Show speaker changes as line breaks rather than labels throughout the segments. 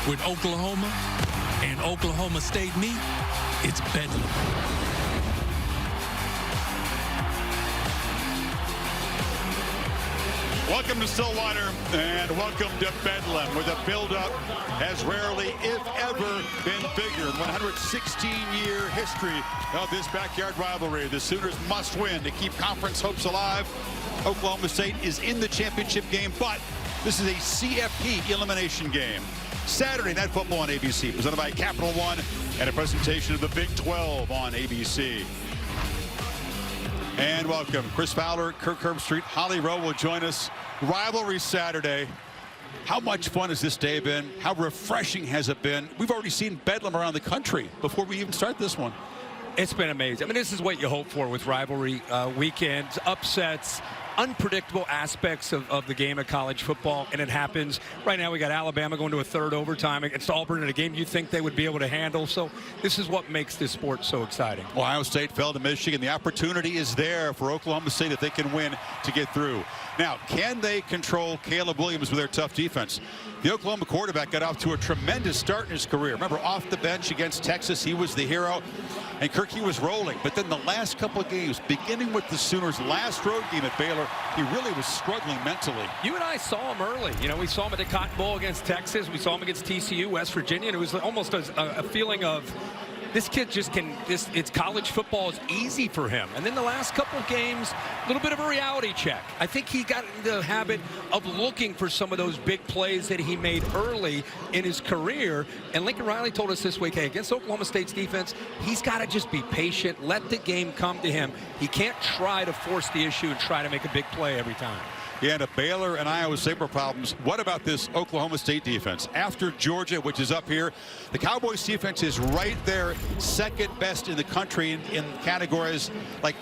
with Oklahoma and Oklahoma State meet, it's Bedlam.
Welcome to Stillwater and welcome to Bedlam, where the buildup has rarely, if ever, been bigger. 116-year history of this backyard rivalry. The Sooners must win to keep conference hopes alive. Oklahoma State is in the championship game, but this is a CFP elimination game. Saturday Night Football on ABC, presented by Capital One, and a presentation of the Big 12 on ABC. And welcome. Chris Fowler, Kirk Herbstreit, Holly Rowe will join us. Rivalry Saturday. How much fun has this day been? How refreshing has it been? We've already seen Bedlam around the country before we even start this one.
It's been amazing. I mean, this is what you hope for with rivalry weekends, upsets, unpredictable aspects of the game of college football, and it happens. Right now we got Alabama going to a third overtime against Auburn in a game you think they would be able to handle. So this is what makes this sport so exciting.
Ohio State fell to Michigan. The opportunity is there for Oklahoma State if they can win to get through. Now, can they control Caleb Williams with their tough defense? The Oklahoma quarterback got off to a tremendous start in his career. Remember, off the bench against Texas, he was the hero. And Kirk, he was rolling. But then the last couple of games, beginning with the Sooners' last road game at Baylor, he really was struggling mentally.
You and I saw him early. You know, we saw him at the Cotton Bowl against Texas. We saw him against TCU, West Virginia. And it was almost a feeling of, this kid just can, it's college football is easy for him. And then the last couple of games, a little bit of a reality check. I think he got into the habit of looking for some of those big plays that he made early in his career. And Lincoln Riley told us this week, hey, against Oklahoma State's defense, he's got to just be patient, let the game come to him. He can't try to force the issue and try to make a big play every time.
Yeah, the Baylor and Iowa State were problems. What about this Oklahoma State defense? After Georgia, which is up here, the Cowboys defense is right there, second best in the country in categories like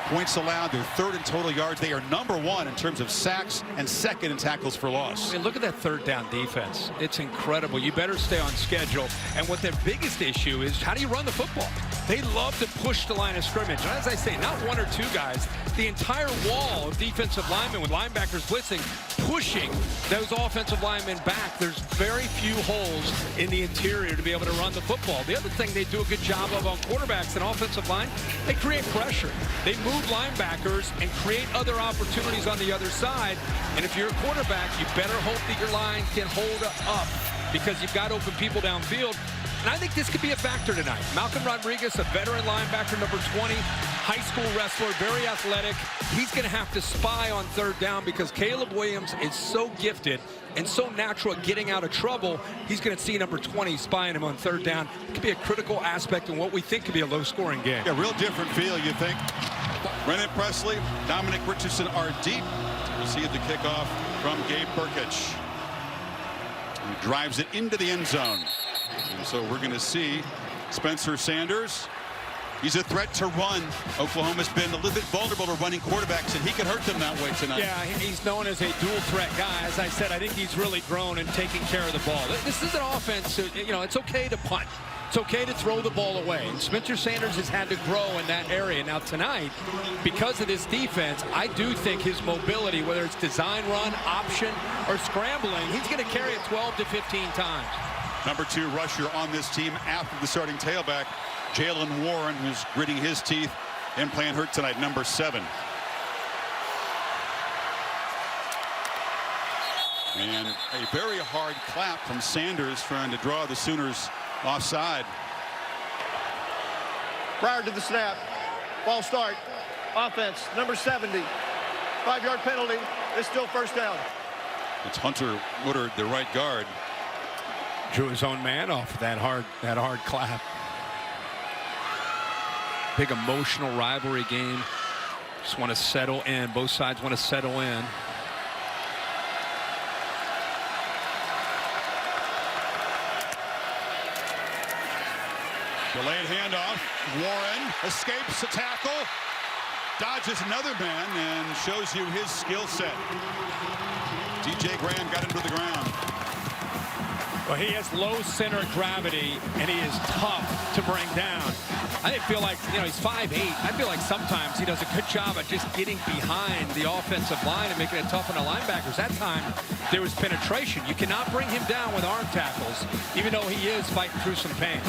points allowed. They're third in total yards. They are #1 in terms of sacks and second in tackles for loss.
I mean, look at that third down defense. It's incredible. You better stay on schedule. And what their biggest issue is, how do you run the football? They love to push the line of scrimmage. And as I say, not one or two guys, the entire wall of defensive linemen with linebackers blitzing, pushing those offensive linemen back. There's very few holes in the interior to be able to run the football. The other thing they do a good job of on quarterbacks and offensive line, they create pressure. They move linebackers and create other opportunities on the other side. And if you're a quarterback, you better hope that your line can hold up, because you've got open people downfield. And I think this could be a factor tonight. Malcolm Rodriguez, a veteran linebacker, number 20, high school wrestler, very athletic. He's going to have to spy on third down because Caleb Williams is so gifted and so natural at getting out of trouble. He's going to see number 20 spying him on third down. It could be a critical aspect in what we think could be a low-scoring game.
Yeah, real different feel, you think. Brennan Presley, Dominic Richardson are deep. Receive the kickoff from Gabe Burkich. He drives it into the end zone. And so we're going to see Spencer Sanders. He's a threat to run. Oklahoma's been a little bit vulnerable to running quarterbacks, and he could hurt them that way tonight.
Yeah, he's known as a dual threat guy. As I said, I think he's really grown in taking care of the ball. This is an offense, you know, it's okay to punt. It's okay to throw the ball away. And Spencer Sanders has had to grow in that area. Now tonight, because of this defense, I do think his mobility, whether it's design run, option, or scrambling, he's going to carry it 12 to 15 times.
Number 2 rusher on this team after the starting tailback, Jalen Warren, who's gritting his teeth and playing hurt tonight, number 7. And a very hard clap from Sanders trying to draw the Sooners offside.
Prior to the snap, ball start, offense, number 70. 5-yard penalty, it's still first down.
It's Hunter Woodard, the right guard.
Drew his own man off that hard clap. Big emotional rivalry game. Just want to settle in. Both sides want to settle in.
Delayed handoff. Warren escapes the tackle, dodges another man, and shows you his skill set. DJ Graham got him to the ground.
Well, he has low center of gravity, and he is tough to bring down. I feel like, he's 5'8". I feel like sometimes he does a good job of just getting behind the offensive line and making it tough on the linebackers. That time, there was penetration. You cannot bring him down with arm tackles, even though he is fighting through some pain.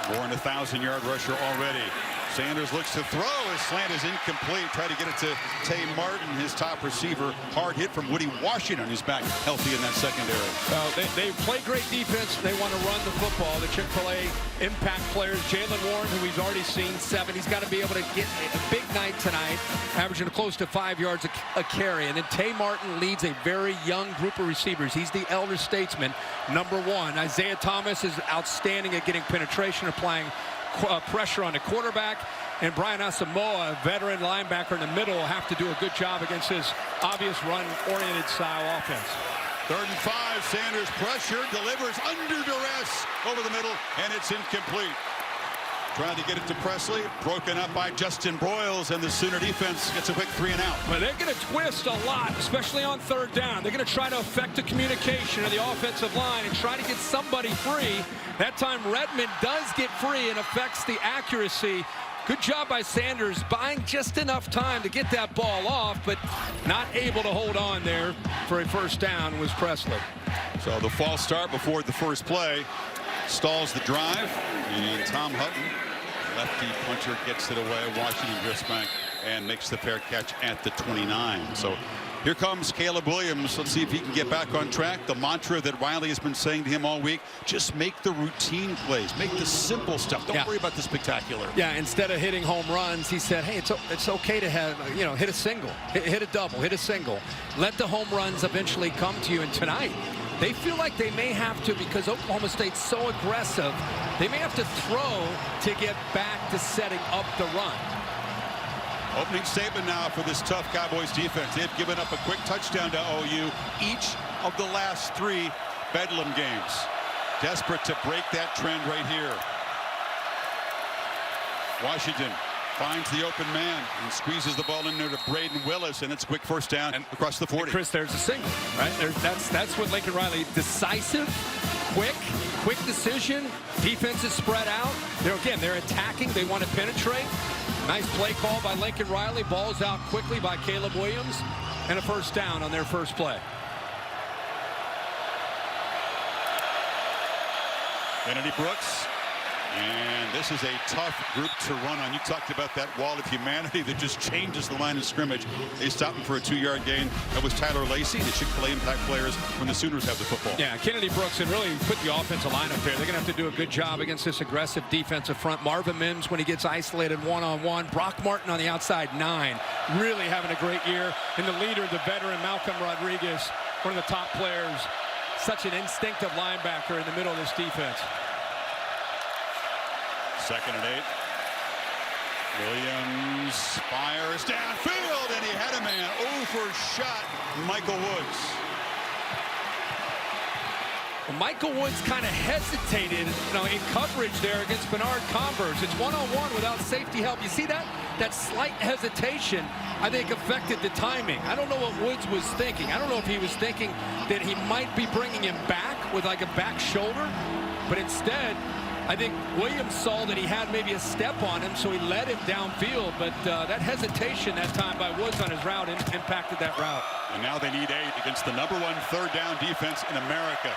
More than a 1,000-yard rusher already. Sanders looks to throw. His slant is incomplete. Try to get it to Tay Martin, his top receiver. Hard hit from Woody Washington, who's back healthy in that secondary.
Well, they play great defense. They want to run the football. The Chick-fil-A impact players, Jalen Warren, who we've already seen 7. He's got to be able to get a big night tonight, averaging close to 5 yards a carry. And then Tay Martin leads a very young group of receivers. He's the elder statesman, number 1. Isaiah Thomas is outstanding at getting penetration, applying pressure on the quarterback, and Brian Asamoah, a veteran linebacker in the middle, will have to do a good job against his obvious run-oriented style offense.
3rd and 5, Sanders pressure, delivers under duress over the middle, and it's incomplete. Trying to get it to Presley, broken up by Justin Broyles, and the Sooner defense gets a quick 3 and out.
But they're going to twist a lot, especially on 3rd down. They're going to try to affect the communication of the offensive line and try to get somebody free. That time Redmond does get free and affects the accuracy. Good job by Sanders, buying just enough time to get that ball off, but not able to hold on there for a 1st down was Presley.
So the false start before the first play stalls the drive, and Tom Hutton, lefty puncher, gets it away. Washington drifts back and makes the fair catch at the 29. So here comes Caleb Williams. Let's see if he can get back on track. The mantra that Riley has been saying to him all week, just make the routine plays, make the simple stuff. Don't worry about the spectacular.
Yeah, instead of hitting home runs, he said, hey, it's okay to have, hit a single, hit a double, hit a single. Let the home runs eventually come to you. And tonight, they feel like they may have to, because Oklahoma State's so aggressive, they may have to throw to get back to setting up the run.
Opening statement now for this tough Cowboys defense. They've given up a quick touchdown to OU each of the last 3 Bedlam games. Desperate to break that trend right here. Washington finds the open man and squeezes the ball in there to Braden Willis, and it's a quick 1st down and across the 40.
And Chris, there's a single, right? That's what Lincoln Riley, decisive, quick decision. Defense is spread out. They're attacking. They want to penetrate. Nice play call by Lincoln Riley. Ball's out quickly by Caleb Williams, and a 1st down on their first play.
Kennedy Brooks. And this is a tough group to run on. You talked about that wall of humanity that just changes the line of scrimmage. They stopped him for a 2-yard gain. That was Tyler Lacey, the Chick-fil-A impact players when the Sooners have the football.
Yeah, Kennedy Brooks, and really put the offensive line up there. They're going to have to do a good job against this aggressive defensive front. Marvin Mims, when he gets isolated one-on-one. Brock Martin on the outside, 9. Really having a great year. And the leader, the veteran Malcolm Rodriguez, one of the top players. Such an instinctive linebacker in the middle of this defense.
2nd and 8. Williams fires downfield, and he had a man. Over shot, Michael Woods.
Well, Michael Woods kind of hesitated, in coverage there against Bernard Converse. It's one-on-one without safety help. You see that? That slight hesitation, I think, affected the timing. I don't know what Woods was thinking. I don't know if he was thinking that he might be bringing him back with like a back shoulder, but instead, I think Williams saw that he had maybe a step on him, so he led him downfield. But that hesitation that time by Woods on his route impacted that route.
And now they need 8 against the #1 3rd down defense in America.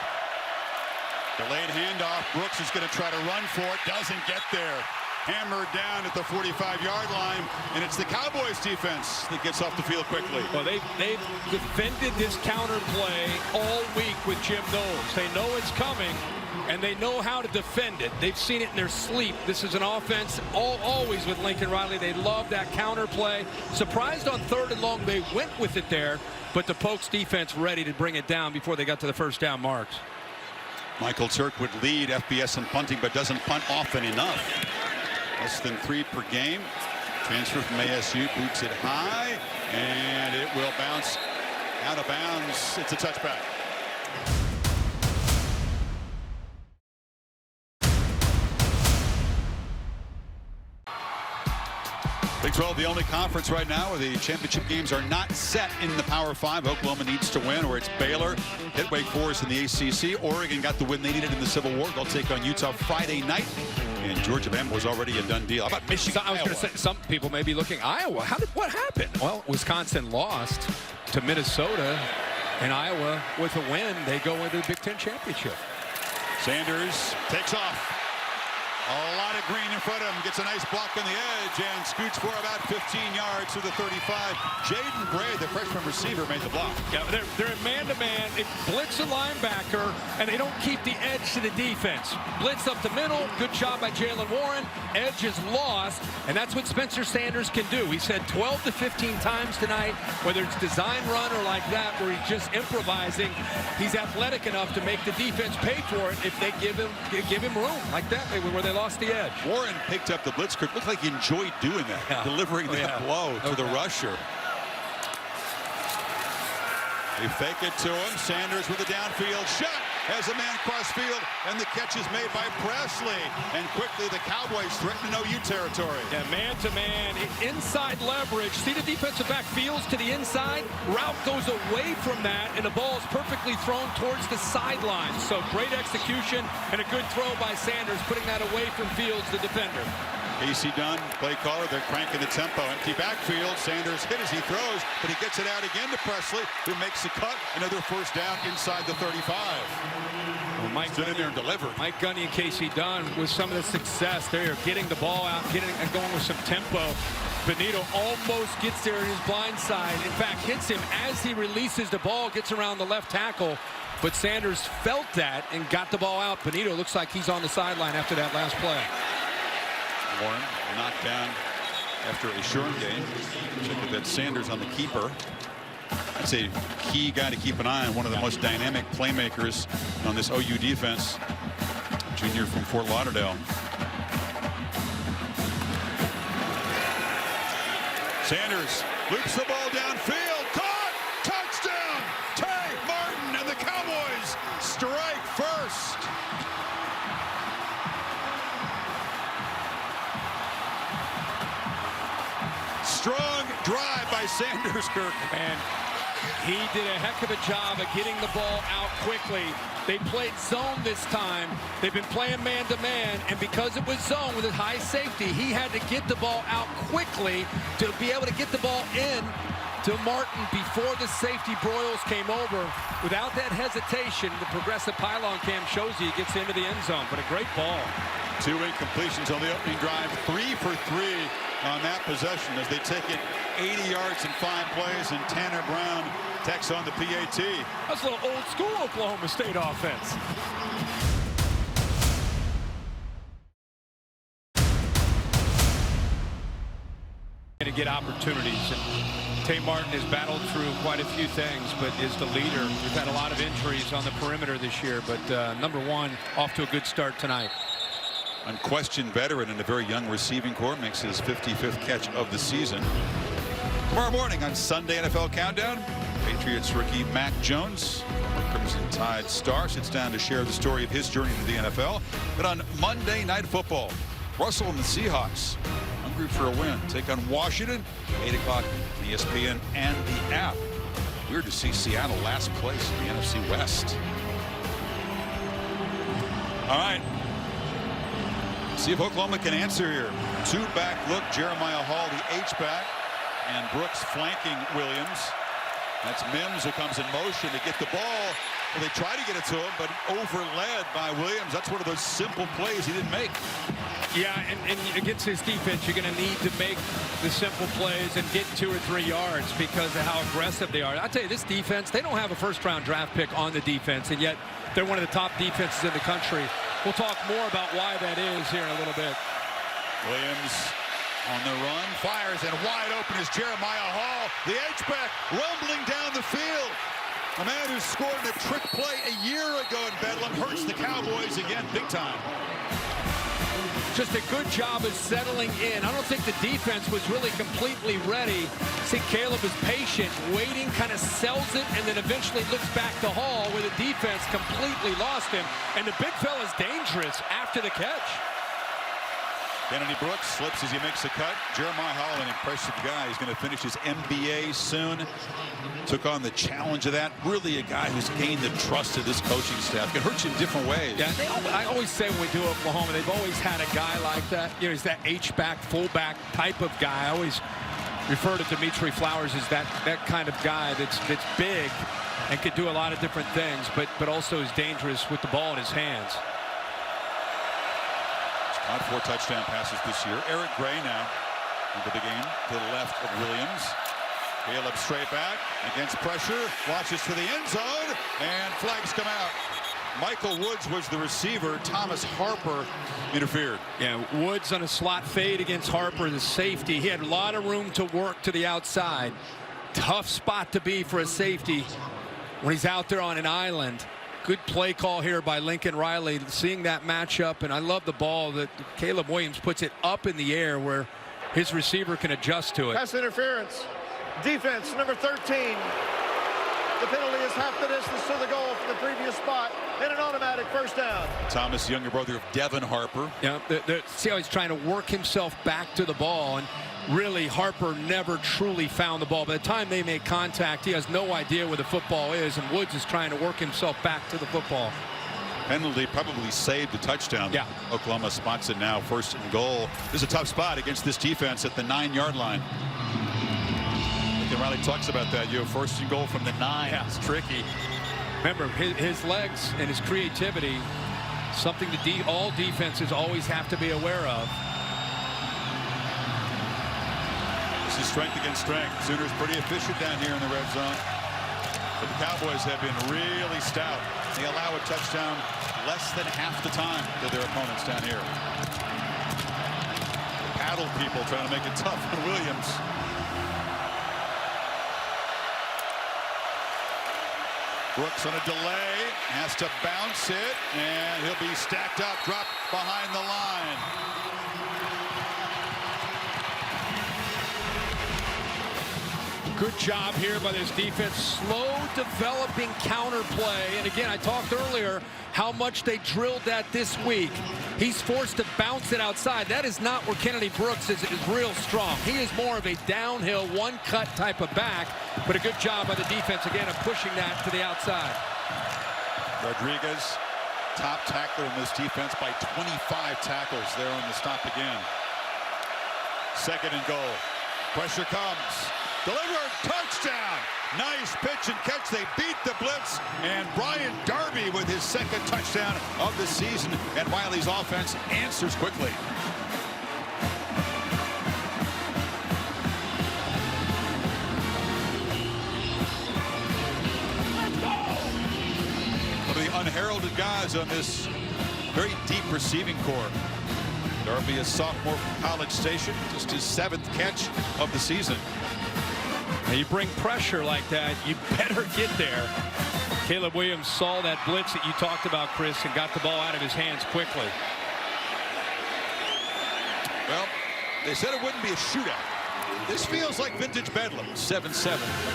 Delayed handoff. Brooks is going to try to run for it. Doesn't get there. Hammered down at the 45-yard line. And it's the Cowboys defense that gets off the field quickly.
Well, they've defended this counter play all week with Jim Knowles. They know it's coming, and they know how to defend it. They've seen it in their sleep. This is an offense always with Lincoln Riley. They love that counter play. Surprised on 3rd and long they went with it there, but the Pokes defense ready to bring it down before they got to the 1st down marks.
Michael Turk would lead FBS in punting, but doesn't punt often enough. Less than 3 per game. Transfer from ASU, boots it high, and it will bounce out of bounds. It's a touchback. Big 12, the only conference right now where the championship games are not set in the Power 5. Oklahoma needs to win, or it's Baylor hit Wake Forest in the ACC. Oregon got the win they needed in the Civil War. They'll take on Utah Friday night. And Georgia-Bama was already a done deal. How about Michigan?
I was going to say, some people may be looking, Iowa. What happened? Well, Wisconsin lost to Minnesota, and Iowa, with a win, they go into the Big Ten championship.
Sanders takes off. A lot of green in front of him. Gets a nice block on the edge and scoots for about 15 yards to the 35. Jaden Bray, the freshman receiver, made the block.
Yeah, they're in man-to-man. It blitz a linebacker, and they don't keep the edge to the defense. Blitz up the middle. Good job by Jalen Warren. Edge is lost, and that's what Spencer Sanders can do. He said 12 to 15 times tonight, whether it's design run or like that, where he's just improvising. He's athletic enough to make the defense pay for it if they give him room like that, where they lost the edge.
Warren picked up the blitz. Looked like he enjoyed doing that, delivering that blow to the rusher. They fake it to him. Sanders with a downfield shot. Has a man cross field, and the catch is made by Presley. And quickly the Cowboys threaten OU territory.
Yeah, man-to-man, inside leverage. See the defensive back feels to the inside. Route goes away from that, and the ball is perfectly thrown towards the sideline. So great execution and a good throw by Sanders, putting that away from Fields, the defender.
Casey Dunn, play caller. They're cranking the tempo. Empty backfield. Sanders hit as he throws, but he gets it out again to Presley, who makes the cut. Another first down inside the 35.
Well, Mike
stood in there and delivered.
Mike Gundy and Casey Dunn with some of the success. They are getting the ball out, getting and going with some tempo. Benito almost gets there in his blind side. In fact, hits him as he releases the ball, gets around the left tackle. But Sanders felt that and got the ball out. Benito looks like he's on the sideline after that last play.
Warren knocked down after a short game. Check out that Sanders on the keeper. That's a key guy to keep an eye on. One of the most dynamic playmakers on this OU defense. Junior from Fort Lauderdale. Sanders loops the ball downfield. Caught! Touchdown! Tay Martin, and the Cowboys strike first. Strong drive by Sanders, Kirk.
And he did a heck of a job of getting the ball out quickly. They played zone this time. They've been playing man-to-man, and because it was zone with a high safety, he had to get the ball out quickly to be able to get the ball in to Martin before the safety Broyles came over. Without that hesitation, the progressive pylon cam shows you he gets into the end zone, but a great ball.
2 incompletions on the opening drive, 3 for 3 on that possession as they take it 80 yards in 5 plays, and Tanner Brown tacks on the PAT.
That's a little old school Oklahoma State offense. To get opportunities, and Tay Martin has battled through quite a few things, but is the leader. We've had a lot of injuries on the perimeter this year, but number one, off to a good start tonight.
Unquestioned veteran in a very young receiving corps, makes his 55th catch of the season. Tomorrow morning on Sunday NFL Countdown, Patriots rookie Mac Jones, former Crimson Tide star, sits down to share the story of his journey to the NFL. But on Monday Night Football, Russell and the Seahawks, hungry for a win, take on Washington, 8 o'clock on ESPN and the app. Weird to see Seattle last place in the NFC West. All right. See if Oklahoma can answer here. 2-back look, Jeremiah Hall, the H-back, and Brooks flanking Williams. That's Mims who comes in motion to get the ball. Well, they try to get it to him, but overled by Williams. That's one of those simple plays he didn't make.
Yeah, and against his defense, you're going to need to make the simple plays and get 2 or 3 yards because of how aggressive they are. I tell you, this defense, they don't have a first-round draft pick on the defense, and yet they're one of the top defenses in the country. We'll talk more about why that is here in a little bit.
Williams on the run, fires, and wide open is Jeremiah Hall. The H-back rumbling down the field. A man who scored a trick play a year ago in Bedlam hurts the Cowboys again big time.
Just a good job of settling in. I don't think the defense was really completely ready. I think Caleb is patient, waiting, kind of sells it, and then eventually looks back to Hall where the defense completely lost him. And the big fella's dangerous after the catch.
Kennedy Brooks slips as he makes the cut. Jeremiah Hall, an impressive guy. He's going to finish his MBA soon. Took on the challenge of that. Really a guy who's gained the trust of this coaching staff. It hurts you in different ways.
Yeah, I always say when we do Oklahoma, they've always had a guy like that. You know, he's that H-back, fullback type of guy. I always refer to Dimitri Flowers as that kind of guy that's big and can do a lot of different things, but also is dangerous with the ball in his hands.
On 4 touchdown passes this year. Eric Gray now into the game to the left of Williams. Caleb straight back against pressure. Launches to the end zone, and flags come out. Michael Woods was the receiver. Thomas Harper interfered.
Yeah, Woods on a slot fade against Harper, the safety. He had a lot of room to work to the outside. Tough spot to be for a safety when he's out there on an island. Good play call here by Lincoln Riley, seeing that matchup, and I love the ball that Caleb Williams puts it up in the air where his receiver can adjust to it.
Pass interference. Defense, number 13. The penalty is half the distance to the goal from the previous spot, and an automatic first down.
Thomas, younger brother of Devin Harper.
Yeah, see how he's trying to work himself back to the ball, and really Harper never truly found the ball. By the time they make contact, he has no idea where the football is, and Woods is trying to work himself back to the football.
Penalty probably saved a touchdown.
Yeah.
Oklahoma spots it now, 1st and goal. This is a tough spot against this defense at the 9-yard line. Lincoln Riley talks about that. You have 1st and goal from the 9.
Yeah, it's tricky. Remember, his legs and his creativity, something that all defenses always have to be aware of.
This is strength against strength. Sooners pretty efficient down here in the red zone. But the Cowboys have been really stout. They allow a touchdown less than half the time to their opponents down here. The paddle people trying to make it tough on Williams. Brooks on a delay, has to bounce it, and he'll be stacked up, dropped behind the line.
Good job here by this defense. Slow developing counter play. And again, I talked earlier how much they drilled that this week. He's forced to bounce it outside. That is not where Kennedy Brooks is real strong. He is more of a downhill, one-cut type of back. But a good job by the defense, again, of pushing that to the outside.
Rodriguez, top tackler in this defense by 25 tackles there on the stop again. 2nd and goal. Pressure comes. Delivered, touchdown. Nice pitch and catch. They beat the blitz, and Brian Darby with his 2nd touchdown of the season, and Wiley's offense answers quickly. One of the unheralded guys on this very deep receiving corps. Darby, a sophomore from College Station, just his 7th catch of the season.
Now you bring pressure like that, you better get there. Caleb Williams saw that blitz that you talked about, Chris, and got the ball out of his hands quickly.
Well, they said it wouldn't be a shootout. This feels like vintage Bedlam. 7-7,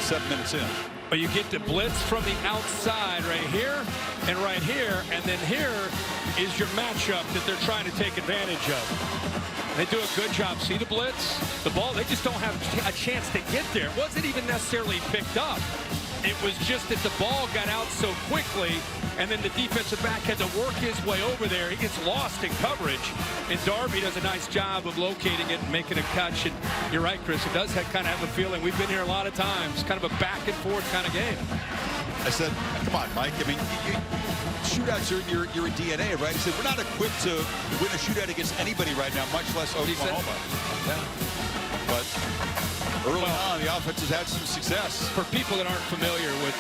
7 minutes in.
But you get the blitz from the outside right here, and then here is your matchup that they're trying to take advantage of. They do a good job. See the blitz? The ball, they just don't have a chance to get there. It wasn't even necessarily picked up. It was just that the ball got out so quickly, and then the defensive back had to work his way over there. He gets lost in coverage, and Darby does a nice job of locating it and making a catch. And you're right, Chris, it does kind of have a feeling. We've been here a lot of times. Kind of a back and forth kind of game.
I said, come on, Mike. I mean, shootouts are your DNA, right? He said, we're not equipped to win a shootout against anybody right now, much less Oklahoma. Yeah. But early on, the offense has had some success.
For people that aren't familiar with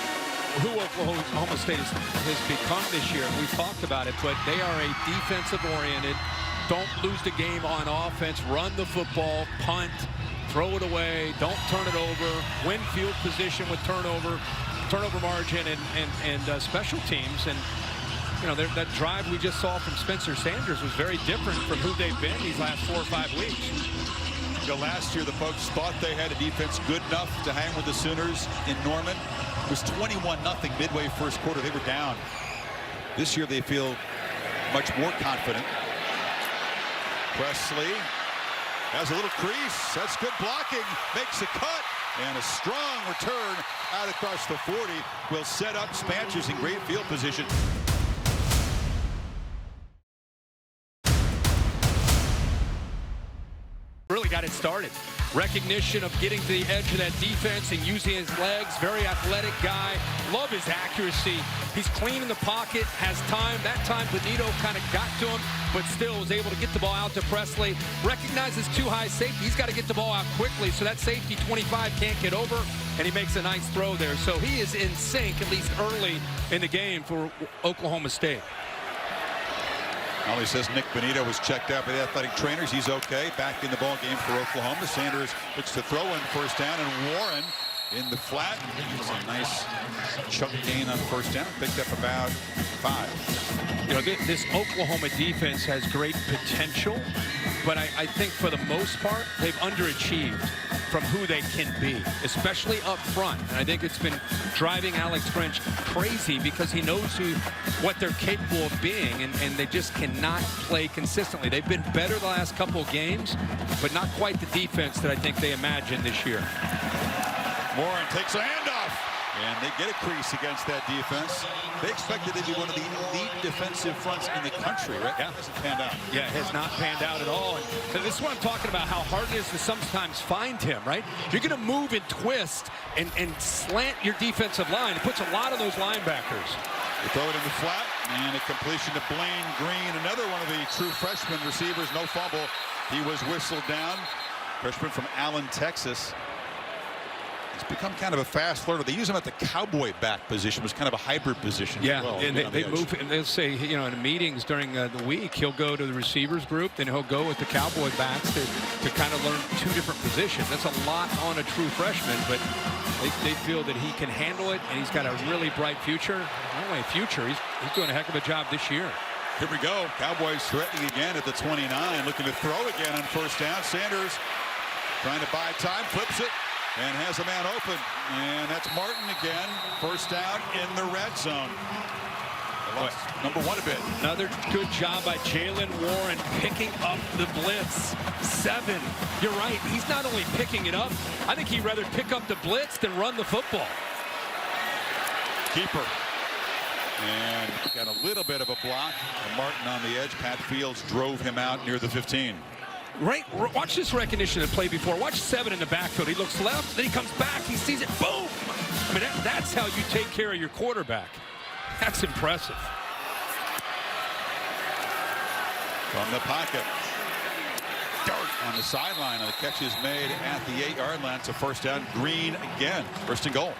who Oklahoma State has become this year, we've talked about it, but they are a defensive-oriented, don't lose the game on offense, run the football, punt, throw it away, don't turn it over, win field position with turnover margin, and special teams. And you know, that drive we just saw from Spencer Sanders was very different from who they've been these last 4 or 5 weeks.
You know, last year the folks thought they had a defense good enough to hang with the Sooners in Norman. It was 21-0 midway 1st quarter. They were down. This year they feel much more confident. Presley has a little crease. That's good blocking. Makes a cut. And a strong return out across the 40 will set up Spanchers in great field position.
Really got it started. Recognition of getting to the edge of that defense and using his legs. Very athletic guy. Love his accuracy. He's clean in the pocket, has time. That time Benito kind of got to him, but still was able to get the ball out to Presley. Recognizes too high safety. He's got to get the ball out quickly, so that safety 25 can't get over, and he makes a nice throw there. So he is in sync, at least early in the game for Oklahoma State.
Ollie says Nick Benito was checked out by the athletic trainers. He's okay. Back in the ball game for Oklahoma. Sanders looks to throw in first down, and Warren in the flat. It's a nice chunk gain on first down. Picked up about 5.
You know, this Oklahoma defense has great potential, but I think for the most part, they've underachieved from who they can be, especially up front. And I think it's been driving Alex Grinch crazy because he knows what they're capable of being, and they just cannot play consistently. They've been better the last couple of games, but not quite the defense that I think they imagined this year.
Warren takes a handoff, and they get a crease against that defense. They expected to be one of the elite defensive fronts in the country, right?
Yeah.
It hasn't panned out.
Yeah, it has not panned out at all. And this is what I'm talking about, how hard it is to sometimes find him, right? You're going to move and twist and slant your defensive line. It puts a lot of those linebackers.
They throw it in the flat, and a completion to Blaine Green, another one of the true freshman receivers. No fumble. He was whistled down. Freshman from Allen, Texas. He's become kind of a fast learner. They use him at the Cowboy back position. It was kind of a hybrid position.
Yeah,
as well,
and they move, and they'll say, you know, in meetings during the week, he'll go to the receivers group, then he'll go with the Cowboy backs to kind of learn 2 different positions. That's a lot on a true freshman, but they feel that he can handle it, and he's got a really bright future. Not only a future, he's doing a heck of a job this year.
Here we go. Cowboys threatening again at the 29, looking to throw again on first down. Sanders trying to buy time, flips it, and has a man open. And that's Martin again. First down in the red zone. Number 1 a bit.
Another good job by Jalen Warren picking up the blitz. 7. You're right. He's not only picking it up, I think he'd rather pick up the blitz than run the football.
Keeper. And got a little bit of a block. Martin on the edge. Pat Fields drove him out near the 15.
Right, watch this recognition of play before. Watch 7 in the backfield. He looks left, then he comes back, he sees it, boom! I mean, that's how you take care of your quarterback. That's impressive.
From the pocket. Dart on the sideline, and the catch is made at the 8-yard line. It's a first down. Green again. First and goal.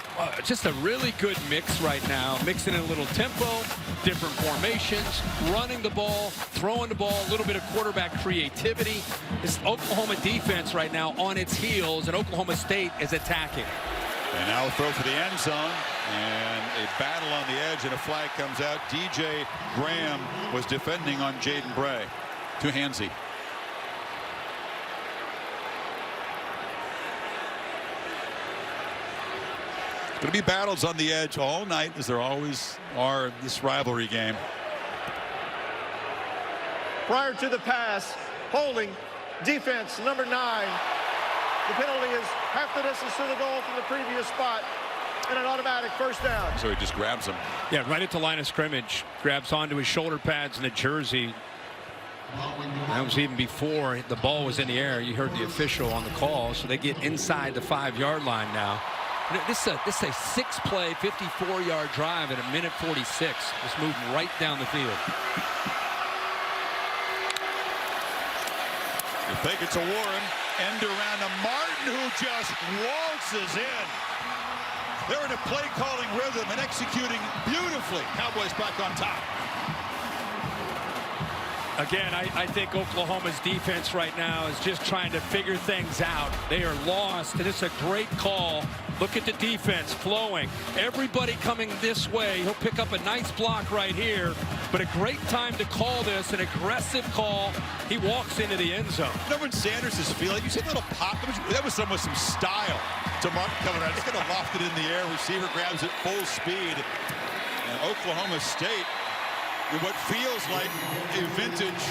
Just a really good mix right now. Mixing in a little tempo, different formations, running the ball, throwing the ball, a little bit of quarterback creativity. This Oklahoma defense right now on its heels, and Oklahoma State is attacking.
And now a throw for the end zone, and a battle on the edge, and a flag comes out. DJ Graham was defending on Jaden Bray. To Hansey. It's going to be battles on the edge all night, as there always are in this rivalry game.
Prior to the pass, holding, defense, number 9. The penalty is half the distance to the goal from the previous spot, and an automatic first down.
So he just grabs him.
Yeah, right at the line of scrimmage. Grabs onto his shoulder pads and the jersey. That was even before the ball was in the air. You heard the official on the call, so they get inside the 5-yard line now. This is a 6-play, 54-yard drive at 1:46. Just moving right down the field.
You think it's a Warren. End around to Martin, who just waltzes in. They're in a play-calling rhythm and executing beautifully. Cowboys back on top.
Again, I think Oklahoma's defense right now is just trying to figure things out. They are lost, and it's a great call. Look at the defense flowing. Everybody coming this way. He'll pick up a nice block right here, but a great time to call this, an aggressive call. He walks into the end zone.
You know when Sanders is feeling, you see a little pop. That was some with some style to Martin coming around. Just going to loft it in the air. Receiver grabs it full speed. And Oklahoma State in what feels like a vintage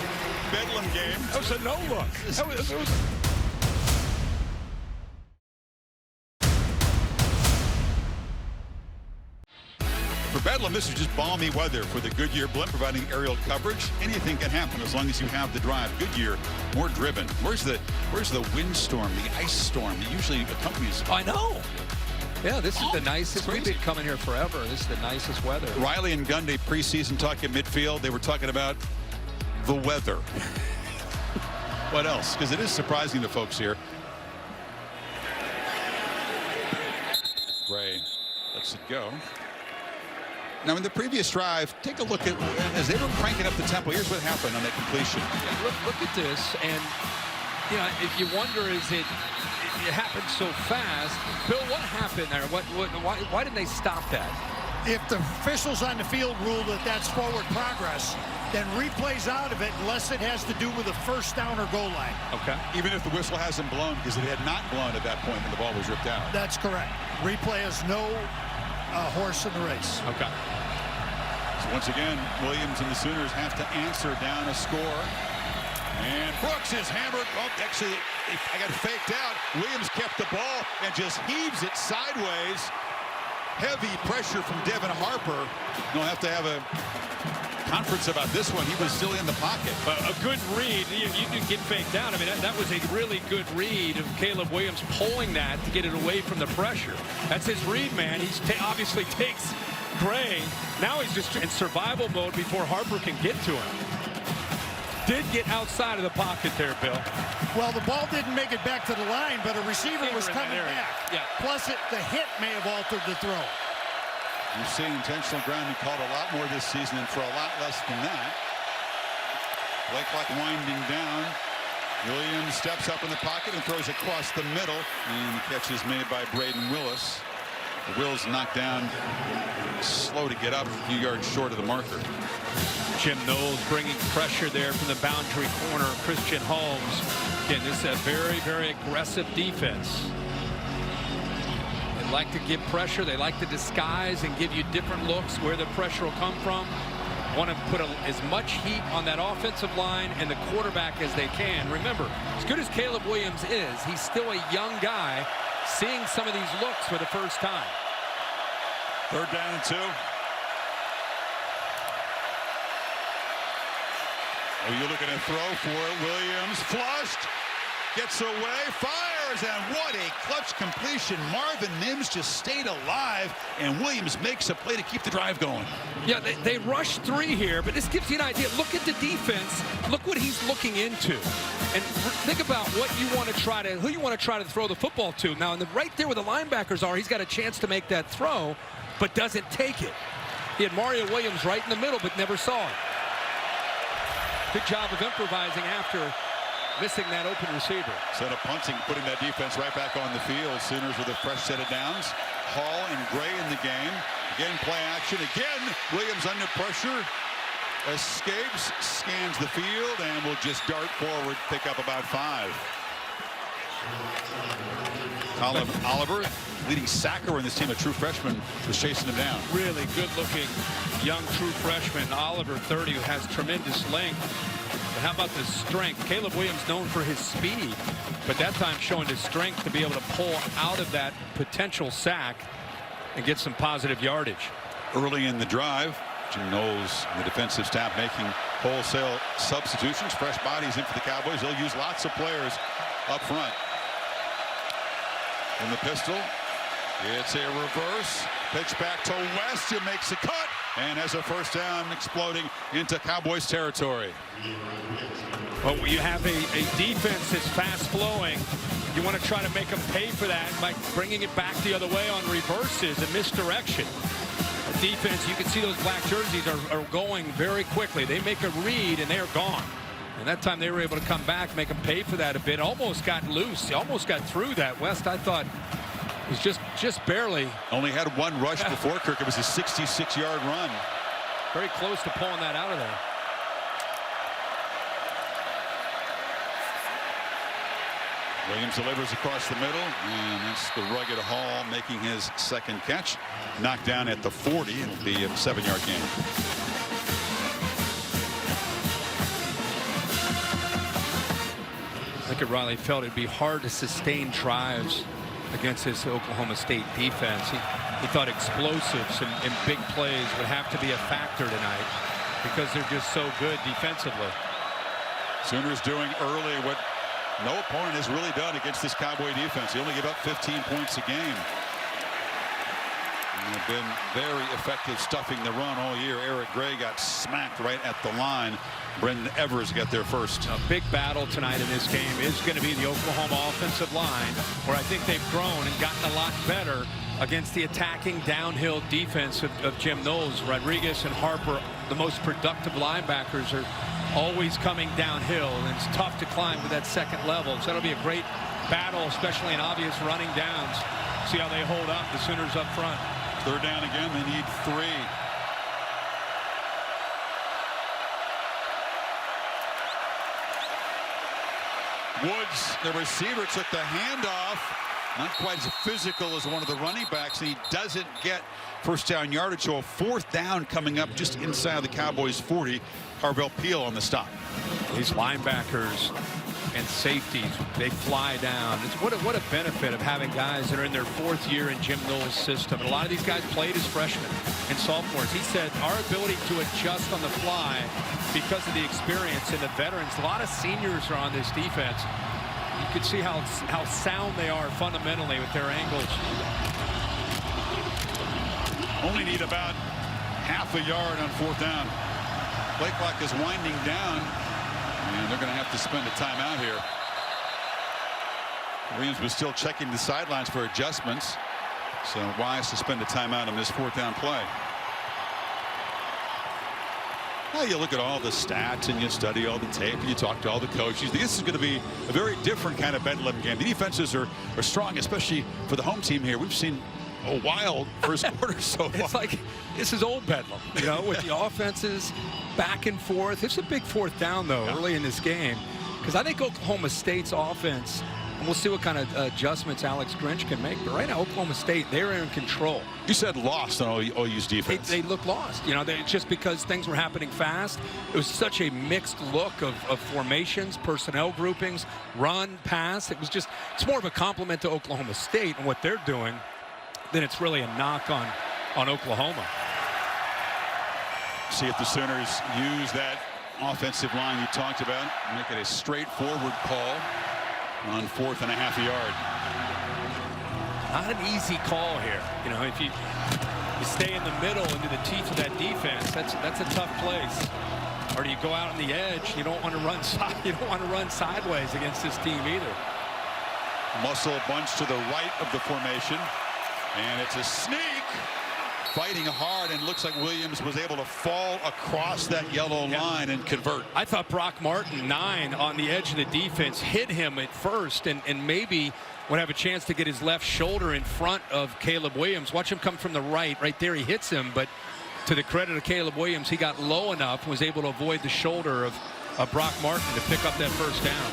Bedlam game.
That was a no look. That was
For Bedlam, this is just balmy weather for the Goodyear blimp, providing aerial coverage. Anything can happen as long as you have the drive. Goodyear, more driven. Where's the windstorm, the ice storm that usually accompanies?
I know. Yeah, this is the nicest. We've been coming here forever. This is the nicest weather.
Riley and Gundy preseason talk at midfield. They were talking about the weather. What else? Because it is surprising to folks here. Gray lets it go. Now, in the previous drive, take a look at, as they were cranking up the tempo, here's what happened on that completion.
Yeah, look at this, and, you know, if you wonder, it happened so fast. Bill, what happened there? Why didn't they stop that?
If the officials on the field rule that that's forward progress, then replays out of it unless it has to do with a first down or goal line.
Okay.
Even if the whistle hasn't blown, because it had not blown at that point when the ball was ripped out.
That's correct. Replay has no horse in the race.
Okay.
So once again, Williams and the Sooners have to answer down a score. And Brooks is hammered. Oh, actually, I got faked out. Williams kept the ball and just heaves it sideways. Heavy pressure from Devin Harper. They'll have to have a conference about this one. He was still in the pocket.
A good read. You can get faked out. I mean, that was a really good read of Caleb Williams pulling that to get it away from the pressure. That's his read, man. He obviously takes Gray. Now he's just in survival mode before Harper can get to him. Did get outside of the pocket there, Bill.
Well, the ball didn't make it back to the line, but a receiver was coming back.
Yeah.
Plus, the hit may have altered the throw.
You've seen intentional grounding called a lot more this season and for a lot less than that. Play clock winding down. Williams steps up in the pocket and throws across the middle. And the catch is made by Braden Willis. Wills knocked down, slow to get up, a few yards short of the marker.
Jim Knowles bringing pressure there from the boundary corner. Christian Holmes. Again, this is a very, very aggressive defense. They like to give pressure. They like to disguise and give you different looks where the pressure will come from. Want to put as much heat on that offensive line and the quarterback as they can. Remember, as good as Caleb Williams is, he's still a young guy seeing some of these looks for the first time.
3rd down and 2. Oh, you're looking at throw for it. Williams flushed, gets away, fires, and what a clutch completion. Marvin Mims just stayed alive, and Williams makes a play to keep the drive going.
Yeah, they rushed 3 here, but this gives you an idea. Look at the defense. Look what he's looking into. And think about what you want to try to, who you want to try to throw the football to. Now, right there where the linebackers are, he's got a chance to make that throw, but doesn't take it. He had Mario Williams right in the middle, but never saw it. Good job of improvising after missing that open receiver.
Instead of punting, putting that defense right back on the field. Sooners with a fresh set of downs. Hall and Gray in the game. Again, play action. Again, Williams under pressure. Escapes, scans the field, and will just dart forward, pick up about 5. Oliver, leading sacker in this team, a true freshman, was chasing him down.
Really good-looking young true freshman, Oliver, 30, who has tremendous length. But how about the strength? Caleb Williams known for his speed, but that time showing his strength to be able to pull out of that potential sack and get some positive yardage.
Early in the drive, Jim Knowles and the defensive staff making wholesale substitutions. Fresh bodies in for the Cowboys. They'll use lots of players up front. In the pistol, it's a reverse. Pitch back to West, who makes a cut and has a first down, exploding into Cowboys territory.
Well, you have a defense that's fast-flowing. You want to try to make them pay for that by bringing it back the other way on reverses and misdirection. The defense, you can see those black jerseys are going very quickly. They make a read, and they are gone. And that time they were able to come back, make them pay for that a bit. Almost got loose. Almost got through that. West, I thought, was just barely.
Only had one rush before Kirk. It was a 66-yard run.
Very close to pulling that out of there.
Williams delivers across the middle, and that's the rugged Hall making his second catch. Knocked down at the 40. It'll be a 7-yard gain.
I think Riley felt it'd be hard to sustain drives against this Oklahoma State defense. He thought explosives and big plays would have to be a factor tonight because they're just so good defensively.
Sooners doing early what no opponent has really done against this Cowboy defense. They only give up 15 points a game. And they've been very effective stuffing the run all year. Eric Gray got smacked right at the line. Brendan Evers got there first.
A big battle tonight in this game is going to be the Oklahoma offensive line, where I think they've grown and gotten a lot better against the attacking downhill defense of Jim Knowles. Rodriguez and Harper, the most productive linebackers, are always coming downhill, and it's tough to climb with that second level. So that'll be a great battle, especially in obvious running downs. See how they hold up, the Sooners up front.
Third down again, they need 3. Woods, the receiver, took the handoff. Not quite as physical as one of the running backs, and he doesn't get first down yardage. So a 4th down coming up just inside the Cowboys 40. Harvell Peel on the stop.
These linebackers and safeties, they fly down. What a benefit of having guys that are in their 4th year in Jim Knowles' system. And a lot of these guys played as freshmen and sophomores. He said our ability to adjust on the fly because of the experience and the veterans. A lot of seniors are on this defense. You can see how sound they are fundamentally with their angles.
Only need about half a yard on 4th down. Play clock is winding down, and they're going to have to spend a timeout here. Williams was still checking the sidelines for adjustments, so wise to spend a timeout on this 4th down play. Well, you look at all the stats and you study all the tape and you talk to all the coaches. This is going to be a very different kind of Bedlam game. The defenses are strong, especially for the home team here. We've seen a wild first quarter so far.
It's like this is old Bedlam, you know, with the offenses back and forth. It's a big 4th down, though, early in this game, because I think Oklahoma State's offense, and we'll see what kind of adjustments Alex Grinch can make, but right now Oklahoma State, they're in control.
You said lost on OU's defense.
They look lost, you know, just because things were happening fast. It was such a mixed look of formations, personnel groupings, run, pass. It's more of a compliment to Oklahoma State and what they're doing than it's really a knock on Oklahoma.
See if the Sooners use that offensive line you talked about, make it a straightforward call on 4th and a half yard.
Not an easy call here. You know, if you stay in the middle into the teeth of that defense, that's a tough place. Or do you go out on the edge? You don't want to run sideways against this team either.
Muscle bunch to the right of the formation, and it's a sneak. Fighting hard, and looks like Williams was able to fall across that yellow line and convert.
I thought Brock Martin, 9 on the edge of the defense, hit him at first and maybe would have a chance to get his left shoulder in front of Caleb Williams. Watch him come from the right there. He hits him, but to the credit of Caleb Williams, he got low enough and was able to avoid the shoulder of Brock Martin to pick up that first down.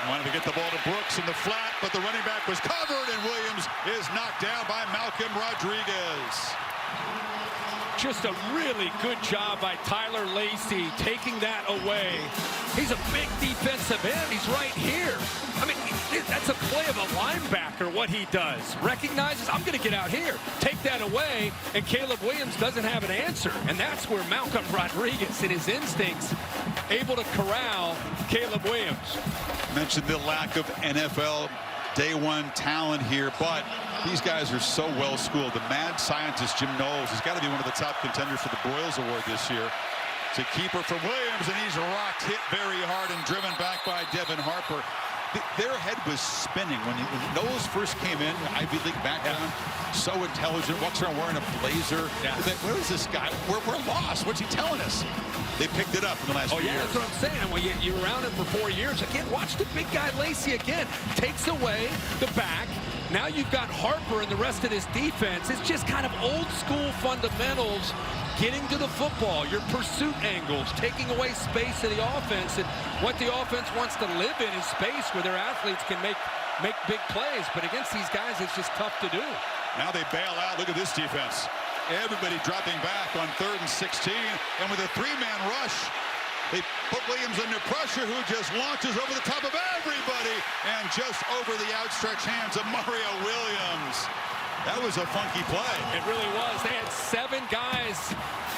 Wanted to get the ball to Brooks in the flat, but the running back was covered, and Williams is knocked down by Malcolm Rodriguez.
Just a really good job by Tyler Lacey taking that away. He's a big defensive end. He's right here. I mean, that's a play of a linebacker, what he does. Recognizes, I'm going to get out here, take that away, and Caleb Williams doesn't have an answer. And that's where Malcolm Rodriguez, in his instincts, able to corral Caleb Williams.
Mentioned the lack of NFL day one talent here, but these guys are so well schooled. The mad scientist Jim Knowles has got to be one of the top contenders for the Broyles Award this year. It's a keeper for Williams, and he's rocked, hit very hard, and driven back by Devin Harper. Their head was spinning when Knowles first came in, Ivy League background, so intelligent, walks around wearing a blazer. Where is this guy? We're lost. What's he telling us? They picked it up in the last few years.
That's what I'm saying. Well, you're around him for 4 years. Again, watch the big guy Lacey again. Takes away the back. Now you've got Harper and the rest of this defense. It's just kind of old school fundamentals, getting to the football, your pursuit angles, taking away space of the offense. And what the offense wants to live in is space where their athletes can make make big plays, but against these guys, it's just tough to do.
Now they bail out. Look at this defense. Everybody dropping back on 3rd and 16. And with a 3-man rush, they put Williams under pressure, who just launches over the top of everybody and just over the outstretched hands of Mario Williams. That was a funky play.
It really was. They had 7 guys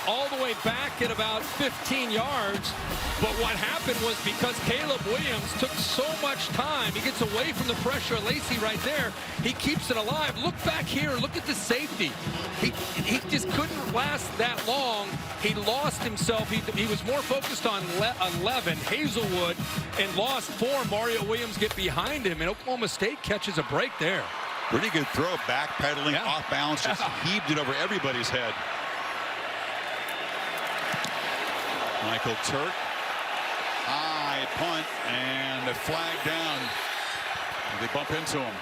all the way back at about 15 yards. But what happened was, because Caleb Williams took so much time, he gets away from the pressure of Lacey right there. He keeps it alive. Look back here. Look at the safety. He just couldn't last that long. He lost himself. He was more focused on 11, Hazelwood, and lost 4. Mario Williams get behind him, and Oklahoma State catches a break there.
Pretty good throw, backpedaling, off balance, just heaved it over everybody's head. Michael Turk, high punt, and a flag down. They bump into him.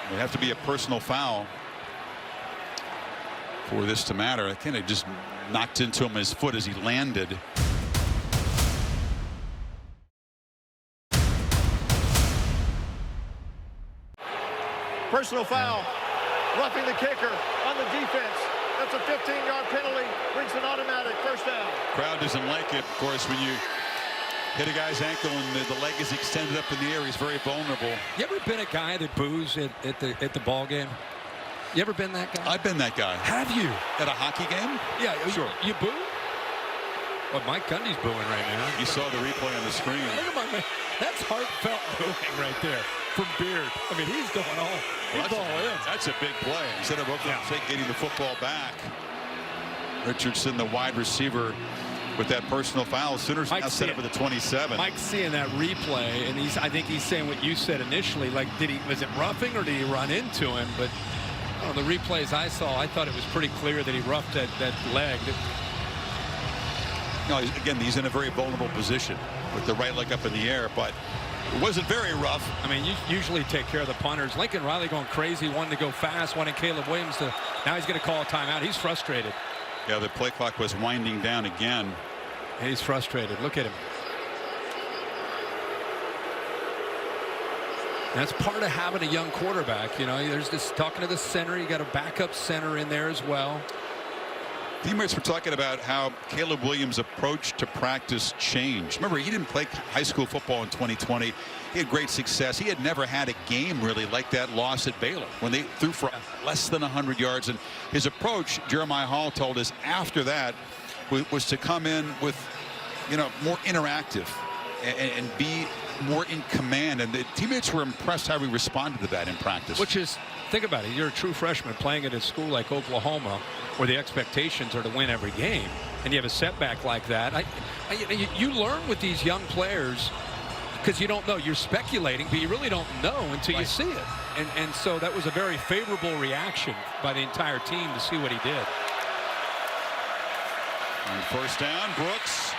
It would have to be a personal foul for this to matter. I kind of just knocked into him his foot as he landed.
Personal foul, roughing the kicker on the defense. That's a 15-yard penalty, brings an automatic first down.
Crowd doesn't like it, of course, when you hit a guy's ankle and the leg is extended up in the air. He's very vulnerable.
You ever been a guy that boos at the ball game? You ever been that guy?
I've been that guy.
Have you?
At a hockey game?
Yeah,
sure.
You boo? Well, Mike Gundy's booing right now.
You saw the replay on the screen.
Look at my man. That's heartfelt booing right there from Beard. I mean, he's going all. He's all in.
That's a big play. Instead of Oklahoma State getting the football back, Richardson, the wide receiver, with that personal foul. Sooners now set up with a 27.
Mike's seeing that replay, and I think he's saying what you said initially. Like, was it roughing or did he run into him? But the replays I saw, I thought it was pretty clear that he roughed that leg.
No, again, he's in a very vulnerable position with the right leg up in the air, but it wasn't very rough.
I mean, you usually take care of the punters. Lincoln Riley going crazy, wanting to go fast, wanting Caleb Williams to. Now he's going to call a timeout. He's frustrated.
Yeah, the play clock was winding down again.
He's frustrated. Look at him. That's part of having a young quarterback. You know, there's this talking to the center. You got a backup center in there as well.
Teammates were talking about how Caleb Williams' approach to practice changed. Remember, he didn't play high school football in 2020. He had great success. He had never had a game really like that loss at Baylor when they threw for less than 100 yards. And his approach, Jeremiah Hall told us after that, was to come in with, more interactive and be more in command. And the teammates were impressed how he responded to that in practice.
Which is, think about it, you're a true freshman playing at a school like Oklahoma, where the expectations are to win every game, and you have a setback like that. You learn with these young players, because you don't know. You're speculating, but you really don't know until you see it. And so that was a very favorable reaction by the entire team to see what he did.
And first down, Brooks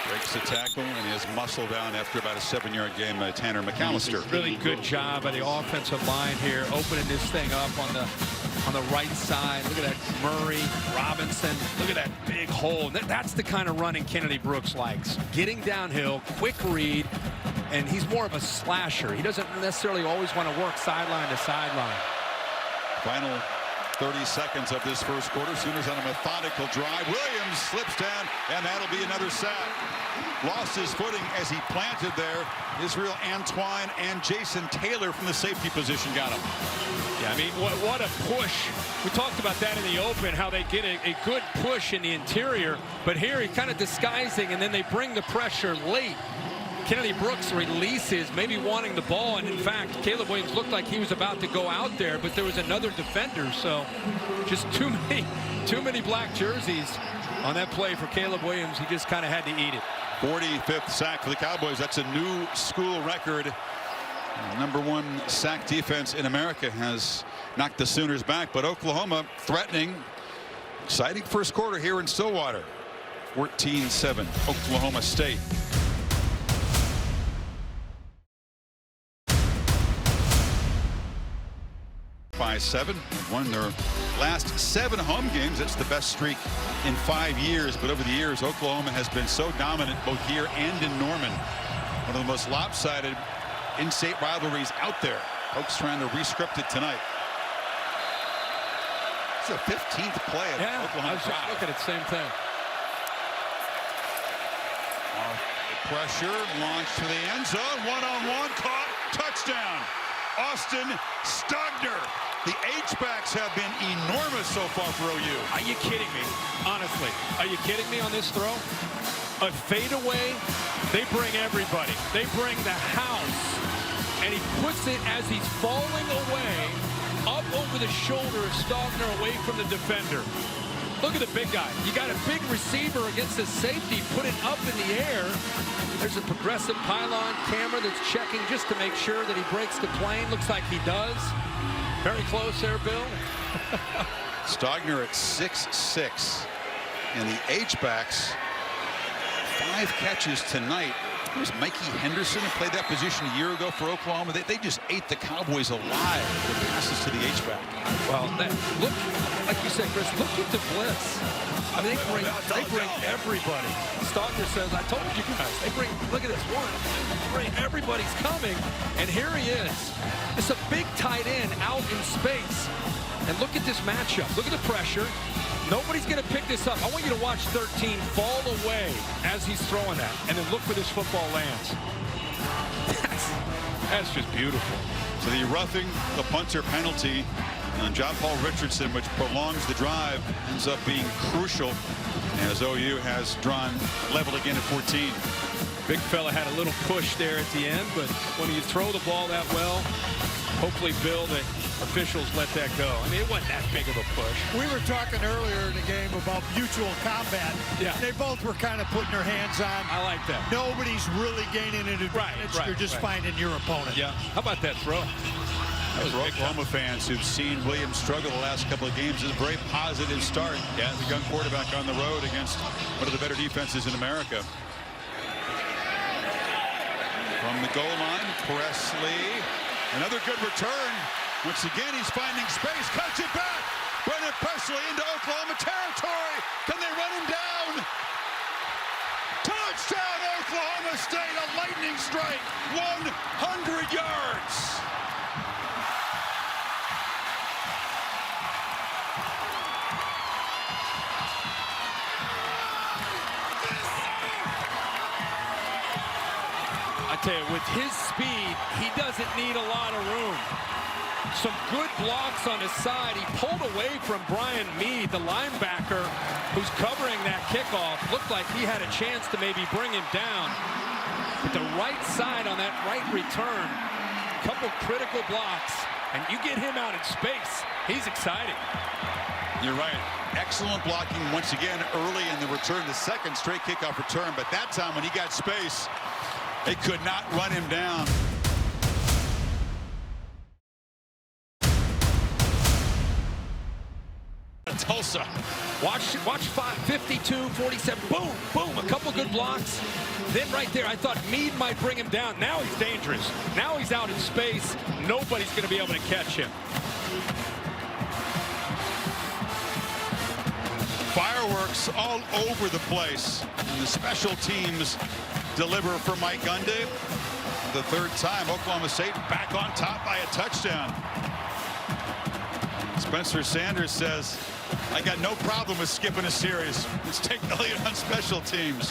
breaks the tackle and he has muscle down after about a 7-yard game. Tanner McAllister.
Really good job by the offensive line here, opening this thing up on the right side. Look at that, Murray, Robinson. Look at that big hole. That's the kind of running Kennedy Brooks likes. Getting downhill, quick read, and he's more of a slasher. He doesn't necessarily always want to work sideline to sideline.
Final 30 seconds of this first quarter. Sooners on a methodical drive. Williams slips down, and that'll be another sack. Lost his footing as he planted there. Israel Antoine and Jason Taylor from the safety position got him.
Yeah, I mean, what a push. We talked about that in the open, how they get a good push in the interior. But here he's kind of disguising, and then they bring the pressure late. Kennedy Brooks releases, maybe wanting the ball, and in fact, Caleb Williams looked like he was about to go out there, but there was another defender, so just too many black jerseys on that play for Caleb Williams. He just kind of had to eat it.
45th sack for the Cowboys. That's a new school record. #1 sack defense in America has knocked the Sooners back, but Oklahoma threatening. Exciting first quarter here in Stillwater. 14-7 Oklahoma State. By 7, won their last 7 home games. That's the best streak in 5 years. But over the years, Oklahoma has been so dominant both here and in Norman. One of the most lopsided in-state rivalries out there. Folks trying to re-script it tonight. It's the 15th play of Oklahoma.
I was just looking at the same thing.
Pressure, launch to the end zone, one-on-one, caught, touchdown. Austin Stogner. The H-backs have been enormous so far for OU.
Are you kidding me? Honestly, are you kidding me on this throw? A fadeaway, they bring everybody. They bring the house. And he puts it as he's falling away, up over the shoulder of Stogner, away from the defender. Look at the big guy. You got a big receiver against a safety, put it up in the air. There's a progressive pylon camera that's checking just to make sure that he breaks the plane. Looks like he does. Very close there, Bill.
Stogner at 6'6". And the H-backs, 5 catches tonight. Here's Mikey Henderson, who played that position a year ago for Oklahoma. They just ate the Cowboys alive with passes to the H-back.
Well, look, like you said, Chris, look at the blitz. I mean, they bring everybody. Stogner says, I told you guys, look at this one. Everybody's coming, and here he is. It's a big tight end out in space. And look at this matchup. Look at the pressure. Nobody's going to pick this up. I want you to watch 13 fall away as he's throwing that. And then look where this football lands. That's just beautiful.
So the roughing the punter penalty on John Paul Richardson, which prolongs the drive, ends up being crucial as OU has drawn level again at 14.
Big fella had a little push there at the end, but when you throw the ball that well, hopefully, Bill, the officials let that go. I mean, it wasn't that big of a push.
We were talking earlier in the game about mutual combat.
Yeah.
They both were kind of putting their hands on.
I like that.
Nobody's really gaining an advantage. You're just finding your opponent.
Yeah. How about that throw?
That was Oklahoma fans who've seen Williams struggle the last couple of games. It's a very positive start. Yeah, the young quarterback on the road against one of the better defenses in America. From the goal line, Presley. Another good return. Once again, he's finding space. Cuts it back. Brennan Presley into Oklahoma territory. Can they run him down? Touchdown, Oklahoma State. A lightning strike. 100 yards.
I tell you, with his speed, he doesn't need a lot of room. Some good blocks on his side. He pulled away from Brian Meade, the linebacker, who's covering that kickoff. Looked like he had a chance to maybe bring him down. But the right side on that right return, a couple critical blocks, and you get him out in space. He's exciting.
You're right. Excellent blocking once again early in the return, the second straight kickoff return. But that time when he got space, they could not run him down. Tulsa.
Watch 52-47. Boom, boom. A couple good blocks. Then right there, I thought Meade might bring him down. Now he's dangerous. Now he's out in space. Nobody's going to be able to catch him.
Fireworks all over the place. And the special teams deliver for Mike Gundy. The third time, Oklahoma State back on top by a touchdown. Spencer Sanders says, I got no problem with skipping a series. Let's take the lead on special teams.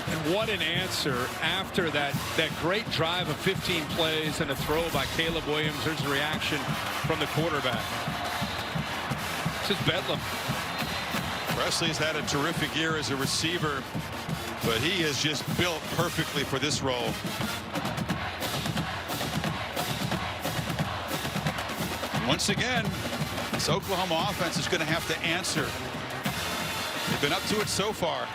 And what an answer after that great drive of 15 plays and a throw by Caleb Williams. There's a reaction from the quarterback. This is Bedlam.
Presley's had a terrific year as a receiver, but he is just built perfectly for this role. Once again, this Oklahoma offense is going to have to answer. They've been up to it so far.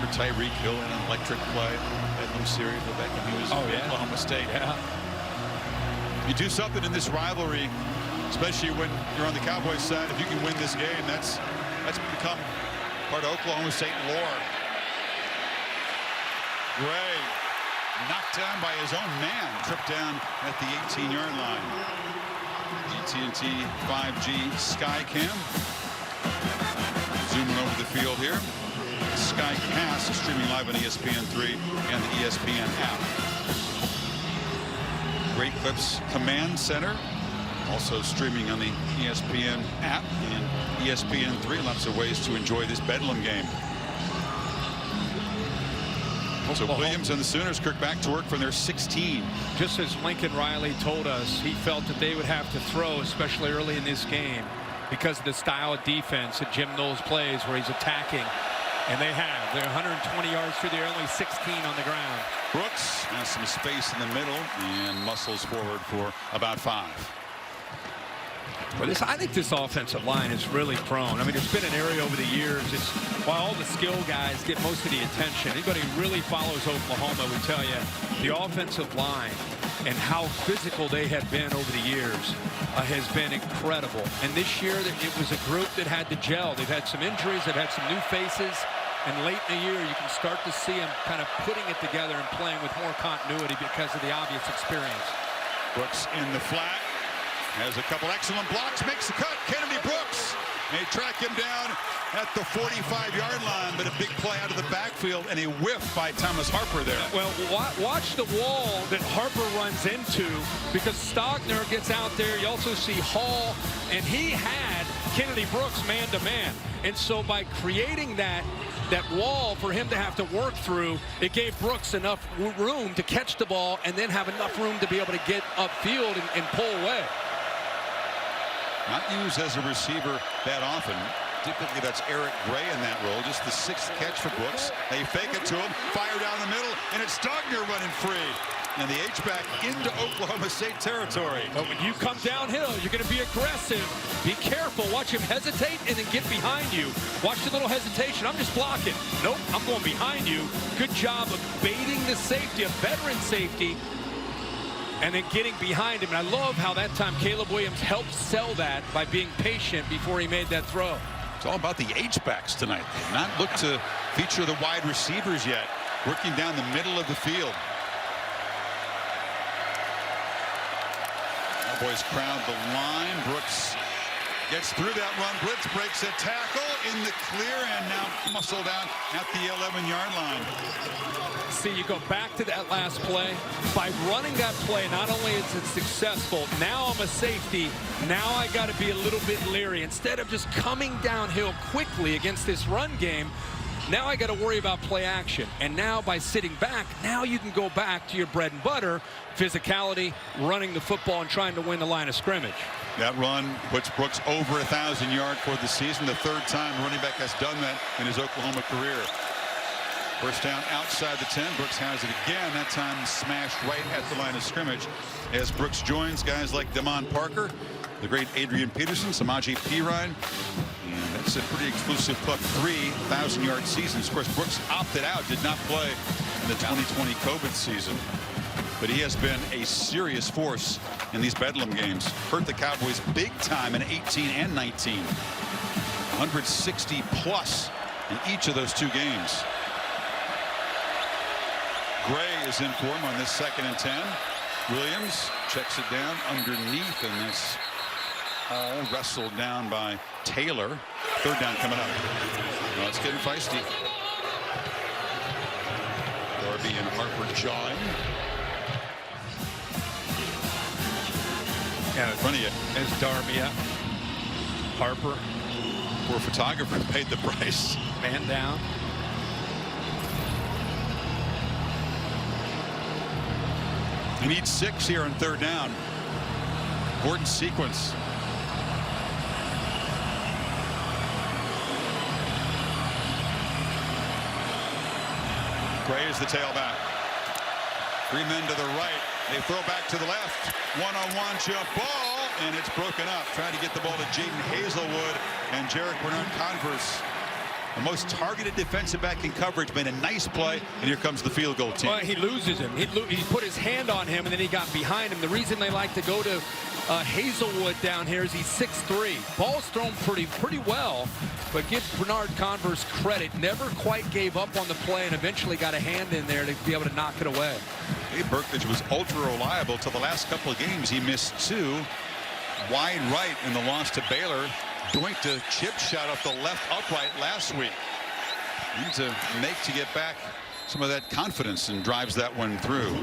For Tyreek Hill in an electric play, Bedlam series with Beckham Hughes of Oklahoma State.
Yeah.
You do something in this rivalry, especially when you're on the Cowboys side. If you can win this game, that's become part of Oklahoma State lore. Gray knocked down by his own man, tripped down at the 18-yard line. AT&T 5G Skycam. Zooming over the field here. Sky Cast is streaming live on ESPN3 and the ESPN app. Great Clips Command Center also streaming on the ESPN app and ESPN3. Lots of ways to enjoy this Bedlam game. So Williams and the Sooners, Kirk, back to work from their 16.
Just as Lincoln Riley told us, he felt that they would have to throw, especially early in this game, because of the style of defense that Jim Knowles plays, where he's attacking. And they have. They're 120 yards through the air, only 16 on the ground.
Brooks has some space in the middle and muscles forward for about 5.
But I think this offensive line is really prone. I mean, it's been an area over the years. It's while all the skill guys get most of the attention. Anybody who really follows Oklahoma would tell you the offensive line and how physical they have been over the years has been incredible. And this year, it was a group that had to gel. They've had some injuries. They've had some new faces. And late in the year, you can start to see them kind of putting it together and playing with more continuity because of the obvious experience.
Brooks in the flat. Has a couple excellent blocks, makes the cut. Kennedy Brooks. They track him down at the 45-yard line, but a big play out of the backfield and a whiff by Thomas Harper there.
Well, watch the wall that Harper runs into, because Stogner gets out there. You also see Hall, and he had Kennedy Brooks man-to-man. And so by creating that wall for him to have to work through, it gave Brooks enough room to catch the ball and then have enough room to be able to get upfield and pull away.
Not used as a receiver that often. Typically, that's Eric Gray in that role. Just the 6th catch for Brooks. They fake it to him, fire down the middle, and it's Stogner running free. And the H-back into Oklahoma State territory.
But when you come downhill, you're going to be aggressive. Be careful. Watch him hesitate and then get behind you. Watch the little hesitation. I'm just blocking. Nope, I'm going behind you. Good job of baiting the safety, a veteran safety, and then getting behind him. And I love how that time Caleb Williams helped sell that by being patient before he made that throw.
It's all about the H-backs tonight. They've not looked to feature the wide receivers yet. Working down the middle of the field. Cowboys crowd the line. Brooks gets through that run. Blitz breaks a tackle in the clear and now muscled out at the 11-yard line.
See, you go back to that last play. By running that play, not only is it successful, now I'm a safety. Now I got to be a little bit leery. Instead of just coming downhill quickly against this run game, now I got to worry about play action. And now by sitting back, now you can go back to your bread and butter, physicality, running the football and trying to win the line of scrimmage.
That run puts Brooks over 1,000 yards for the season. The 3rd time running back has done that in his Oklahoma career. First down outside the 10. Brooks has it again. That time smashed right at the line of scrimmage. As Brooks joins guys like Damon Parker, the great Adrian Peterson, Samaje Perine. And that's a pretty exclusive Buck 3,000-yard season. Of course, Brooks opted out, did not play in the 2020 COVID season. But he has been a serious force in these Bedlam games. Hurt the Cowboys big time in 18 and 19. 160 plus in each of those 2 games. Gray is in for him on this 2nd and 10. Williams checks it down underneath, and this all wrestled down by Taylor. 3rd down coming up. Well, it's getting feisty. Darby and Harper jawing.
Yeah,
in front of you.
There's Darby up. Harper.
Poor photographer paid the price.
Man down.
He needs 6 here on 3rd down. Important sequence. Gray is the tailback. 3 men to the right. They throw back to the left. One-on-one jump ball, and it's broken up. Trying to get the ball to Jaden Hazelwood and Jarek Bernard-Converse. The most targeted defensive back in coverage, made a nice play, and here comes the field goal team.
Well, he loses him. He put his hand on him, and then he got behind him. The reason they like to go to Hazelwood down here is he's 6'3". Ball's thrown pretty well, but give Bernard-Converse credit. Never quite gave up on the play and eventually got a hand in there to be able to knock it away.
Abe Burkridge was ultra reliable till the last couple of games. He missed 2. Wide right in the loss to Baylor. doinked a chip shot off the left upright last week. Needs a make to get back some of that confidence and drives that one through.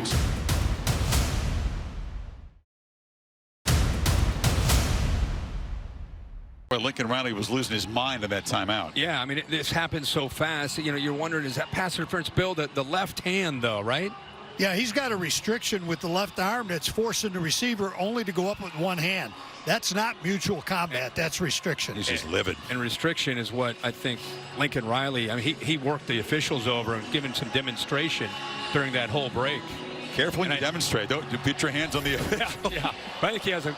Lincoln Riley was losing his mind in that timeout.
Yeah, I mean, this happens so fast. You know, you're wondering, is that pass interference, Bill? The left hand, though, right?
Yeah, he's got a restriction with the left arm that's forcing the receiver only to go up with one hand. That's not mutual combat. That's restriction.
He's just livid.
And restriction is what I think Lincoln Riley, I mean, he worked the officials over and given some demonstration during that whole break.
Careful when you demonstrate. Don't put your hands on the official.
Yeah. But I think he has a,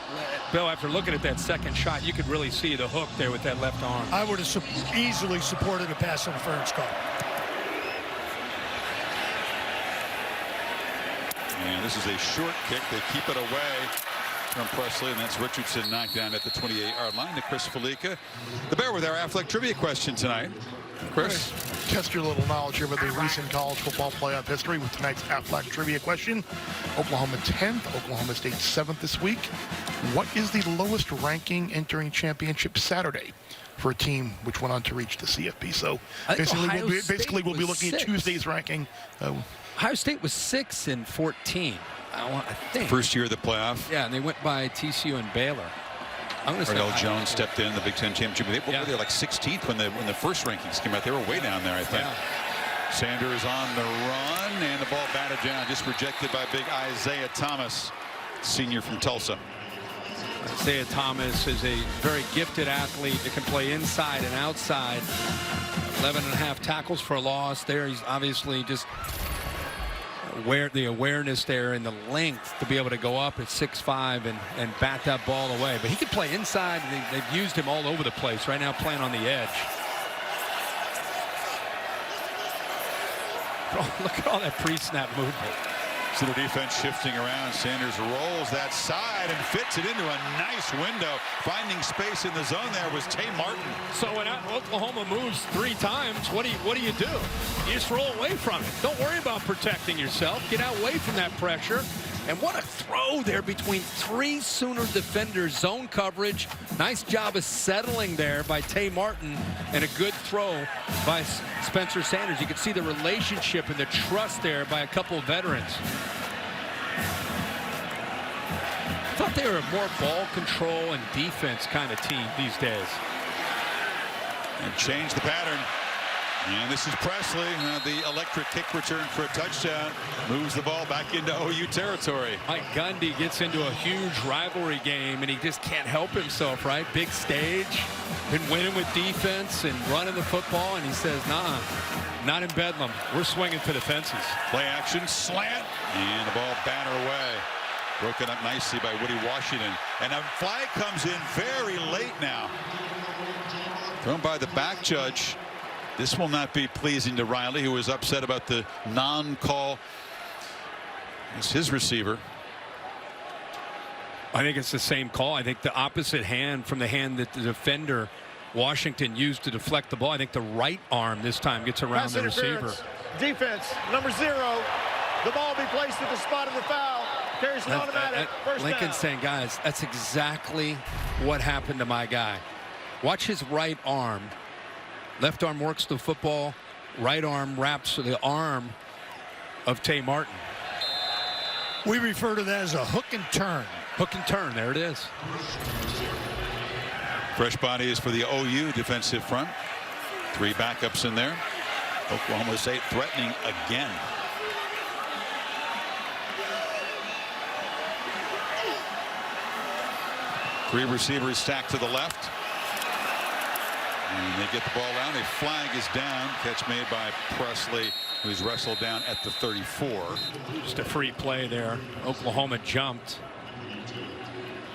Bill, after looking at that second shot, you could really see the hook there with that left arm.
I would have easily supported a pass interference call.
And this is a short kick. They keep it away from Presley, and that's Richardson knocked down at the 28-yard line to Chris Felica. The Bear with our Affleck trivia question tonight. Chris?
Test your little knowledge here with the recent college football playoff history with tonight's Affleck trivia question. Oklahoma 10th, Oklahoma State 7th this week. What is the lowest ranking entering championship Saturday for a team which went on to reach the CFP? So basically we'll be looking at Tuesday's ranking.
Ohio State was 6 in 14, I think.
First year of the playoff.
Yeah, and they went by TCU and Baylor.
Ardell Jones stepped in the Big Ten championship. They were like 16th when the first rankings came out. They were way down there, I think. Yeah. Sanders on the run, and the ball batted down, just rejected by big Isaiah Thomas, senior from Tulsa.
Isaiah Thomas is a very gifted athlete that can play inside and outside. 11.5 tackles for a loss there. He's obviously just the awareness there and the length to be able to go up at 6'5" and bat that ball away. But he can play inside. They've used him all over the place. Right now playing on the edge. Oh, look at all that pre-snap movement.
So the defense shifting around. Sanders rolls that side and fits it into a nice window. Finding space in the zone there was Tay Martin.
So when Oklahoma moves 3 times, what do you do? You just roll away from it. Don't worry about protecting yourself. Get out away from that pressure. And what a throw there between 3 Sooner defenders. Zone coverage. Nice job of settling there by Tay Martin. And a good throw by Spencer Sanders. You can see the relationship and the trust there by a couple of veterans. I thought they were a more ball control and defense kind of team these days.
And change the pattern. And this is Presley, the electric kick return for a touchdown. Moves the ball back into OU territory.
Mike Gundy gets into a huge rivalry game, and he just can't help himself, right? Big stage, been winning with defense and running the football, and he says, nah, not in Bedlam. We're swinging for the fences.
Play action, slant, and the ball batted away. Broken up nicely by Woody Washington. And a flag comes in very late now. Thrown by the back judge. This will not be pleasing to Riley, who was upset about the non-call. It's his receiver.
I think it's the same call. I think the opposite hand from the hand that the defender Washington used to deflect the ball. I think the right arm this time gets around the receiver.
Defense, number 0. The ball be placed at the spot of the foul. Carries an automatic first
Lincoln's
down.
saying, guys, that's exactly what happened to my guy. Watch his right arm. Left arm works the football. Right arm wraps the arm of Tay Martin.
We refer to that as a hook and turn.
Hook and turn. There it is.
Fresh bodies for the OU defensive front. 3 backups in there. Oklahoma State threatening again. Three receivers stacked to the left. And they get the ball out. A flag is down. Catch made by Presley, who's wrestled down at the 34.
Just a free play there. Oklahoma jumped.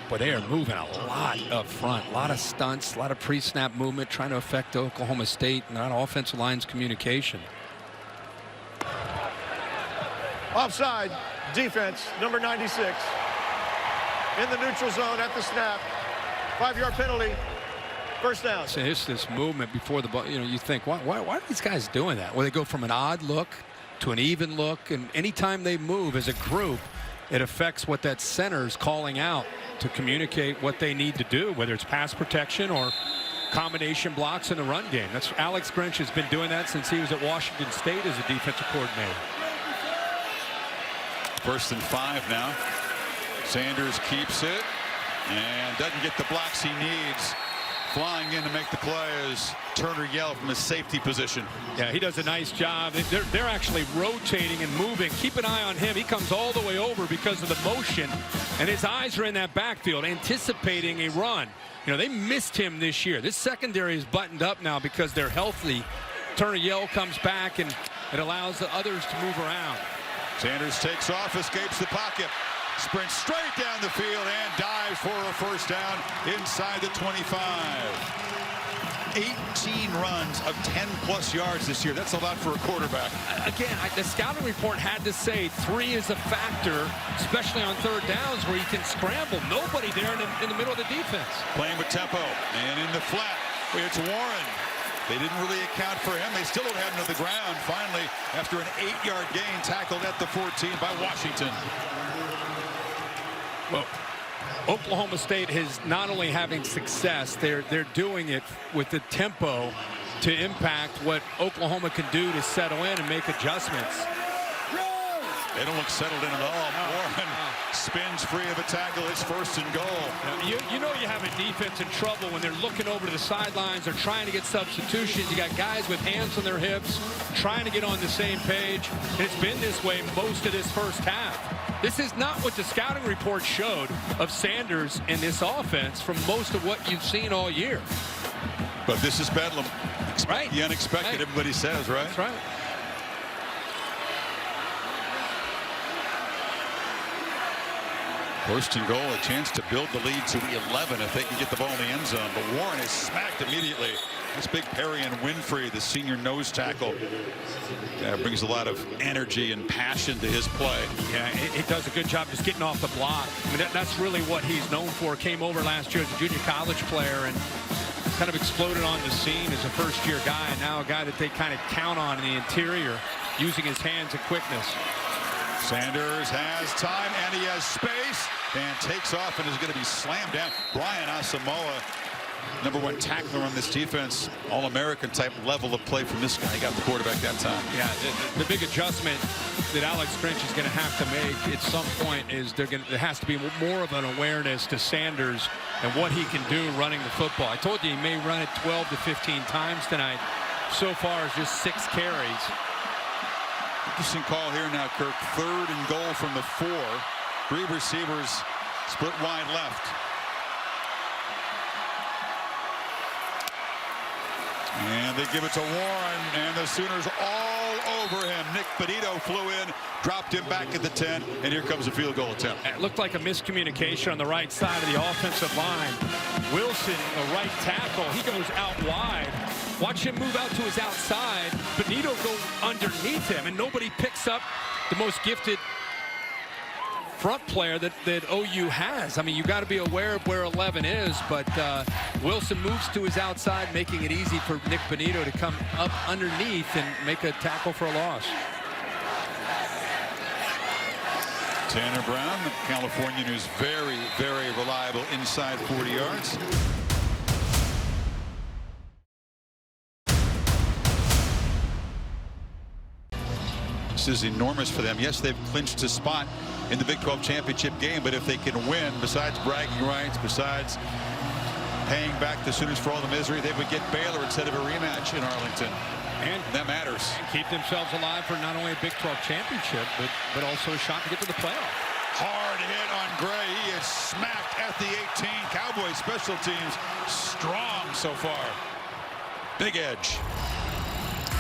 But they are moving a lot up front. A lot of stunts, a lot of pre-snap movement, trying to affect Oklahoma State and that offensive line's communication.
Offside, defense, number 96. In the neutral zone at the snap. 5-yard penalty. First down.
So it's this movement before the ball. You know, you think, why are these guys doing that? Well, they go from an odd look to an even look, and anytime they move as a group, it affects what that center is calling out to communicate what they need to do, whether it's pass protection or combination blocks in the run game. That's Alex Grinch has been doing that since he was at Washington State as a defensive coordinator.
1st and 5 now. Sanders keeps it and doesn't get the blocks he needs. Flying in to make the play is Turner Yell from his safety position.
Yeah, he does a nice job. They're actually rotating and moving. Keep an eye on him. He comes all the way over because of the motion, and his eyes are in that backfield, anticipating a run. You know, they missed him this year. This secondary is buttoned up now because they're healthy. Turner Yell comes back, and it allows the others to move around.
Sanders takes off, escapes the pocket, sprints straight down the field, and dives for a 1st down inside the 25. 18 runs of 10+ yards this year. That's a lot for a quarterback.
Again, the scouting report had to say 3 is a factor, especially on 3rd downs where you can scramble. Nobody there in the middle of the defense.
Playing with tempo, and in the flat, it's Warren. They didn't really account for him. They still don't have him to the ground. Finally, after an 8-yard gain, tackled at the 14 by Washington.
Well, Oklahoma State is not only having success, they're doing it with the tempo to impact what Oklahoma can do to settle in and make adjustments.
They don't look settled in at all. Warren spins free of a tackle. It's 1st and goal.
You know you have a defense in trouble when they're looking over to the sidelines. They're trying to get substitutions. You got guys with hands on their hips trying to get on the same page. And it's been this way most of this 1st half. This is not what the scouting report showed of Sanders in this offense from most of what you've seen all year.
But this is Bedlam.
Right.
The unexpected,
Right.
everybody says, right?
That's right.
First and goal, a chance to build the lead to 11 if they can get the ball in the end zone. But Warren is smacked immediately. This big Perry and Winfrey, the senior nose tackle, brings a lot of energy and passion to his play.
Yeah, he does a good job just getting off the block. I mean, that's really what he's known for. Came over last year as a junior college player and kind of exploded on the scene as a first-year guy, and now a guy that they kind of count on in the interior, using his hands and quickness.
Sanders has time, and he has space, and takes off and is going to be slammed down. Brian Asamoah, #1 tackler on this defense, All-American type level of play from this guy. He got the quarterback that time.
Yeah, the big adjustment that Alex Grinch is going to have to make at some point is there has to be more of an awareness to Sanders and what he can do running the football. I told you he may run it 12 to 15 times tonight. So far, it's just 6 carries.
Interesting call here now, Kirk. 3rd and goal from the 4. 3 receivers split wide left. And they give it to Warren, and the Sooners all over him. Nick Benito flew in, dropped him back at the 10, and here comes a field goal attempt.
It looked like a miscommunication on the right side of the offensive line. Wilson, the right tackle, he goes out wide. Watch him move out to his outside. Benito go underneath him, and nobody picks up the most gifted front player that OU has. I mean, you got to be aware of where 11 is, but Wilson moves to his outside, making it easy for Nick Benito to come up underneath and make a tackle for a loss.
Tanner Brown, the Californian, who's very, very reliable inside 40 yards. This is enormous for them. Yes, they've clinched a spot in the Big 12 championship game, but if they can win, besides bragging rights, besides paying back the Sooners for all the misery, they would get Baylor instead of a rematch in Arlington. And that matters.
And keep themselves alive for not only a Big 12 championship, but also a shot to get to the playoff.
Hard hit on Gray. He is smacked at the 18. Cowboys special teams strong so far. Big edge.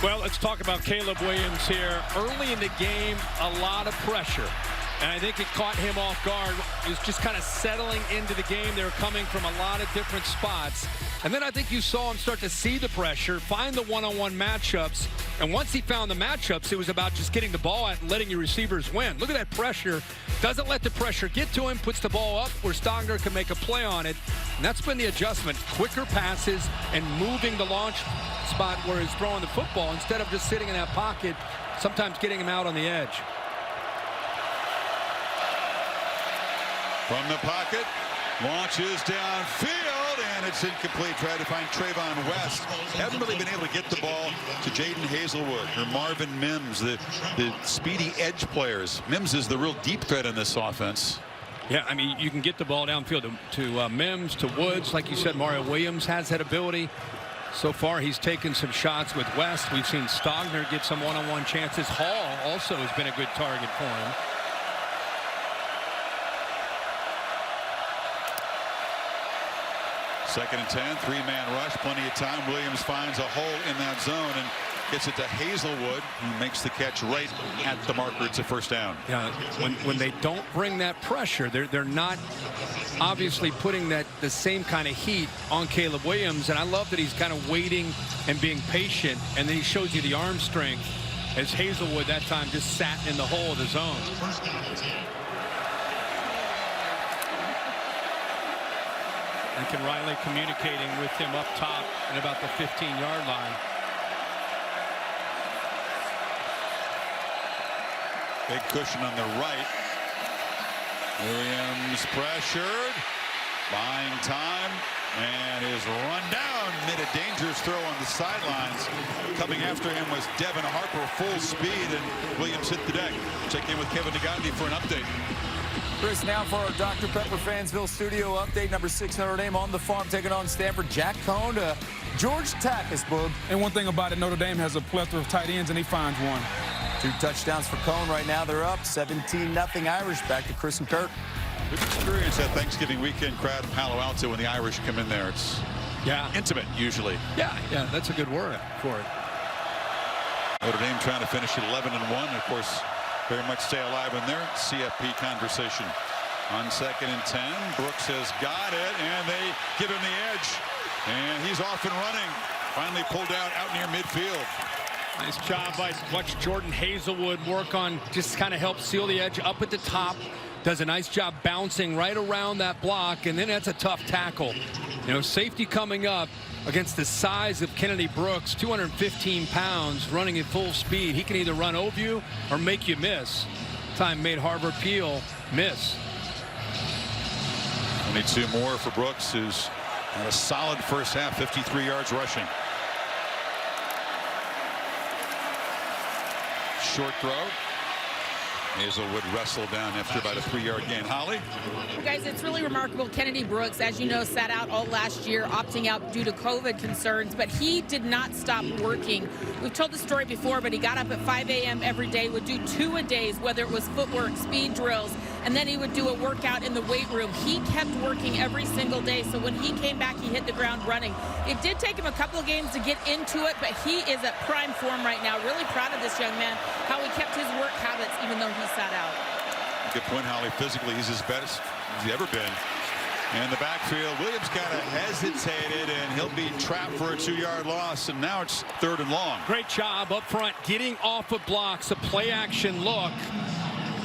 Well, let's talk about Caleb Williams here. Early in the game, a lot of pressure. And I think it caught him off guard. He was just kind of settling into the game. They were coming from a lot of different spots. And then I think you saw him start to see the pressure, find the one-on-one matchups. And once he found the matchups, it was about just getting the ball out and letting your receivers win. Look at that pressure. Doesn't let the pressure get to him, puts the ball up where Stogner can make a play on it. And that's been the adjustment. Quicker passes and moving the launch spot where he's throwing the football instead of just sitting in that pocket, sometimes getting him out on the edge.
From the pocket, launches downfield, and it's incomplete. Try to find Trayvon West. Haven't really been able to get the ball to Jaden Hazelwood or Marvin Mims, the speedy edge players. Mims is the real deep threat in this offense.
Yeah, I mean, you can get the ball downfield to Mims, to Woods. Like you said, Mario Williams has that ability. So far, he's taken some shots with West. We've seen Stogner get some one-on-one chances. Hall also has been a good target for him.
Second and 10, three-man rush, plenty of time. Williams finds a hole in that zone and gets it to Hazelwood, who makes the catch right at the marker. It's a first down.
Yeah, when they don't bring that pressure, they're not obviously putting the same kind of heat on Caleb Williams. And I love that he's kind of waiting and being patient, and then he shows you the arm strength as Hazelwood that time just sat in the hole of the zone. Lincoln Riley communicating with him up top at about the 15-yard line.
Big cushion on the right. Williams pressured, buying time, and is run down mid a dangerous throw on the sidelines. Coming after him was Devin Harper, full speed, and Williams hit the deck. Check in with Kevin DeGandhi for an update.
Chris, now for our Dr. Pepper Fansville studio update. Number 6 Notre Dame on the farm, taking on Stanford. Jack Cohn to George Takis, Boog.
And one thing about it, Notre Dame has a plethora of tight ends, and he finds one.
2 touchdowns for Cohn right now. They're up 17-0 Irish. Back to Chris and Kurt.
Good experience that Thanksgiving weekend crowd in Palo Alto when the Irish come in there. It's intimate usually.
Yeah, that's a good word for it.
Notre Dame trying to finish at 11-1. Of course, very much stay alive in their CFP conversation. On 2nd and 10, Brooks has got it, and they give him the edge. And he's off and running. Finally pulled out near midfield.
Nice job by watch Jordan Hazelwood work on, just kind of help seal the edge up at the top. Does a nice job bouncing right around that block, and then that's a tough tackle. You know, safety coming up against the size of Kennedy Brooks, 215 pounds, running at full speed. He can either run over you or make you miss. Time made Harvard Peel miss.
Only 2 more for Brooks, who's had a solid first half, 53 yards rushing. Short throw. Hazelwood wrestled down after about a 3-yard gain. Holly?
Guys, it's really remarkable. Kennedy Brooks, as you know, sat out all last year, opting out due to COVID concerns, but he did not stop working. We've told the story before, but he got up at 5 a.m. every day, would do 2-a-days, whether it was footwork, speed drills, and then he would do a workout in the weight room. He kept working every single day, so when he came back, he hit the ground running. It did take him a couple of games to get into it, but he is at prime form right now. Really proud of this young man, how he kept his work habits even though he sat out.
Good point, Holly. Physically, he's his best he's ever been. In the backfield, Williams kind of hesitated, and he'll be trapped for a 2-yard loss, and now it's 3rd and long.
Great job up front, getting off of blocks, a play-action look.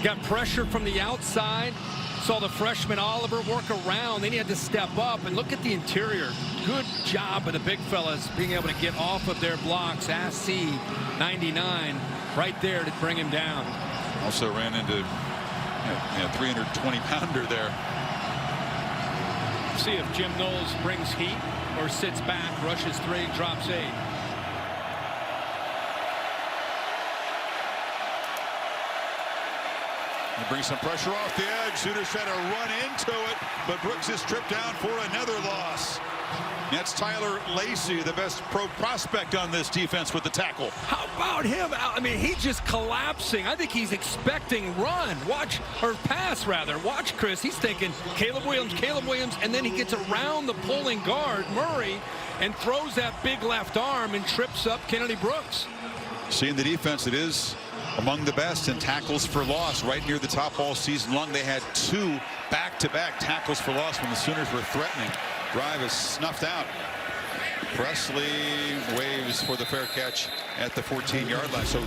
Got pressure from the outside. Saw the freshman Oliver work around. Then he had to step up, and look at the interior. Good job of the big fellas being able to get off of their blocks. SC 99 right there to bring him down.
Also ran into 320-pounder there.
See if Jim Knowles brings heat or sits back, rushes 3, drops 8.
He brings some pressure off the edge. Sooners try to run into it, but Brooks is stripped down for another loss. That's Tyler Lacey, the best pro prospect on this defense, with the tackle.
How about him? I mean, he's just collapsing. I think he's expecting run. Watch, or pass rather. Watch, Chris. He's thinking Caleb Williams, and then he gets around the pulling guard, Murray, and throws that big left arm and trips up Kennedy Brooks.
Seeing the defense, it is among the best in tackles for loss, right near the top all season long. They had 2 back-to-back tackles for loss when the Sooners were threatening. Drive is snuffed out. Presley waves for the fair catch at the 14-yard line. So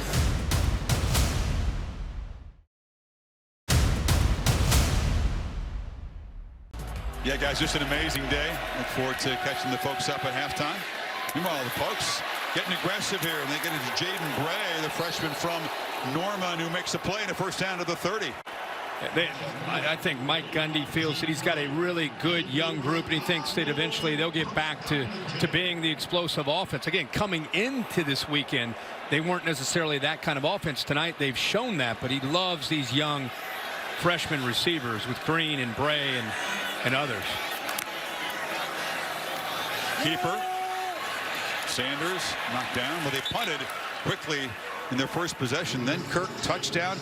yeah, guys, just an amazing day. Look forward to catching the folks up at halftime. Meanwhile, the folks getting aggressive here, and they get into Jaden Bray, the freshman from Norman, who makes a play in a first down to the 30.
I think Mike Gundy feels that he's got a really good young group, and he thinks that eventually they'll get back to being the explosive offense. Again, coming into this weekend, they weren't necessarily that kind of offense. Tonight, they've shown that, but he loves these young freshman receivers with Green and Bray and others.
Keeper. Sanders knocked down. Well, they punted quickly in their first possession. Then Kirk, touchdown.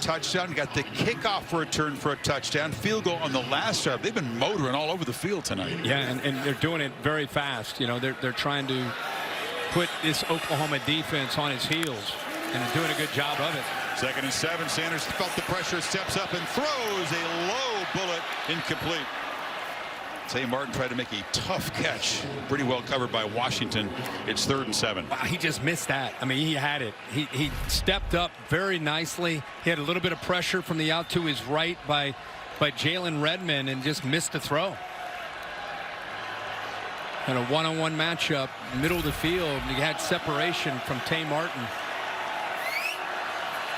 Got the kickoff return for a touchdown. Field goal on the last drive. They've been motoring all over the field tonight.
Yeah, and they're doing it very fast. You know, they're trying to put this Oklahoma defense on its heels, and they're doing a good job of it.
2nd and 7. Sanders felt the pressure, steps up and throws a low bullet, incomplete. Tay Martin tried to make a tough catch, pretty well covered by Washington. It's 3rd and 7.
Wow, he just missed that. I mean, he had it. He stepped up very nicely. He had a little bit of pressure from the out to his right by Jalen Redmond and just missed the throw. And a one-on-one matchup, middle of the field, and he had separation from Tay Martin.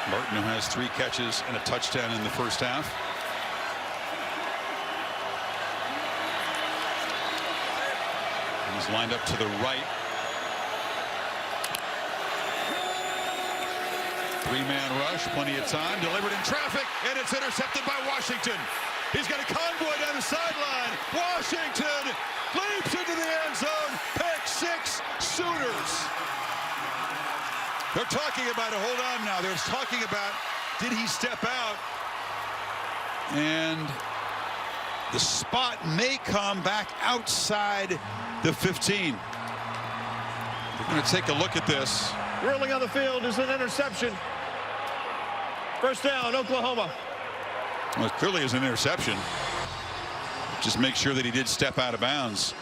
Martin, who has 3 catches and a touchdown in the first half. He's lined up to the right. 3-man rush, plenty of time, delivered in traffic, and it's intercepted by Washington. He's got a convoy down the sideline. Washington leaps into the end zone. Pick 6, Sooners. They're talking about it. Hold on now. They're talking about, did he step out? And the spot may come back outside the 15. We're going to take a look at this.
Whirling on the field is an interception. First down, Oklahoma.
Well, it clearly is an interception. Just make sure that he did step out of bounds.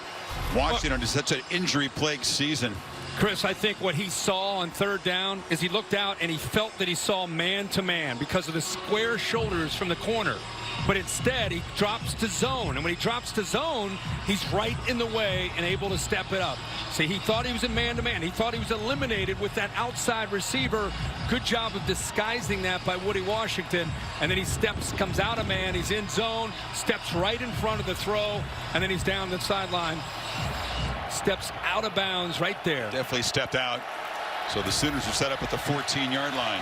Washington is such an injury-plagued season.
Chris, I think what he saw on 3rd down is he looked out and he felt that he saw man-to-man because of the square shoulders from the corner. But instead, he drops to zone. And when he drops to zone, he's right in the way and able to step it up. See, he thought he was in man-to-man. He thought he was eliminated with that outside receiver. Good job of disguising that by Woody Washington. And then he comes out of man. He's in zone, steps right in front of the throw, and then he's down the sideline. Steps out of bounds right there.
Definitely stepped out. So the Sooners are set up at the 14-yard line.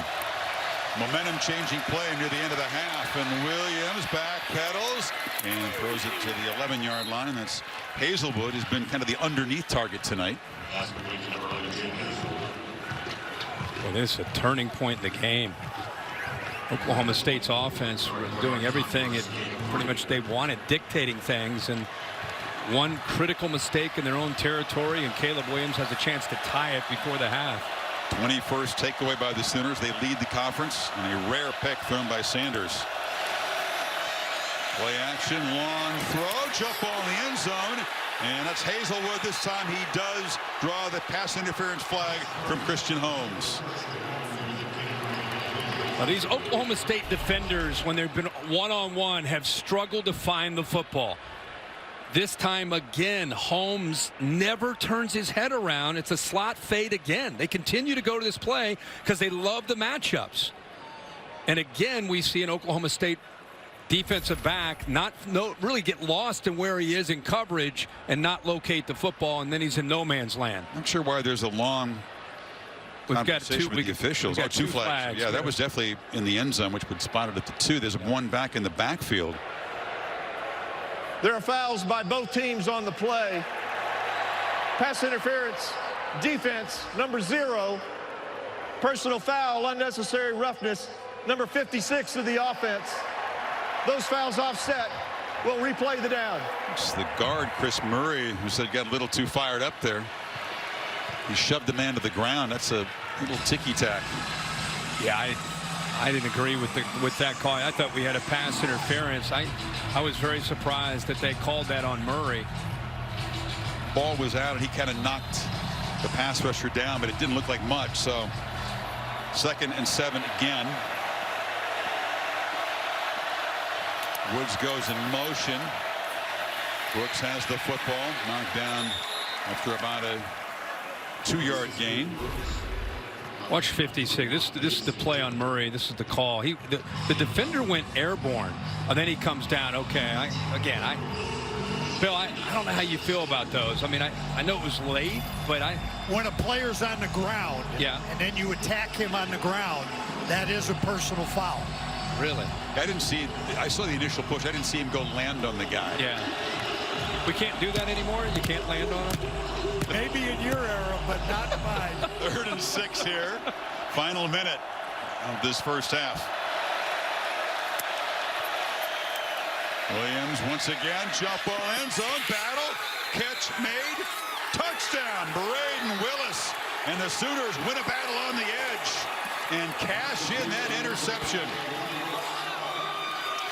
Momentum changing play near the end of the half, and Williams backpedals and throws it to the 11-yard line. That's Hazelwood, has been kind of the underneath target tonight.
Well, this is a turning point in the game. Oklahoma State's offense doing everything pretty much they wanted, dictating things, and one critical mistake in their own territory, and Caleb Williams has a chance to tie it before the half.
21st takeaway by the Sooners. They lead the conference, and a rare pick thrown by Sanders. Play action, long throw, jump ball in the end zone, and that's Hazelwood. This time he does draw the pass interference flag from Christian Holmes.
Now, these Oklahoma State defenders, when they've been one-on-one, have struggled to find the football. This time again, Holmes never turns his head around. It's a slot fade again. They continue to go to this play because they love the matchups. And again, we see an Oklahoma State defensive back really get lost in where he is in coverage and not locate the football, and then he's in no man's land.
I'm not sure why there's a long conversation with the officials.
We've got two flags.
Yeah, that was definitely in the end zone, which would spot it at the 2. There's one back in the backfield.
There are fouls by both teams on the play. Pass interference, defense, number 0. Personal foul, unnecessary roughness, number 56 of the offense. Those fouls offset. We'll replay the down.
It's the guard, Chris Murray, who said got a little too fired up there. He shoved the man to the ground. That's a little ticky-tack.
Yeah, I didn't agree with that call. I thought we had a pass interference. I was very surprised that they called that on Murray.
Ball was out, and he kind of knocked the pass rusher down, but it didn't look like much. So 2nd and 7 again. Woods goes in motion. Brooks has the football, knocked down after about a 2-yard gain.
Watch 56. This is the play on Murray. This is the call. The defender went airborne, and then he comes down. Okay, Bill, I don't know how you feel about those. I mean, I know it was late, but
when a player's on the ground,
yeah,
and then you attack him on the ground, that is a personal foul.
Really?
I saw the initial push. I didn't see him go land on the guy.
Yeah. We can't do that anymore? You can't land on him?
Maybe in your era, but not mine.
3rd and 6 here. Final minute of this first half. Williams once again, jump ball, end zone, battle, catch made, touchdown, Braden Willis. And the Sooners win a battle on the edge and cash in that interception.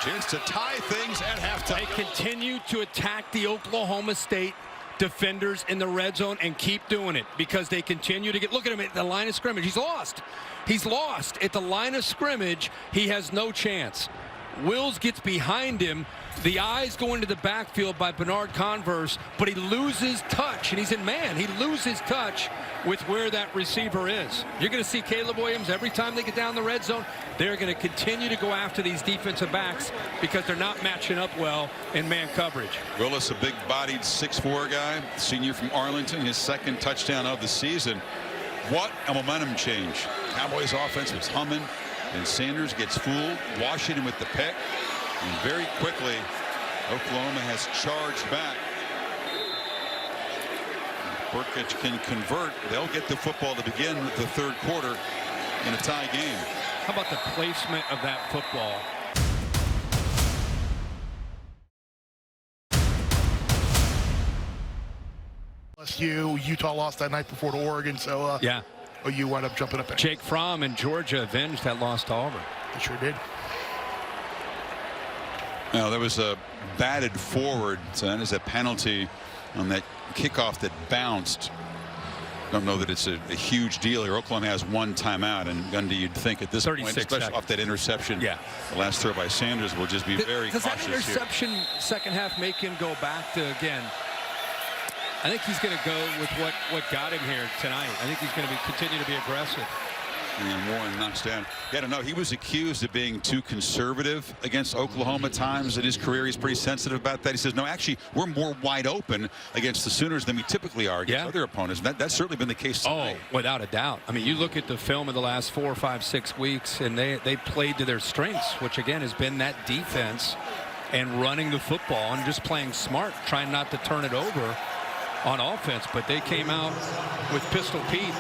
Chance to tie things at halftime.
They continue to attack the Oklahoma State defenders in the red zone and keep doing it because they continue to get. Look at him at the line of scrimmage. He's lost. He's lost at the line of scrimmage. He has no chance. Wills gets behind him. The eyes go into the backfield by Bernard Converse, but he loses touch, and he's in man. He loses touch with where that receiver is. You're going to see Caleb Williams every time they get down the red zone. They're going to continue to go after these defensive backs because they're not matching up well in man coverage.
Willis, a big-bodied 6'4" guy, senior from Arlington, his 2nd touchdown of the season. What a momentum change. Cowboys offense was humming, and Sanders gets fooled. Washington with the pick. And very quickly, Oklahoma has charged back. Burkett can convert. They'll get the football to begin the 3rd quarter in a tie game.
How about the placement of that football?
Utah lost that night before to Oregon, so
yeah.
OU wound up jumping up there.
Jake Fromm and Georgia avenged that loss to Auburn.
They sure did.
Now, there was a batted forward, so that is a penalty on that kickoff that bounced. Don't know that it's a huge deal here. Oklahoma has 1 timeout, and Gundy, you'd think at this point, especially off that interception, the last throw by Sanders will just be very cautious here. Does that
interception second half make him go back to, again, I think he's going to go with what got him here tonight. I think he's going to continue to be aggressive.
And Warren knocks down. Yeah, no, he was accused of being too conservative against Oklahoma at times in his career. He's pretty sensitive about that. He says, no, actually, we're more wide open against the Sooners than we typically are against other opponents. That's certainly been the case tonight.
Oh, without a doubt. I mean, you look at the film of the last 4, 5, 6 weeks, and they played to their strengths, which, again, has been that defense and running the football and just playing smart, trying not to turn it over on offense. But they came out with Pistol Pete,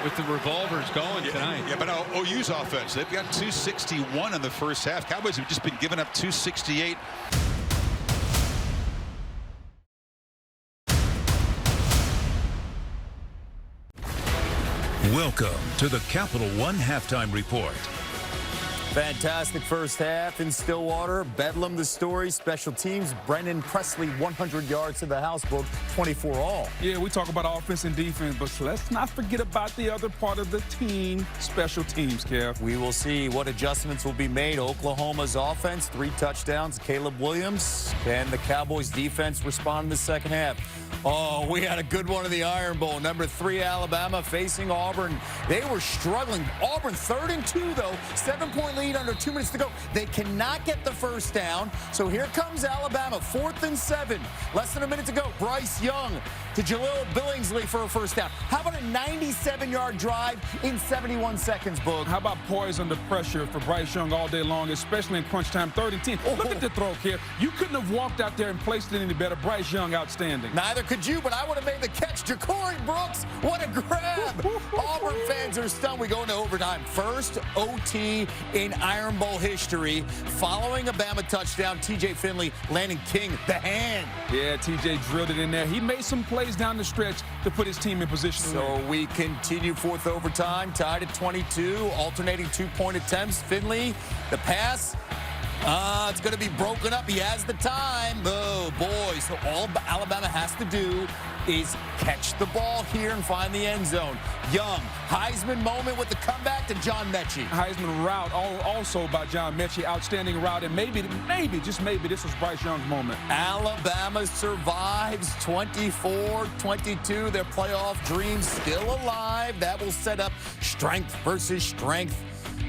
with the revolvers going tonight.
Yeah, but OU's offense, they've got 261 in the first half. Cowboys have just been giving up 268.
Welcome to the Capital One Halftime Report.
Fantastic first half in Stillwater. Bedlam the story. Special teams. Brennan Presley 100 yards to the house book. 24 all.
Yeah, we talk about offense and defense, but let's not forget about the other part of the team, special teams, Kev.
We will see what adjustments will be made. Oklahoma's offense, 3 touchdowns. Caleb Williams. Can the Cowboys defense respond in the second half? Oh, we had a good one in the Iron Bowl. Number 3, Alabama facing Auburn. They were struggling. Auburn 3rd and 2, though. 7-point lead under 2 minutes to go. They cannot get the first down. So here comes Alabama, 4th and 7. Less than a minute to go. Bryce Young to Jaleel Billingsley for a first down. How about a 97-yard drive in 71 seconds, Boog?
How about poise under pressure for Bryce Young all day long, especially in crunch time, 3rd and 10. Look at the throw, Kev. You couldn't have walked out there and placed it any better. Bryce Young, outstanding.
Neither could you, but I would have made the catch. Ja'Cory Brooks, what a grab. Auburn fans are stunned. We go into overtime. First OT in Iron Bowl history. Following a Bama touchdown, TJ Finley landing King, the hand.
Yeah, TJ drilled it in there. He made some plays down the stretch to put his team in position.
So we continue 4th overtime, tied at 22, alternating 2-point attempts. Finley, the pass. It's going to be broken up. He has the time. Oh, boy. So all Alabama has to do is catch the ball here and find the end zone. Young, Heisman moment with the comeback to John Mechie.
Heisman route also by John Mechie. Outstanding route. And maybe, just maybe, this was Bryce Young's moment.
Alabama survives 24-22. Their playoff dreams still alive. That will set up strength versus strength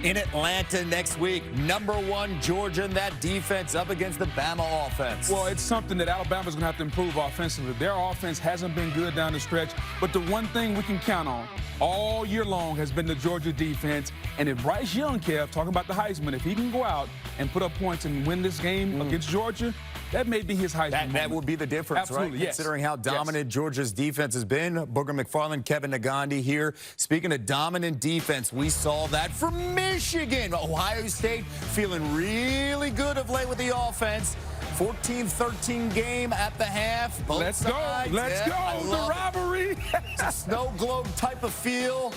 in Atlanta next week. #1 Georgia in that defense up against the Bama offense.
Well, it's something that Alabama's going to have to improve offensively. Their offense hasn't been good down the stretch, but the one thing we can count on all year long has been the Georgia defense. And if Bryce Young, Kev, talking about the Heisman, if he can go out and put up points and win this game against Georgia, that may be his Heisman moment.
That would be the difference,
Absolutely,
right?
yes.
Considering how dominant Georgia's defense has been. Booger McFarland, Kevin Nagandi here. Speaking of dominant defense, we saw that from Michigan. Ohio State feeling really good of late with the offense. 14-13 game at the half.
Let's go. The rivalry.
It's a snow globe type of feel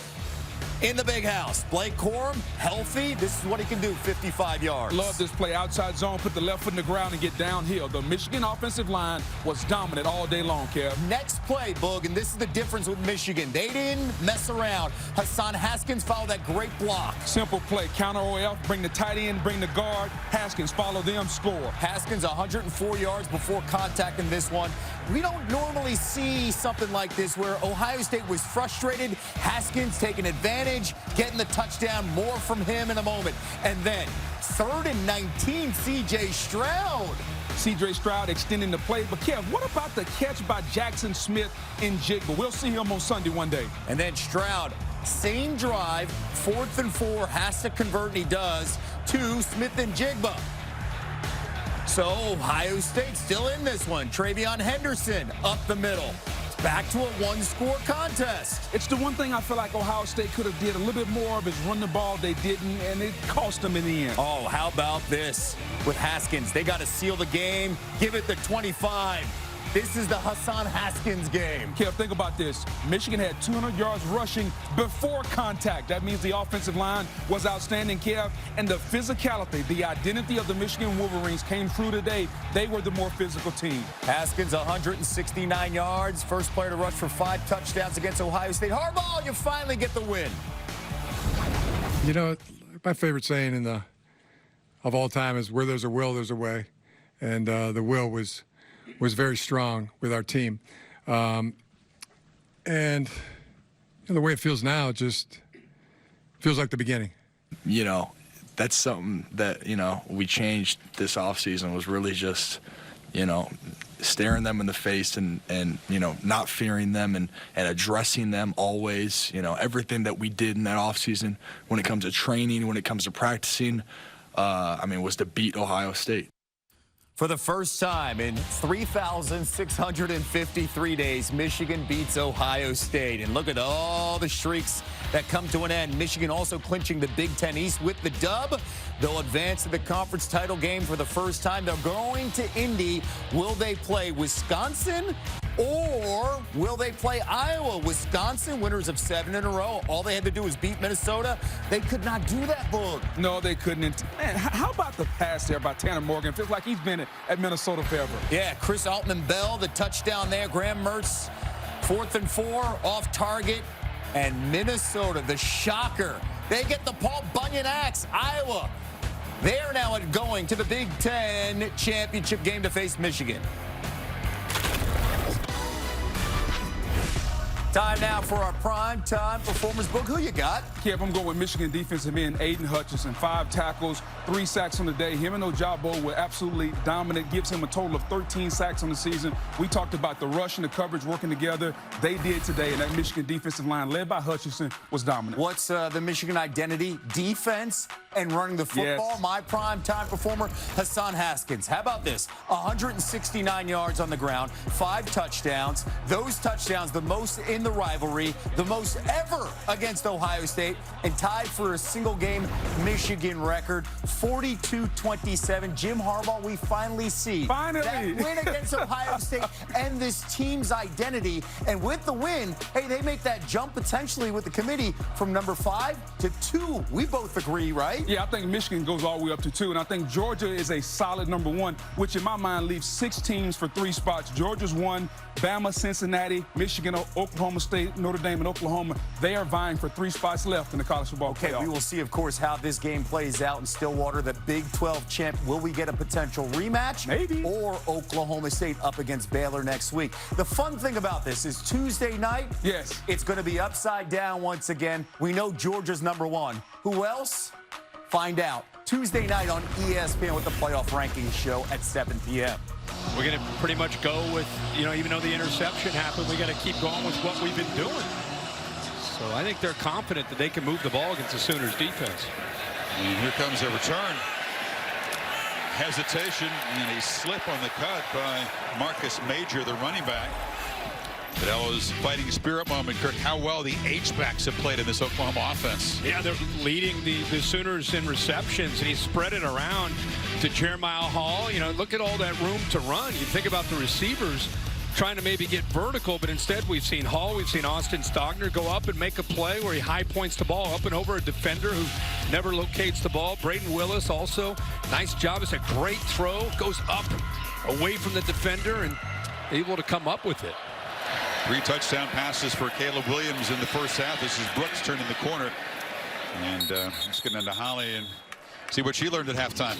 in the big house. Blake Corum, healthy. This is what he can do, 55 yards.
Love this play. Outside zone, put the left foot in the ground and get downhill. The Michigan offensive line was dominant all day long, Kev.
Next play, Boog, and this is the difference with Michigan. They didn't mess around. Hassan Haskins followed that great block.
Simple play. Counter OF, bring the tight end, bring the guard. Haskins, follow them, score.
Haskins, 104 yards before contact in this one. We don't normally see something like this where Ohio State was frustrated. Haskins taking advantage, getting the touchdown. More from him in a moment. And then 3rd and 19, C.J. Stroud.
C.J. Stroud extending the play. But, Kev, what about the catch by Jackson Smith in Jigba? We'll see him on Sunday one day.
And then Stroud, same drive, 4th and 4, has to convert, and he does, to Smith and Jigba. So Ohio State still in this one. Travion Henderson up the middle. It's back to a one-score contest.
It's the one thing I feel like Ohio State could have did a little bit more of is run the ball. They didn't, and it cost them in the end.
Oh, how about this with Haskins? They got to seal the game. Give it the 25. This is the Hassan Haskins game.
Kev, think about this. Michigan had 200 yards rushing before contact. That means the offensive line was outstanding, Kev. And the physicality, the identity of the Michigan Wolverines came through today. They were the more physical team.
Haskins, 169 yards. First player to rush for 5 touchdowns against Ohio State. Harbaugh, you finally get the win.
You know, my favorite saying of all time is where there's a will, there's a way. And the will was very strong with our team. And the way it feels now, it just feels like the beginning.
You know, that's something that, we changed this offseason was really just, staring them in the face and not fearing them and addressing them always. Everything that we did in that offseason when it comes to training, when it comes to practicing, was to beat Ohio State.
For the first time in 3,653 days, Michigan beats Ohio State. And look at all the streaks that come to an end. Michigan also clinching the Big Ten East with the dub. They'll advance to the conference title game for the first time. They're going to Indy. Will they play Wisconsin or will they play Iowa? Wisconsin, winners of 7 in a row. All they had to do was beat Minnesota. They could not do that, Boog.
No, they couldn't. Man, how about the pass there by Tanner Morgan? Feels like he's been at Minnesota forever.
Yeah, Chris Altman-Bell, the touchdown there. Graham Mertz, 4th and 4, off target. And Minnesota, the shocker. They get the Paul Bunyan axe. Iowa, they're now going to the Big Ten championship game to face Michigan. Time now for our prime time performers book. Who you got?
Kev, I'm going with Michigan defensive end Aiden Hutchinson. 5 tackles, 3 sacks on the day. Him and Ojabo were absolutely dominant. Gives him a total of 13 sacks on the season. We talked about the rush and the coverage working together. They did today, and that Michigan defensive line led by Hutchinson was dominant.
What's the Michigan identity? Defense and running the football.
Yes.
My prime time performer, Hassan Haskins. How about this? 169 yards on the ground, 5 touchdowns. Those touchdowns, the most in the rivalry, the most ever against Ohio State, and tied for a single game Michigan record. 42-27. Jim Harbaugh, we finally see
Finally.
that win against Ohio State and this team's identity. And with the win, hey, they make that jump potentially with the committee from number 5 to 2. We both agree, right?
Yeah, I think Michigan goes all the way up to 2, and I think Georgia is a solid number 1, which in my mind leaves 6 teams for 3 spots. Georgia's 1, Bama, Cincinnati, Michigan, Oklahoma State, Notre Dame, and Oklahoma. They are vying for 3 spots left in the college football playoff.
We will see, of course, how this game plays out in Stillwater, the Big 12 champ. Will we get a potential rematch?
Maybe.
Or Oklahoma State up against Baylor next week. The fun thing about this is Tuesday night,
yes,
it's going to be upside down once again. We know Georgia's number 1. Who else? Find out Tuesday night on ESPN with the playoff rankings show at 7 p.m.
We're going to pretty much go with, even though the interception happened, we got to keep going with what we've been doing. So I think they're confident that they can move the ball against the Sooners defense.
And here comes a return. Hesitation and a slip on the cut by Marcus Major, the running back. Fidel's fighting spirit moment, Kirk, how well the H-backs have played in this Oklahoma offense.
Yeah, they're leading the Sooners in receptions, and he spread it around to Jeremiah Hall. Look at all that room to run. You think about the receivers trying to maybe get vertical, but instead we've seen Hall, we've seen Austin Stogner go up and make a play where he high points the ball up and over a defender who never locates the ball. Braden Willis also, nice job. It's a great throw, goes up away from the defender and able to come up with it.
3 touchdown passes for Caleb Williams in the first half. This is Brooks turning the corner. And let's get into Holly and see what she learned at halftime.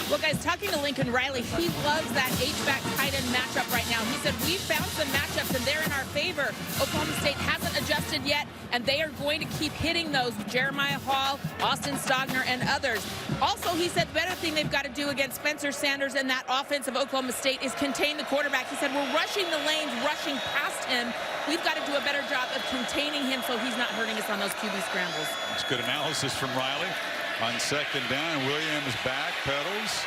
Well, guys, talking to Lincoln Riley, he loves that H-back tight end matchup right now. He said, we've found some matchups, and they're in our favor. Oklahoma State hasn't adjusted yet, and they are going to keep hitting those. Jeremiah Hall, Austin Stogner, and others. Also, he said the better thing they've got to do against Spencer Sanders and that offense of Oklahoma State is contain the quarterback. He said, we're rushing the lanes, rushing past him. We've got to do a better job of containing him so he's not hurting us on those QB scrambles.
That's good analysis from Riley. On second down, Williams back, pedals,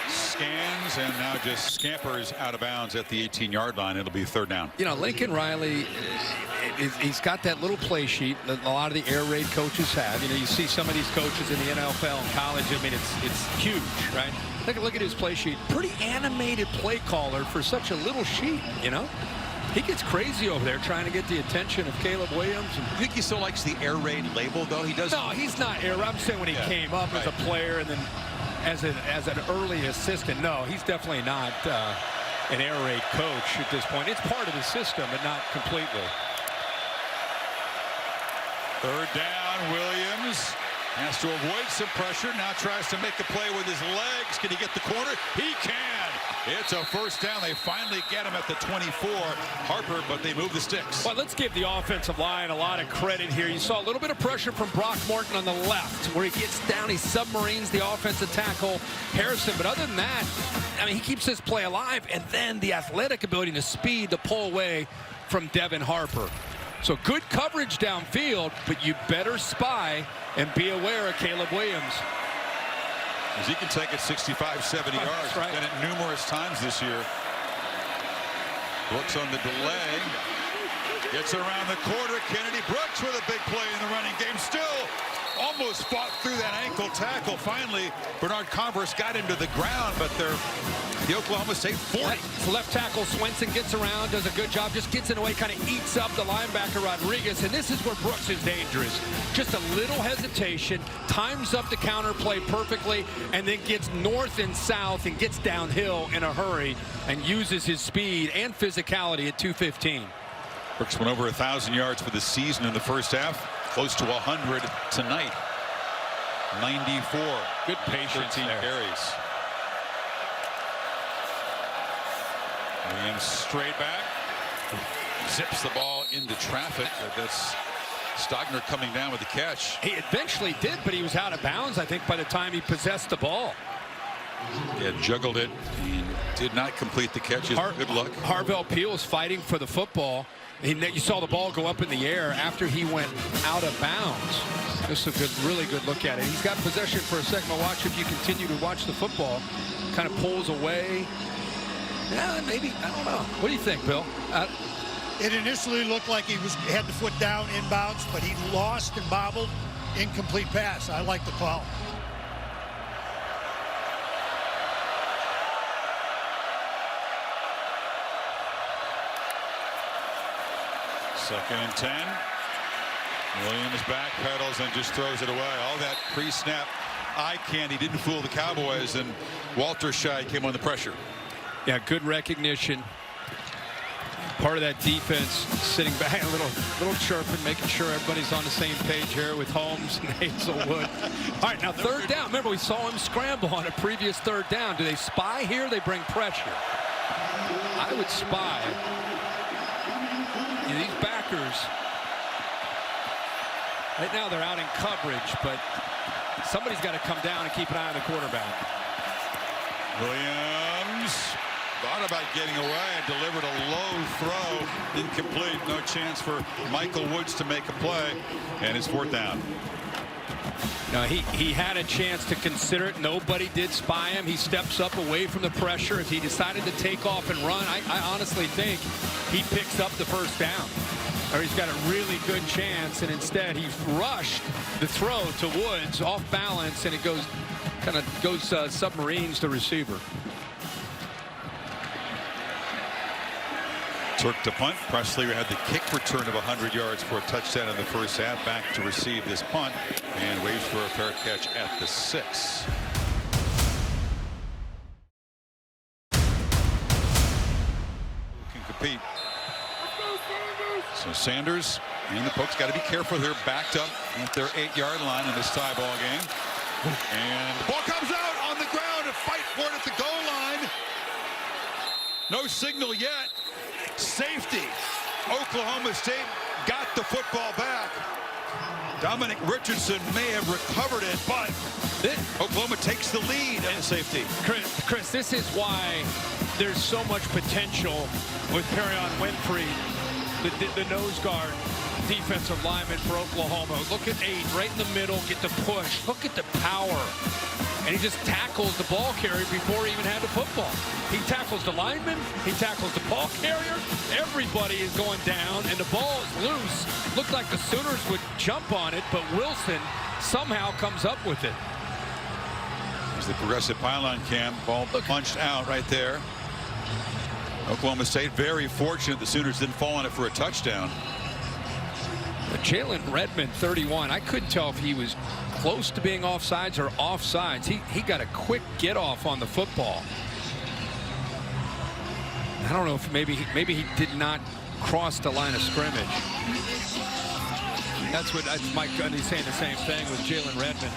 scans, and now just scampers out of bounds at the 18-yard line. It'll be 3rd down.
Lincoln Riley, he's got that little play sheet that a lot of the air raid coaches have. You see some of these coaches in the NFL and college. I mean, it's huge, right? Take a look at his play sheet. Pretty animated play caller for such a little sheet, He gets crazy over there trying to get the attention of Caleb Williams.
I think he still likes the air raid label, though. He doesn't.
No, he's not air raid. I'm saying when he came up as a player and then as an early assistant. No, he's definitely not an air raid coach at this point. It's part of the system, but not completely.
3rd down, Williams has to avoid some pressure. Now tries to make a play with his legs. Can he get the corner? He can. It's a 1st down. They finally get him at the 24. Harper, but they move the sticks.
Well, let's give the offensive line a lot of credit here. You saw a little bit of pressure from Brock Morton on the left, where he gets down, he submarines the offensive tackle, Harrison. But other than that, he keeps this play alive, and then the athletic ability and the speed to pull away from Devin Harper. So good coverage downfield, but you better spy and be aware of Caleb Williams.
As he can take it 65, 70 yards.
That's right.
Done it numerous times this year. Brooks on the delay. Gets around the quarter. Kennedy Brooks with a big play in the running game. Still almost fought through that ankle tackle. Finally, Bernard Converse got him to the ground, but the Oklahoma State 40.
Left tackle Swenson gets around, does a good job, just gets in the way, kind of eats up the linebacker Rodriguez, and this is where Brooks is dangerous. Just a little hesitation, times up the counter play perfectly, and then gets north and south and gets downhill in a hurry and uses his speed and physicality at 215.
Brooks went over 1,000 yards for the season in the first half. Close to 100 tonight. 94.
Good patience
13
there.
carries. Williams straight back. Zips the ball into traffic. That's Stogner coming down with the catch.
He eventually did, but he was out of bounds, I think, by the time he possessed the ball.
Yeah, juggled it and did not complete the catch. Good luck.
Harvell Peel is fighting for the football. You saw the ball go up in the air after he went out of bounds. This is a good, really good look at it. He's got possession for a second. But watch if you continue to watch the football. Kind of pulls away. Yeah, maybe. I don't know. What do you think, Bill?
It initially looked like he had the foot down inbounds, but he lost and bobbled. Incomplete pass. I like the call.
Second and 10. Williams backpedals and just throws it away. All that pre-snap eye candy didn't fool the Cowboys, and Walter Scheid came on the pressure.
Yeah, good recognition. Part of that defense sitting back, a little chirping, making sure everybody's on the same page here with Holmes and Hazelwood. All right, now third down. Remember, we saw him scramble on a previous third down. Do they spy here? They bring pressure. I would spy. You know, these backers, right now they're out in coverage, but somebody's got to come down and keep an eye on the quarterback.
Williams thought about getting away and delivered a low throw. Incomplete. No chance for Michael Woods to make a play. And it's fourth down.
No, he had a chance to consider it. Nobody did spy him. He steps up away from the pressure. If he decided to take off and run, I honestly think he picks up the first down. Or he's got a really good chance, and instead he rushed the throw to Woods off balance, and it goes submarines to receiver.
Took to punt. Presley had the kick return of 100 yards for a touchdown in the first half. Back to receive this punt and waits for a fair catch at the 6. Can compete. So Sanders and the Pokes got to be careful. They're backed up at their 8-yard line in this tie ball game. And the ball comes out on the ground to fight for it at the goal line. No signal yet. Safety. Oklahoma State got the football back. Dominic Richardson may have recovered it, but Oklahoma takes the lead on the safety.
Chris, this is why there's so much potential with Perion Winfrey, the nose guard defensive lineman for Oklahoma. Look at 8 right in the middle, get the push. Look at the power. And he just tackles the ball carrier before he even had the football. He tackles the lineman. He tackles the ball carrier. Everybody is going down, and the ball is loose. Looked like the Sooners would jump on it, but Wilson somehow comes up with it.
There's the progressive pylon cam. Ball punched out right there. Oklahoma State very fortunate the Sooners didn't fall on it for a touchdown.
Jalen Redmond, 31. I couldn't tell if he was close to being offsides or offsides. He got a quick get off on the football. I don't know if maybe he did not cross the line of scrimmage. That's Mike Gundy's saying the same thing with Jalen Redmond.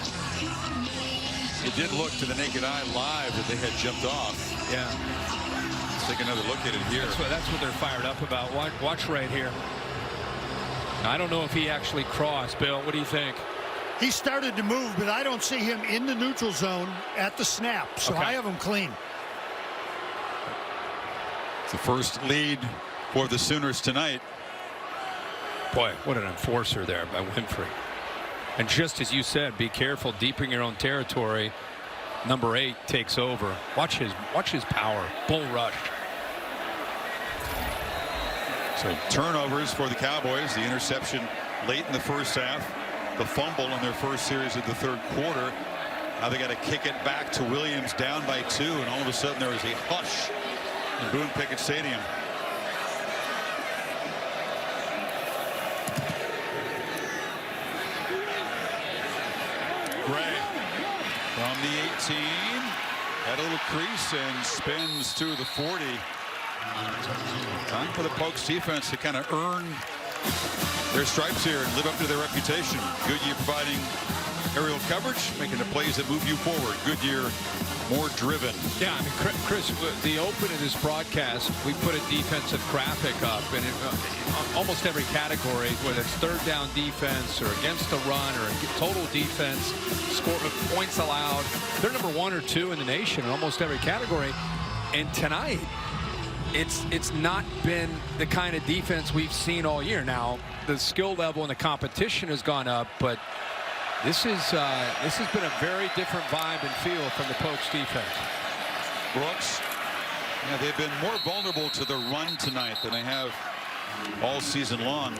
It did look to the naked eye live that they had jumped off.
Yeah.
Let's take another look at it here.
That's what they're fired up about. Watch right here. I don't know if he actually crossed. Bill, what do you think?
He started to move, but I don't see him in the neutral zone at the snap, so
Okay.
I have him clean.
It's the first lead for the Sooners tonight.
Boy, what an enforcer there by Winfrey. And just as you said, be careful, deep in your own territory. Number 8 takes over. Watch his power. Bull rush.
So turnovers for the Cowboys. The interception late in the first half. The fumble in their first series of the third quarter. Now they got to kick it back to Williams down by 2, and all of a sudden there is a hush in Boone Pickett Stadium. Gray from the 18. Had a little crease and spins to the 40. Time for the Pokes defense to kind of earn their stripes here and live up to their reputation. Goodyear providing aerial coverage, making the plays that move you forward. Goodyear more driven.
Yeah, I mean, Chris, the open of this broadcast, we put a defensive graphic up, and almost every category, whether it's third down defense or against the run or total defense, score points allowed, they're number 1 or 2 in the nation in almost every category. And tonight, it's not been the kind of defense we've seen all year. Now, the skill level and the competition has gone up, but this has been a very different vibe and feel from the Pokes defense.
Brooks, yeah, they've been more vulnerable to the run tonight than they have all season long.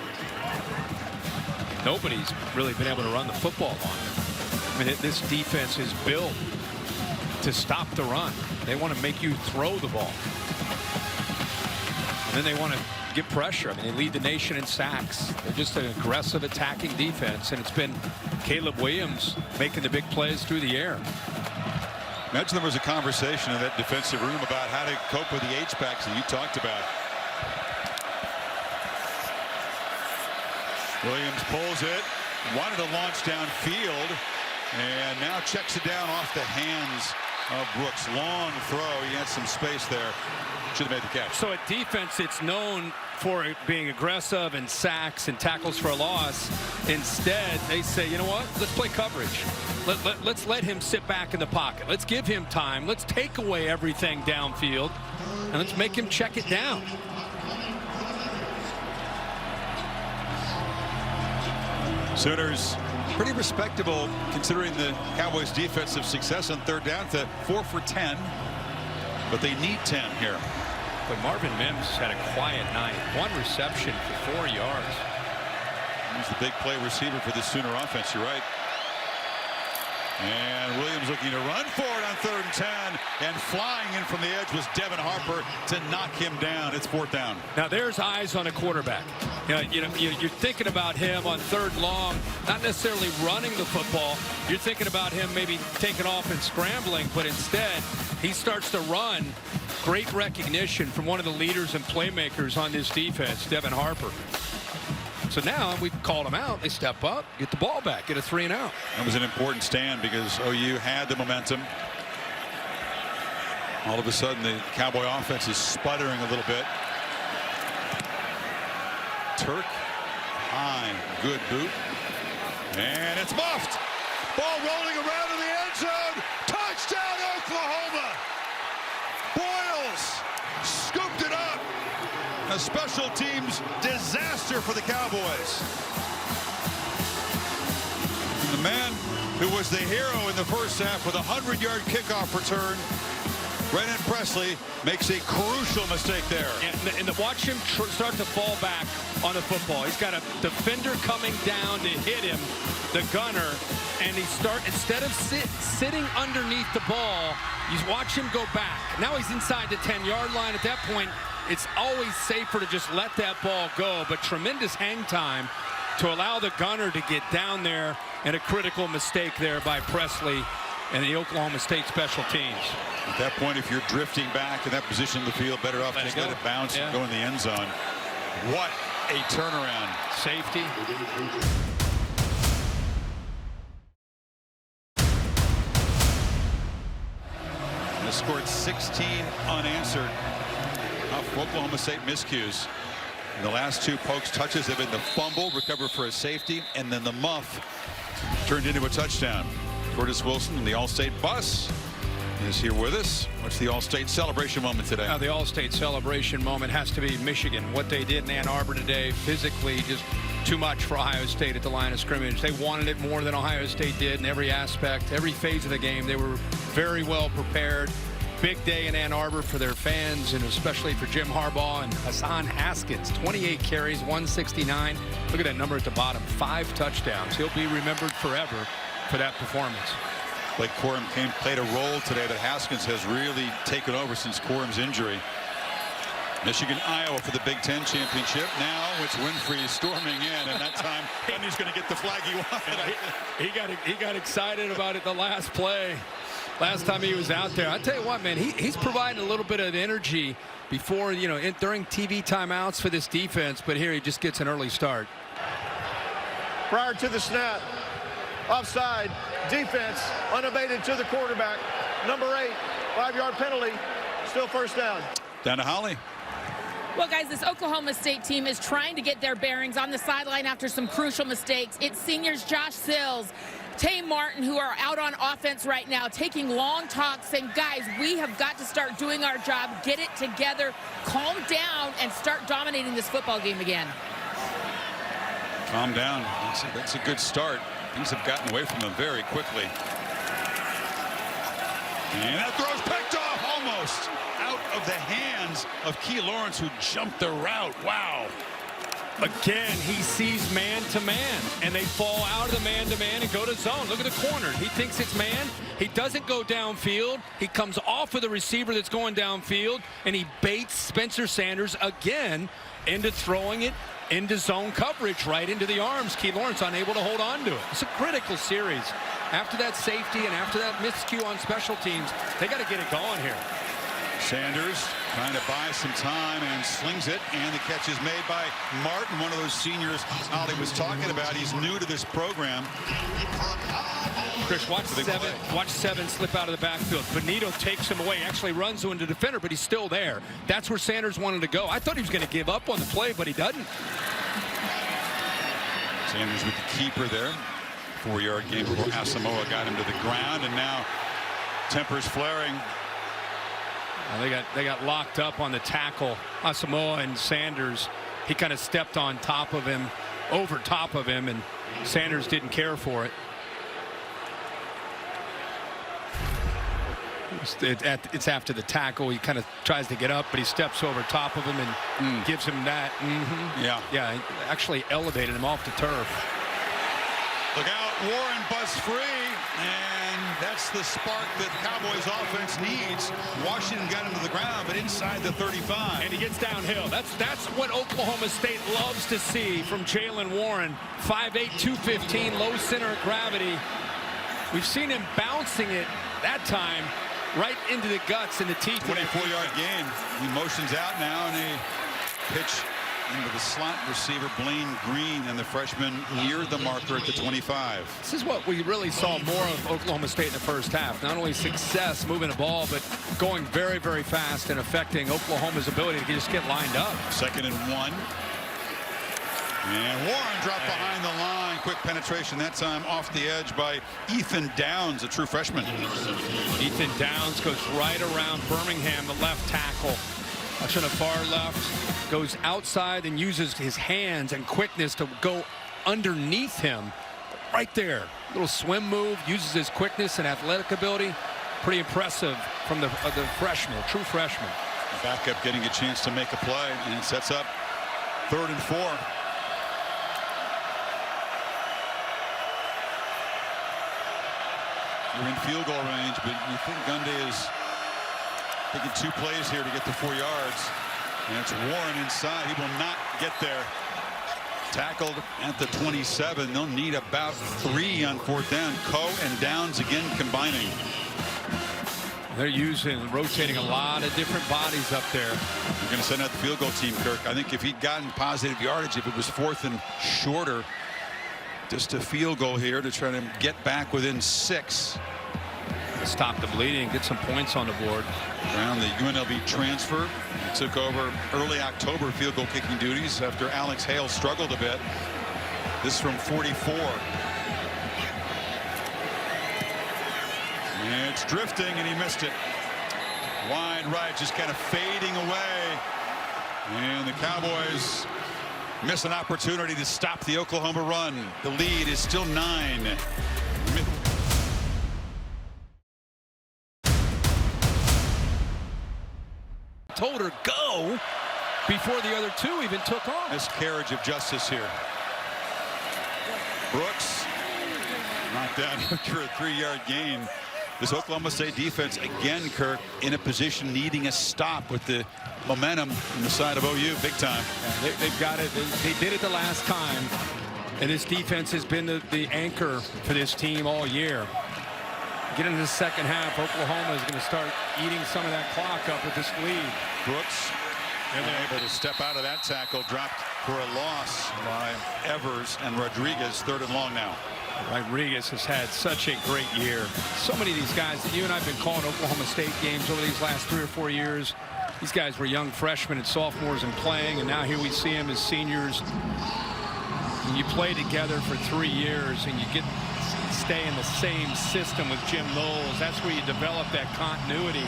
Nobody's really been able to run the football on them. I mean, this defense is built to stop the run. They want to make you throw the ball. And then they want to get pressure. I mean, they lead the nation in sacks. They're just an aggressive attacking defense, and it's been Caleb Williams making the big plays through the air.
Imagine there was a conversation in that defensive room about how to cope with the H-backs that you talked about. Williams pulls it, wanted to launch downfield, and now checks it down off the hands of Brooks. Long throw. He had some space there. Should have made the catch.
So at defense, it's known for it being aggressive and sacks and tackles for a loss. Instead, they say, you know what? Let's play coverage. Let's let him sit back in the pocket. Let's give him time. Let's take away everything downfield, and let's make him check it down.
Sooners pretty respectable considering the Cowboys' defensive success on third down to 4 for 10, but they need 10 here.
But Marvin Mims had a quiet night. 1 reception for 4 yards.
He's the big play receiver for the Sooner offense. You're right. And Williams looking to run for it on 3rd and 10, and flying in from the edge was Devin Harper to knock him down. It's 4th down.
Now there's eyes on a quarterback. You're thinking about him on 3rd long, not necessarily running the football. You're thinking about him maybe taking off and scrambling, but instead he starts to run. Great recognition from one of the leaders and playmakers on this defense, Devin Harper. So now we called him out. They step up, get the ball back, get a 3 and out.
That was an important stand because OU had the momentum. All of a sudden, the Cowboy offense is sputtering a little bit. Turk, high, good boot. And it's muffed. Ball rolling around in the end zone. Touchdown, Oklahoma. Boyles scooped it up. A special teams disaster for the Cowboys. The man who was the hero in the first half with a 100-yard kickoff return, Brennan Presley, makes a crucial mistake there.
And watch him start to fall back on the football. He's got a defender coming down to hit him, the gunner, and instead of sitting underneath the ball, you watch him go back. Now he's inside the 10-yard line. At that point, it's always safer to just let that ball go, but tremendous hang time to allow the gunner to get down there, and a critical mistake there by Presley and the Oklahoma State special teams.
At that point, if you're drifting back in that position of the field, better off just let it bounce and go in the end zone. What a turnaround.
Safety.
They scored 16 unanswered off Oklahoma State miscues. And the last 2 pokes touches have been the fumble, recovered for a safety, and then the muff turned into a touchdown. Curtis Wilson in the All-State bus is here with us. What's the All-State celebration moment today?
Now, the All-State celebration moment has to be Michigan. What they did in Ann Arbor today, physically just too much for Ohio State at the line of scrimmage. They wanted it more than Ohio State did in every aspect, every phase of the game. They were very well prepared. Big day in Ann Arbor for their fans, and especially for Jim Harbaugh and Hassan Haskins. 28 carries, 169. Look at that number at the bottom, 5 touchdowns. He'll be remembered forever for that performance.
Blake Corum played a role today that Haskins has really taken over since Corum's injury. Michigan, Iowa for the Big Ten championship. Now it's Winfrey storming in, and that time he's going to get the flag he wanted.
He got excited about it the last play. Last time he was out there. I tell you what, man, he's providing a little bit of energy before, during TV timeouts for this defense, but here he just gets an early start.
Prior to the snap, offside, defense, unabated to the quarterback. Number 8, 5-yard penalty, still 1st down.
Down to Holly.
Well, guys, this Oklahoma State team is trying to get their bearings on the sideline after some crucial mistakes. It's seniors Josh Sills, Tay Martin, who are out on offense right now, taking long talks, saying, guys, we have got to start doing our job, get it together, calm down, and start dominating this football game again.
Calm down. That's a good start. Things have gotten away from them very quickly. And that throw's picked off almost out of the hands of Key Lawrence, who jumped the route. Wow.
Again, he sees man-to-man, and they fall out of the man-to-man and go to zone. Look at the corner. He thinks it's man. He doesn't go downfield. He comes off of the receiver that's going downfield, and he baits Spencer Sanders again into throwing it into zone coverage right into the arms. Key Lawrence unable to hold on to it. It's a critical series. After that safety and after that miscue on special teams, they got to get it going here.
Sanders trying to buy some time and slings it, and the catch is made by Martin, one of those seniors Ollie was talking about. He's new to this program.
Chris, watch seven slip out of the backfield. Benito takes him away, actually runs into the defender, but he's still there. That's where Sanders wanted to go. I thought he was going to give up on the play, but he doesn't.
Sanders with the keeper there. 4-yard gain before Asamoah got him to the ground, and now tempers flaring.
They got locked up on the tackle. Asamoah and Sanders, he kind of stepped on top of him, over top of him, and Sanders didn't care for it. It's after the tackle. He kind of tries to get up, but he steps over top of him and gives him that. Yeah, actually elevated him off the turf.
Look out, Warren busts free, and that's the spark that Cowboys offense needs. Washington got him to the ground, but inside the 35.
And he gets downhill. That's what Oklahoma State loves to see from Jaylen Warren. 5'8", 215, low center of gravity. We've seen him bouncing it that time right into the guts and the teeth.
24-yard gain. He motions out now, and a pitch into the slot receiver Blaine Green, and the freshman near the marker at the 25.
This is what we really saw more of Oklahoma State in the first half. Not only success moving the ball, but going very, very fast and affecting Oklahoma's ability to just get lined up.
2nd and 1. And Warren dropped behind the line. Quick penetration that time off the edge by Ethan Downs, a true freshman.
Ethan Downs goes right around Birmingham, the left tackle. To the far left, goes outside and uses his hands and quickness to go underneath him. Right there, little swim move, uses his quickness and athletic ability. Pretty impressive from the freshman, true freshman.
Backup getting a chance to make a play, and it sets up 3rd and 4. You're in field goal range, but you think Gundy is taking 2 plays here to get to 4 yards. And it's Warren inside. He will not get there. Tackled at the 27. They'll need about 3 on 4th down. Coe and Downs again combining.
They're rotating a lot of different bodies up there.
You're going to send out the field goal team, Kirk. I think if he'd gotten positive yardage, if it was 4th and shorter, just a field goal here to try to get back within 6.
Stop the bleeding, get some points on the board.
Brown, the UNLV transfer, took over early October field goal kicking duties after Alex Hale struggled a bit. This from 44. And it's drifting, and he missed it. Wide right, just kind of fading away. And the Cowboys miss an opportunity to stop the Oklahoma run. The lead is still 9.
Told her go before the other 2 even took off.
Miscarriage of justice here. Brooks knocked down after a 3-yard gain. This Oklahoma State defense again, Kirk, in a position needing a stop with the momentum on the side of OU big time.
Yeah, they've got it. They did it the last time, and this defense has been the anchor for this team all year. Get into the second half, Oklahoma is going to start eating some of that clock up with this lead.
Brooks able to step out of that tackle, dropped for a loss by Evers, and Rodriguez 3rd and long now.
Rodriguez has had such a great year. So many of these guys that you and I have been calling Oklahoma State games over these last 3 or 4 years. These guys were young freshmen and sophomores and playing, and now here we see them as seniors. And you play together for 3 years, and you stay in the same system with Jim Knowles. That's where you develop that continuity.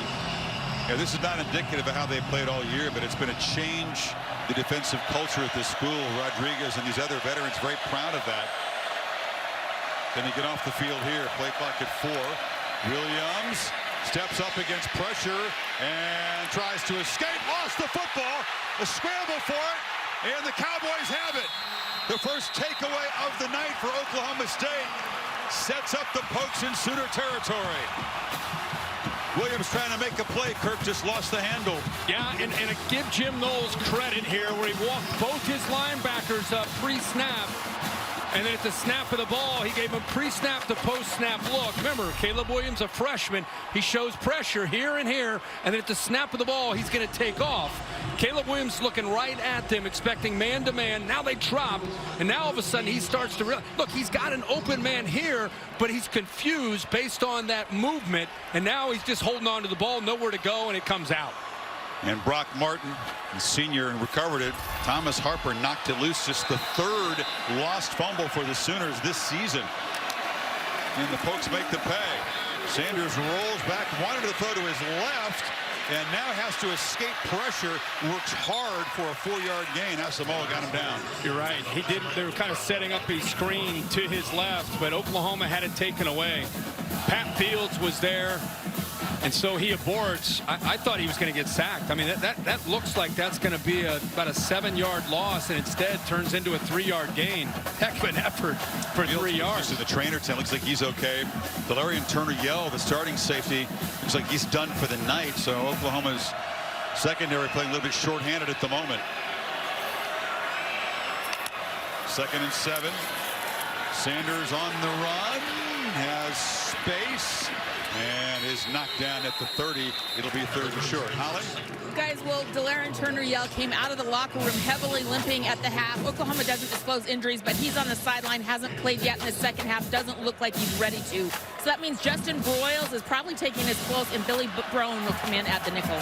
Yeah, this is not indicative of how they played all year, but it's been a change, the defensive culture at this school. Rodriguez and these other veterans very proud of that. Then he get off the field here. Play clock at 4. Williams steps up against pressure and tries to escape. Lost the football. A scramble for it. And the Cowboys have it. The first takeaway of the night for Oklahoma State sets up the Pokes in Sooner territory. Williams trying to make a play. Kirk just lost the handle.
Yeah, and give Jim Knowles credit here where he walked both his linebackers up pre-snap. And then at the snap of the ball, he gave him pre-snap to post-snap look. Remember, Caleb Williams, a freshman, he shows pressure here and here, and then at the snap of the ball, he's going to take off. Caleb Williams looking right at them, expecting man-to-man. Now they drop, and now all of a sudden he starts to realize, look, he's got an open man here, but he's confused based on that movement, and now he's just holding on to the ball, nowhere to go, and it comes out.
And Brock Martin, the senior, recovered it. Thomas Harper knocked it loose. Just the third lost fumble for the Sooners this season. And the Pokes make the pay. Sanders rolls back, wanted to throw to his left, and now has to escape pressure. Works hard for a 4-yard gain. Asamoah got him down.
You're right. He didn't. They were kind of setting up a screen to his left, but Oklahoma had it taken away. Pat Fields was there. And so he aborts. I thought he was going to get sacked. I mean, that looks like that's going to be about a 7-yard loss, and instead turns into a 3-yard gain. Heck of an effort for 3 yards.
To the trainer tent, looks like he's okay. Valerian Turner-Yell, the starting safety, looks like he's done for the night. So Oklahoma's secondary playing a little bit shorthanded at the moment. 2nd and 7. Sanders on the run, has space, and is knocked down at the 30. It'll be 3rd and short. Holly?
Guys, well, Valerian Turner-Yell came out of the locker room heavily limping at the half. Oklahoma doesn't disclose injuries, but he's on the sideline, hasn't played yet in the second half, doesn't look like he's ready to. So that means Justin Broyles is probably taking his close, and Billy Brown will come in at the nickel.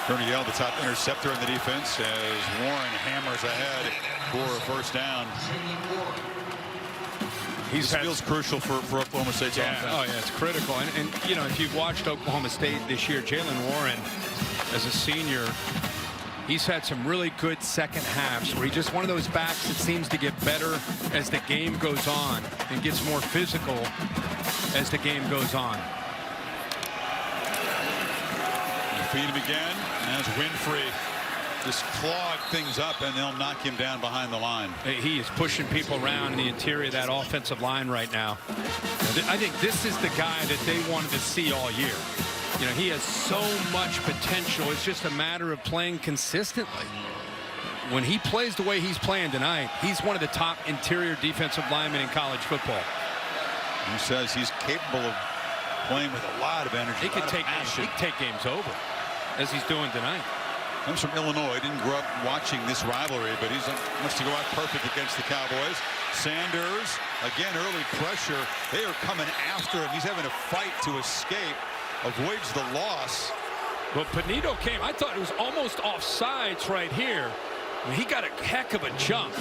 Turner-Yell, the top interceptor in the defense, as Warren hammers ahead for a first down. This feels crucial for Oklahoma State's offense.
Oh, yeah, it's critical. And, you know, if you've watched Oklahoma State this year, Jalen Warren, as a senior, he's had some really good second halves where he's just one of those backs that seems to get better as the game goes on and gets more physical as the game goes on.
Feed him again, and it's Winfrey. Just clog things up, and they'll knock him down behind the line.
He is pushing people around in the interior of that offensive line right now. I think this is the guy that they wanted to see all year. You know, he has so much potential. It's just a matter of playing consistently. When he plays the way he's playing tonight, he's one of the top interior defensive linemen in college football.
He says he's capable of playing with a lot of energy.
He can take games over, as he's doing tonight.
Comes from Illinois. Didn't grow up watching this rivalry, but he wants to go out perfect against the Cowboys. Sanders, again, early pressure. They are coming after him. He's having a fight to escape. Avoids the loss.
Well, Panito came. I thought it was almost offsides right here. I mean, he got a heck of a jump,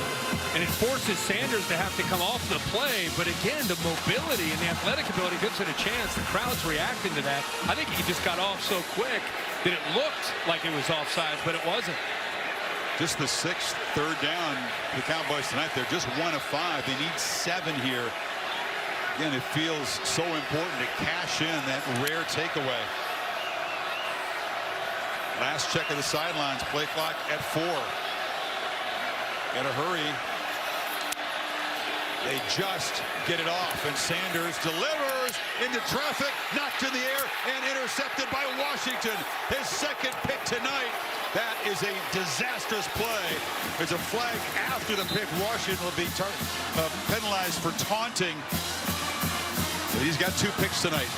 and it forces Sanders to have to come off the play. But again, the mobility and the athletic ability gives it a chance. The crowd's reacting to that. I think he just got off so quick that it looked like it was offsides, but it wasn't.
Just the 6th third down for the Cowboys tonight. They're just 1 of 5. They need 7 here. Again, it feels so important to cash in that rare takeaway. Last check of the sidelines. Play clock at 4. Gotta hurry. They just get it off, and Sanders delivers into traffic, knocked in the air, and intercepted by Washington. His second pick tonight. That is a disastrous play. There's a flag after the pick. Washington will be penalized for taunting. But he's got 2 picks tonight.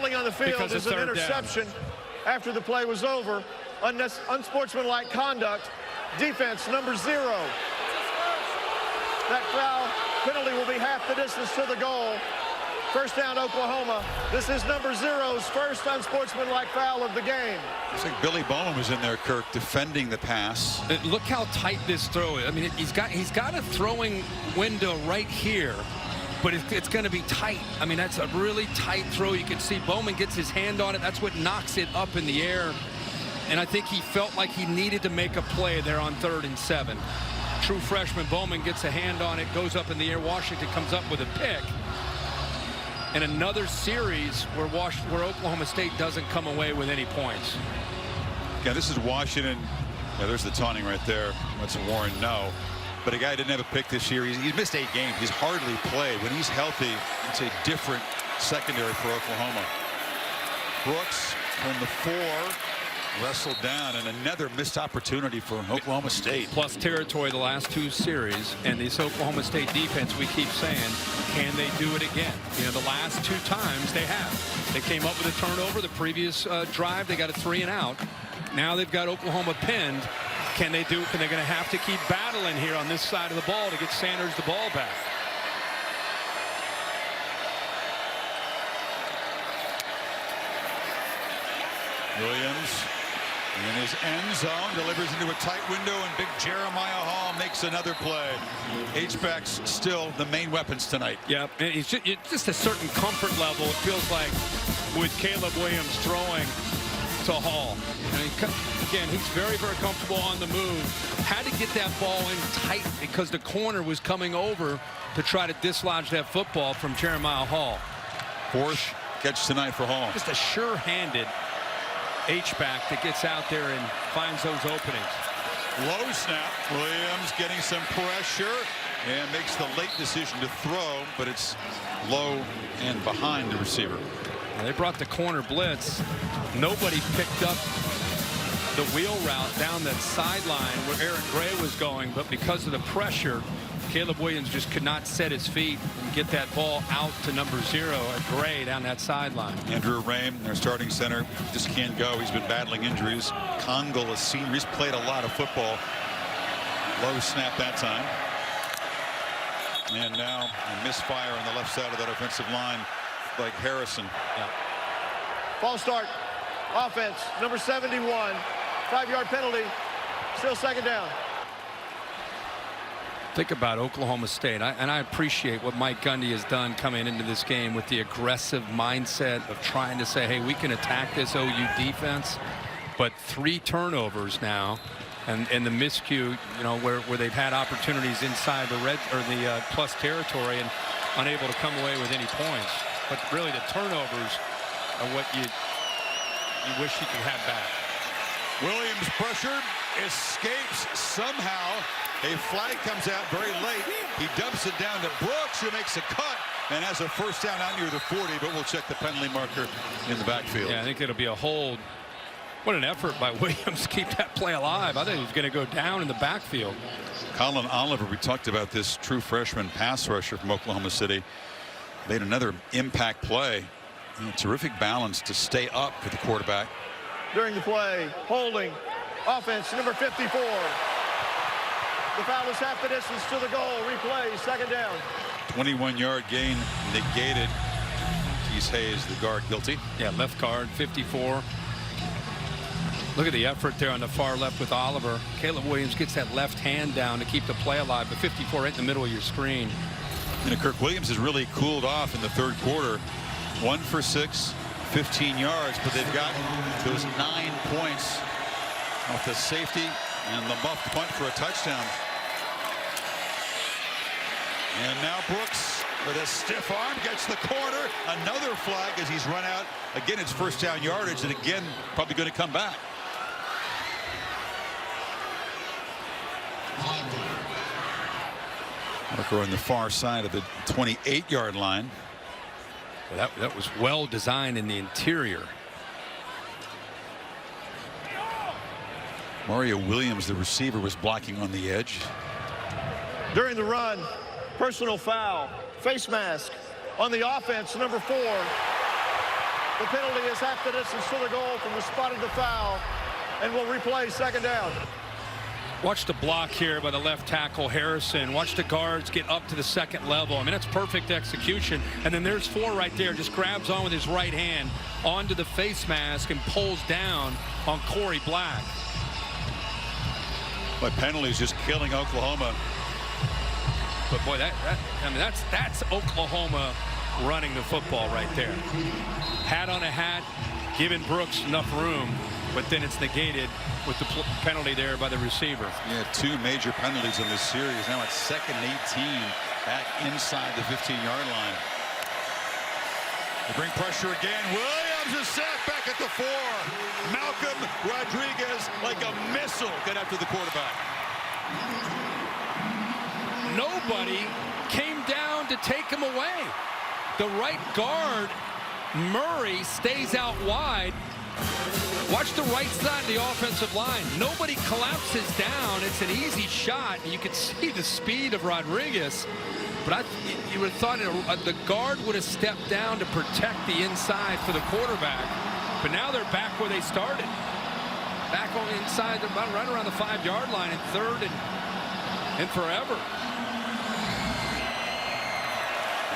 On the field is an interception after the play was over. Unsportsmanlike conduct. Defense number 0. That foul penalty will be half the distance to the goal. First down, Oklahoma. This is number 0's first unsportsmanlike foul of the game.
Looks like Billy Bowman was in there, Kirk, defending the pass.
Look how tight this throw is. I mean, he's got a throwing window right here. But it's going to be tight. I mean, that's a really tight throw. You can see Bowman gets his hand on it. That's what knocks it up in the air. And I think he felt like he needed to make a play there on 3rd and 7. True freshman Bowman gets a hand on it, goes up in the air. Washington comes up with a pick. in another series where Oklahoma State doesn't come away with any points.
Yeah, this is Washington. Yeah, there's the taunting right there. That's Warren, no. But a guy didn't have a pick this year. He's missed 8 games. He's hardly played. When he's healthy, it's a different secondary for Oklahoma. Brooks from the 4, wrestled down, and another missed opportunity for Oklahoma State.
Plus territory the last 2 series, and this Oklahoma State defense, we keep saying, can they do it again? You know, the last 2 times they have. They came up with a turnover the previous drive. They got a 3 and out. Now they've got Oklahoma pinned. Can they do it? And they're going to have to keep battling here on this side of the ball to get Sanders the ball back.
Williams in his end zone delivers into a tight window, and big Jeremiah Hall makes another play. H-backs still the main weapons tonight.
Yeah, and it's just a certain comfort level, it feels like, with Caleb Williams throwing to Hall. I mean, again, he's very, very comfortable on the move. Had to get that ball in tight because the corner was coming over to try to dislodge that football from Jeremiah Hall.
4th catch tonight for Hall.
Just a sure-handed H-back that gets out there and finds those openings.
Low snap. Williams getting some pressure and makes the late decision to throw, but it's low and behind the receiver.
Now they brought the corner blitz. Nobody picked up the wheel route down that sideline where Aaron Gray was going, but because of the pressure, Caleb Williams just could not set his feet and get that ball out to number 0 at Gray down that sideline.
Andrew Rame, their starting center, just can't go. He's been battling injuries. Congle, a senior, he's played a lot of football. Low snap that time. And now a misfire on the left side of that offensive line like Harrison.
Yeah.
False start. Offense, number 71. 5-yard penalty. Still second down.
Think about Oklahoma State, and I appreciate what Mike Gundy has done coming into this game with the aggressive mindset of trying to say, hey, we can attack this OU defense, but 3 turnovers now, and the miscue, you know, where they've had opportunities inside the red or the plus territory and unable to come away with any points. But really, the turnovers are what you wish you could have back.
Williams pressured, escapes somehow. A flag comes out very late. He dumps it down to Brooks, who makes a cut and has a first down out near the 40, but we'll check the penalty marker in the backfield.
Yeah, I think it'll be a hold. What an effort by Williams to keep that play alive. I think he was going to go down in the backfield.
Colin Oliver, we talked about this true freshman pass rusher from Oklahoma City, made another impact play. Terrific balance to stay up for the quarterback.
During the play, holding, offense, number 54. The foul is half the distance to the goal. Replay, second down.
21-yard gain negated. Keith Hayes, the guard, guilty.
Yeah, left guard, 54. Look at the effort there on the far left with Oliver. Caleb Williams gets that left hand down to keep the play alive, but 54 right in the middle of your screen.
And Kirk Williams has really cooled off in the third quarter. 1 for 6, 15 yards, but they've got those 9 points off the safety and the muffed punt for a touchdown. And now Brooks with a stiff arm gets the corner. Another flag as he's run out. Again, it's first down yardage, and again, probably going to come back. Marker on the far side of the 28-yard line.
Well, that was well designed in the interior.
Mario Williams, the receiver, was blocking on the edge.
During the run, personal foul, face mask on the offense, number 4. The penalty is half the distance to the goal from the spot of the foul, and will replay second down.
Watch the block here by the left tackle Harrison. Watch the guards get up to the second level. I mean, that's perfect execution. And then there's 4 right there. Just grabs on with his right hand onto the face mask and pulls down on Corey Black.
But penalties just killing Oklahoma.
But boy, I mean, that's Oklahoma running the football right there. Hat on a hat, giving Brooks enough room, but then it's negated with the penalty there by the receiver.
Yeah, 2 major penalties in this series. Now it's 2nd and 18 back inside the 15-yard line. They bring pressure again. Williams is set back at the 4. Malcolm Rodriguez, like a missile, got after the quarterback.
Nobody came down to take him away. The right guard, Murray, stays out wide. Watch the right side of the offensive line. Nobody collapses down. It's an easy shot. You can see the speed of Rodriguez. But you would have thought the guard would have stepped down to protect the inside for the quarterback. But now they're back where they started. Back on the inside, right around the 5-yard line in 3rd and forever.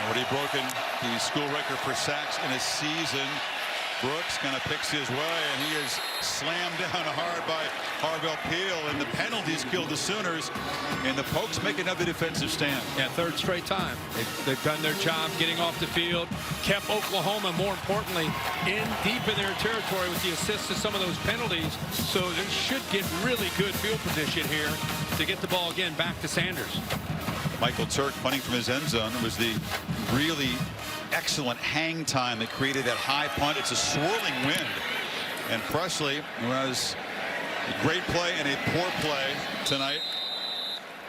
Already broken the school record for sacks in a season. Brooks kind of picks his way, and he is slammed down hard by Harvell Peel, and the penalties killed the Sooners, and the Pokes make another defensive stand.
Yeah, 3rd straight time. They've done their job getting off the field, kept Oklahoma, more importantly, deep in their territory with the assist to some of those penalties, so they should get really good field position here to get the ball again back to Sanders.
Michael Turk punting from his end zone. It was the really excellent hang time that created that high punt. It's a swirling wind, and Presley was a great play and a poor play tonight.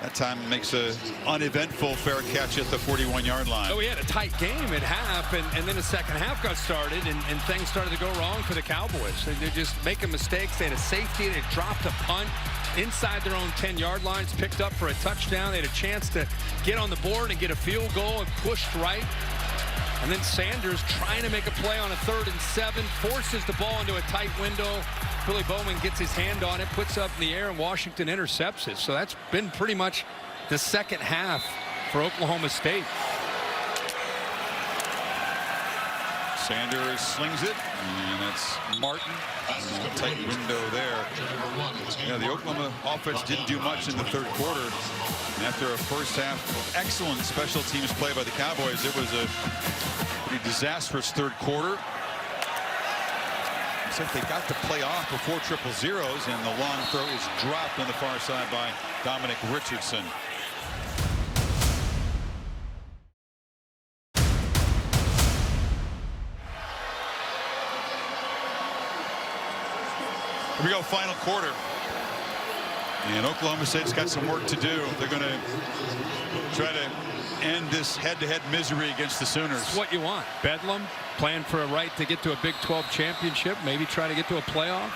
That time makes a uneventful fair catch at the 41-yard line.
Oh, we had a tight game at half, and then the second half got started, and things started to go wrong for the Cowboys. They're just making mistakes. They had a safety. They dropped a punt inside their own 10-yard lines, picked up for a touchdown. They had a chance to get on the board and get a field goal and pushed right. And then Sanders, trying to make a play on a 3rd and 7, forces the ball into a tight window. Billy Bowman gets his hand on it, puts it up in the air, and Washington intercepts it. So that's been pretty much the second half for Oklahoma State.
Sanders slings it, and it's Martin. Tight window there. Yeah, the Oklahoma offense didn't do much in the 3rd quarter. And after a first half excellent special teams play by the Cowboys, it was a pretty disastrous 3rd quarter. Except they got the play off before 0-0s, and the long throw is dropped on the far side by Dominic Richardson. Here we go, final quarter. And Oklahoma State's got some work to do. They're going to try to end this head-to-head misery against the Sooners.
It's what you want. Bedlam playing for a right to get to a Big 12 championship, maybe try to get to a playoff.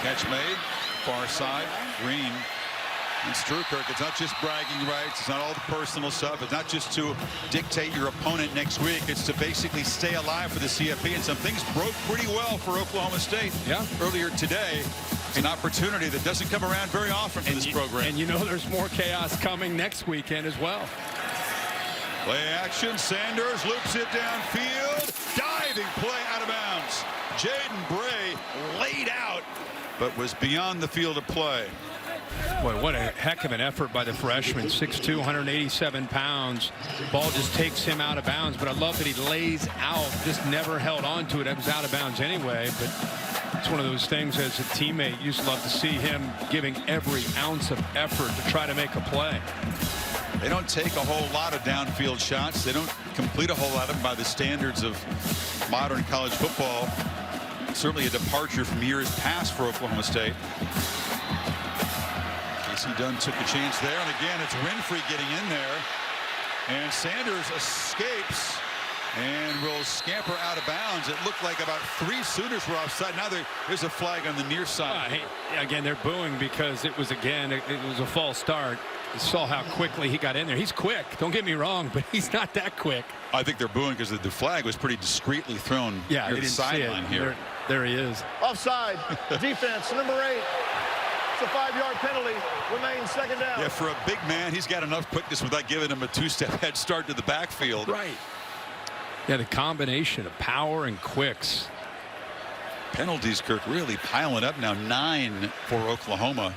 Catch made, far side, Green. And Struikirk, it's not just bragging rights, it's not all the personal stuff, it's not just to dictate your opponent next week, it's to basically stay alive for the CFP, and some things broke pretty well for Oklahoma State earlier today. It's an opportunity that doesn't come around very often for this program.
And you know there's more chaos coming next weekend as well.
Play action, Sanders loops it downfield, diving play out of bounds. Jaden Bray laid out, but was beyond the field of play.
Boy, what a heck of an effort by the freshman. 6'2", 187 pounds. Ball just takes him out of bounds, but I love that he lays out, just never held on to it. It was out of bounds anyway, but it's one of those things as a teammate, you just love to see him giving every ounce of effort to try to make a play.
They don't take a whole lot of downfield shots. They don't complete a whole lot of them by the standards of modern college football. Certainly a departure from years past for Oklahoma State. Casey Dunn took a chance there, and again it's Winfrey getting in there, and Sanders escapes and will scamper out of bounds. It looked like about 3 Sooners were offside. Now there's a flag on the near side.
Again, they're booing because it was a false start. You saw how quickly he got in there. He's quick, don't get me wrong, but he's not that quick.
I think they're booing because the flag was pretty discreetly thrown near the sideline here.
There he is.
Offside, defense, number 8. It's a 5-yard penalty, remains 2nd down.
Yeah, for a big man, he's got enough quickness without giving him a 2-step head start to the backfield.
Right. Yeah, the combination of power and quicks.
Penalties, Kirk, really piling up now. 9 for Oklahoma.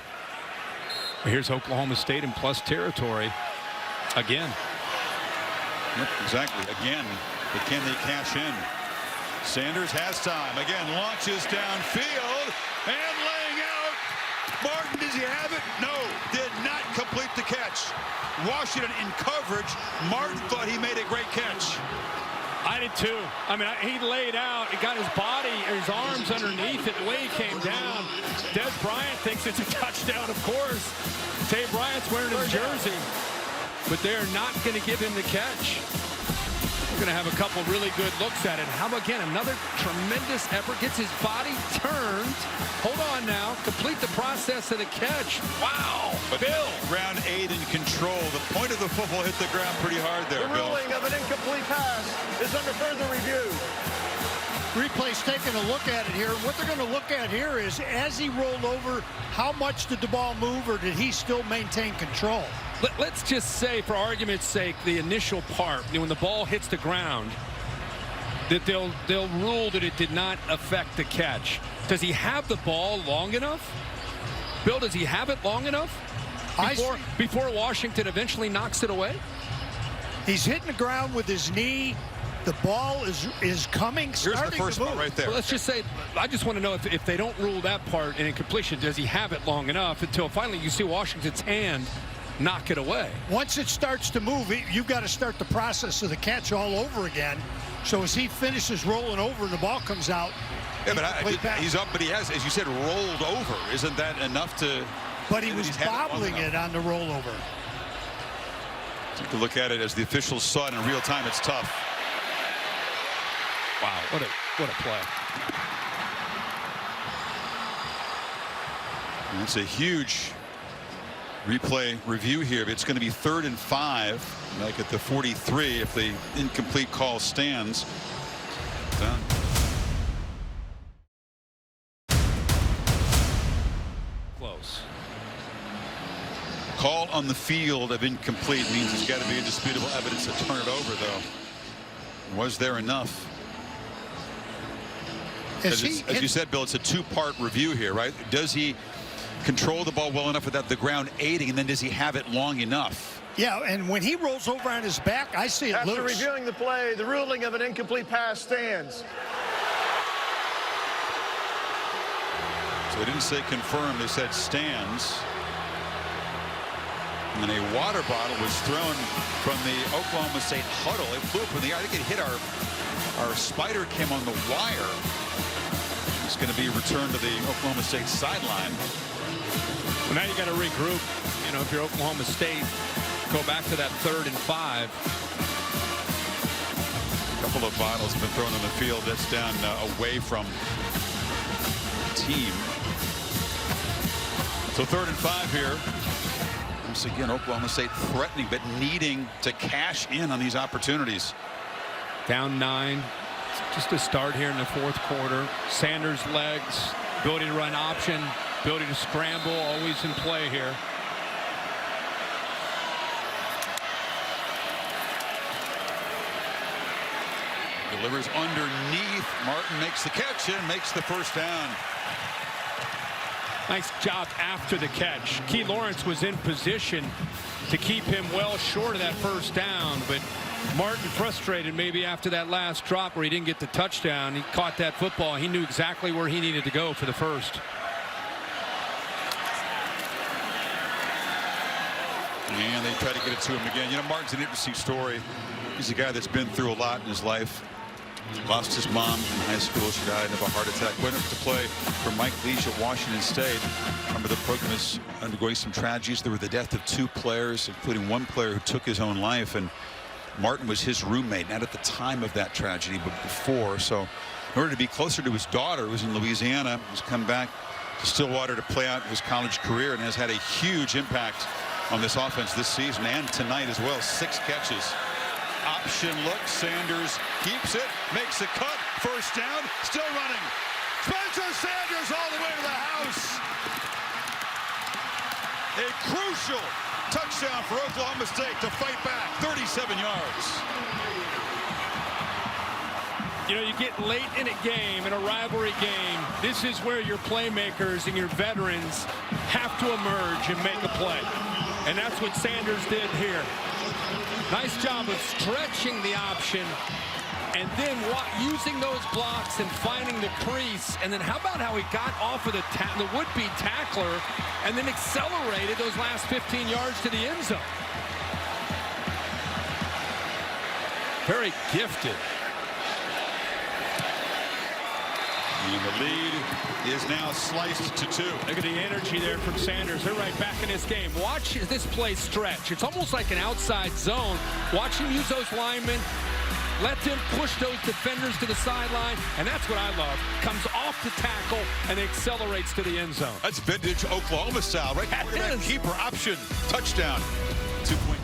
Here's Oklahoma State in plus territory again.
Yep, exactly. Again, but can they cash in? Sanders has time. Again, launches downfield and laying out. Martin, does he have it? No, did Washington in coverage. Martin thought he made a great catch.
I did too. I mean, he laid out, he got his body, his arms underneath it, the way he came down. Des Bryant thinks it's a touchdown, of course. Tay Bryant's wearing his jersey, but they're not going to give him the catch. We're going to have a couple really good looks at it. How about, again, another tremendous effort, gets his body turned. Hold on now, complete the process of the catch. Wow,
but
Bill.
Round 8 in control. The point of the football hit the ground pretty hard there,
The
Bill.
ruling of an incomplete pass is under further review.
Replay's taking a look at it here. What they're going to look at here is, as he rolled over, how much did the ball move, or did he still maintain control?
Let's just say, for argument's sake, the initial part, when the ball hits the ground, that they'll rule that it did not affect the catch. Does he have the ball long enough? Bill, does he have it long enough before Washington eventually knocks it away?
He's hitting the ground with his knee. The ball is coming,
Here's the first one right there.
Well, let's just say, I just want to know if they don't rule that part in incompletion, does he have it long enough until finally you see Washington's hand knock it away?
Once it starts to move, you've got to start the process of the catch all over again. So as he finishes rolling over and the ball comes out,
yeah, but he's up, but he has, as you said, rolled over. Isn't that enough to...
But he was bobbling it on the rollover.
Take a look at it as the officials saw it in real time. It's tough.
Wow, what a play.
And it's a huge replay review here. It's going to be 3rd and 5, like at the 43, if the incomplete call stands. Done.
Close.
Call on the field of incomplete means there's got to be indisputable evidence to turn it over, though. Was there enough? As you said, Bill, it's a 2-part review here, right? Does he control the ball well enough without the ground aiding, and then does he have it long enough?
Yeah, and when he rolls over on his back, I see it
After
loose.
reviewing the play, the ruling of an incomplete pass stands.
So they didn't say confirmed, they said stands. And then a water bottle was thrown from the Oklahoma State huddle. It flew up in the air. I think it hit our spider cam on the wire. It's going to be returned to the Oklahoma State sideline.
Well, now you got to regroup. You know, if you're Oklahoma State, go back to that 3rd and 5.
A couple of bottles have been thrown on the field. That's down away from the team. So 3rd and 5 here. Once again, Oklahoma State threatening but needing to cash in on these opportunities.
Down 9. Just a start here in the 4th quarter. Sanders' legs, ability to run option, ability to scramble, always in play here.
Delivers underneath. Martin makes the catch and makes the first down.
Nice job after the catch. Key Lawrence was in position to keep him well short of that first down, but Martin frustrated maybe after that last drop where he didn't get the touchdown. He caught that football. He knew exactly where he needed to go for the first.
And they try to get it to him again. You know, Martin's an interesting story. He's a guy that's been through a lot in his life. Lost his mom in high school. She died of a heart attack. Went up to play for Mike Leach at Washington State. Remember, the program is undergoing some tragedies. There were the death of 2 players, including 1 player who took his own life. And Martin was his roommate, not at the time of that tragedy, but before. So in order to be closer to his daughter, who's in Louisiana, he's come back to Stillwater to play out his college career and has had a huge impact on this offense this season and tonight as well. 6 catches. Option look. Sanders keeps it, makes a cut. First down, still running. Spencer Sanders all the way to the house. A crucial touchdown for Oklahoma State to fight back. 37 yards.
You know, you get late in a game, in a rivalry game, this is where your playmakers and your veterans have to emerge and make a play. And that's what Sanders did here. Nice job of stretching the option and then using those blocks and finding the crease. And then how about how he got off of the would-be tackler and then accelerated those last 15 yards to the end zone. Very gifted.
And the lead is now sliced to 2.
Look at the energy there from Sanders. They're right back in this game. Watch this play stretch. It's almost like an outside zone. Watch him use those linemen. Let them push those defenders to the sideline, and that's what I love. Comes off the tackle and accelerates to the end zone.
That's vintage Oklahoma style, right? That keeper option touchdown. 2-point.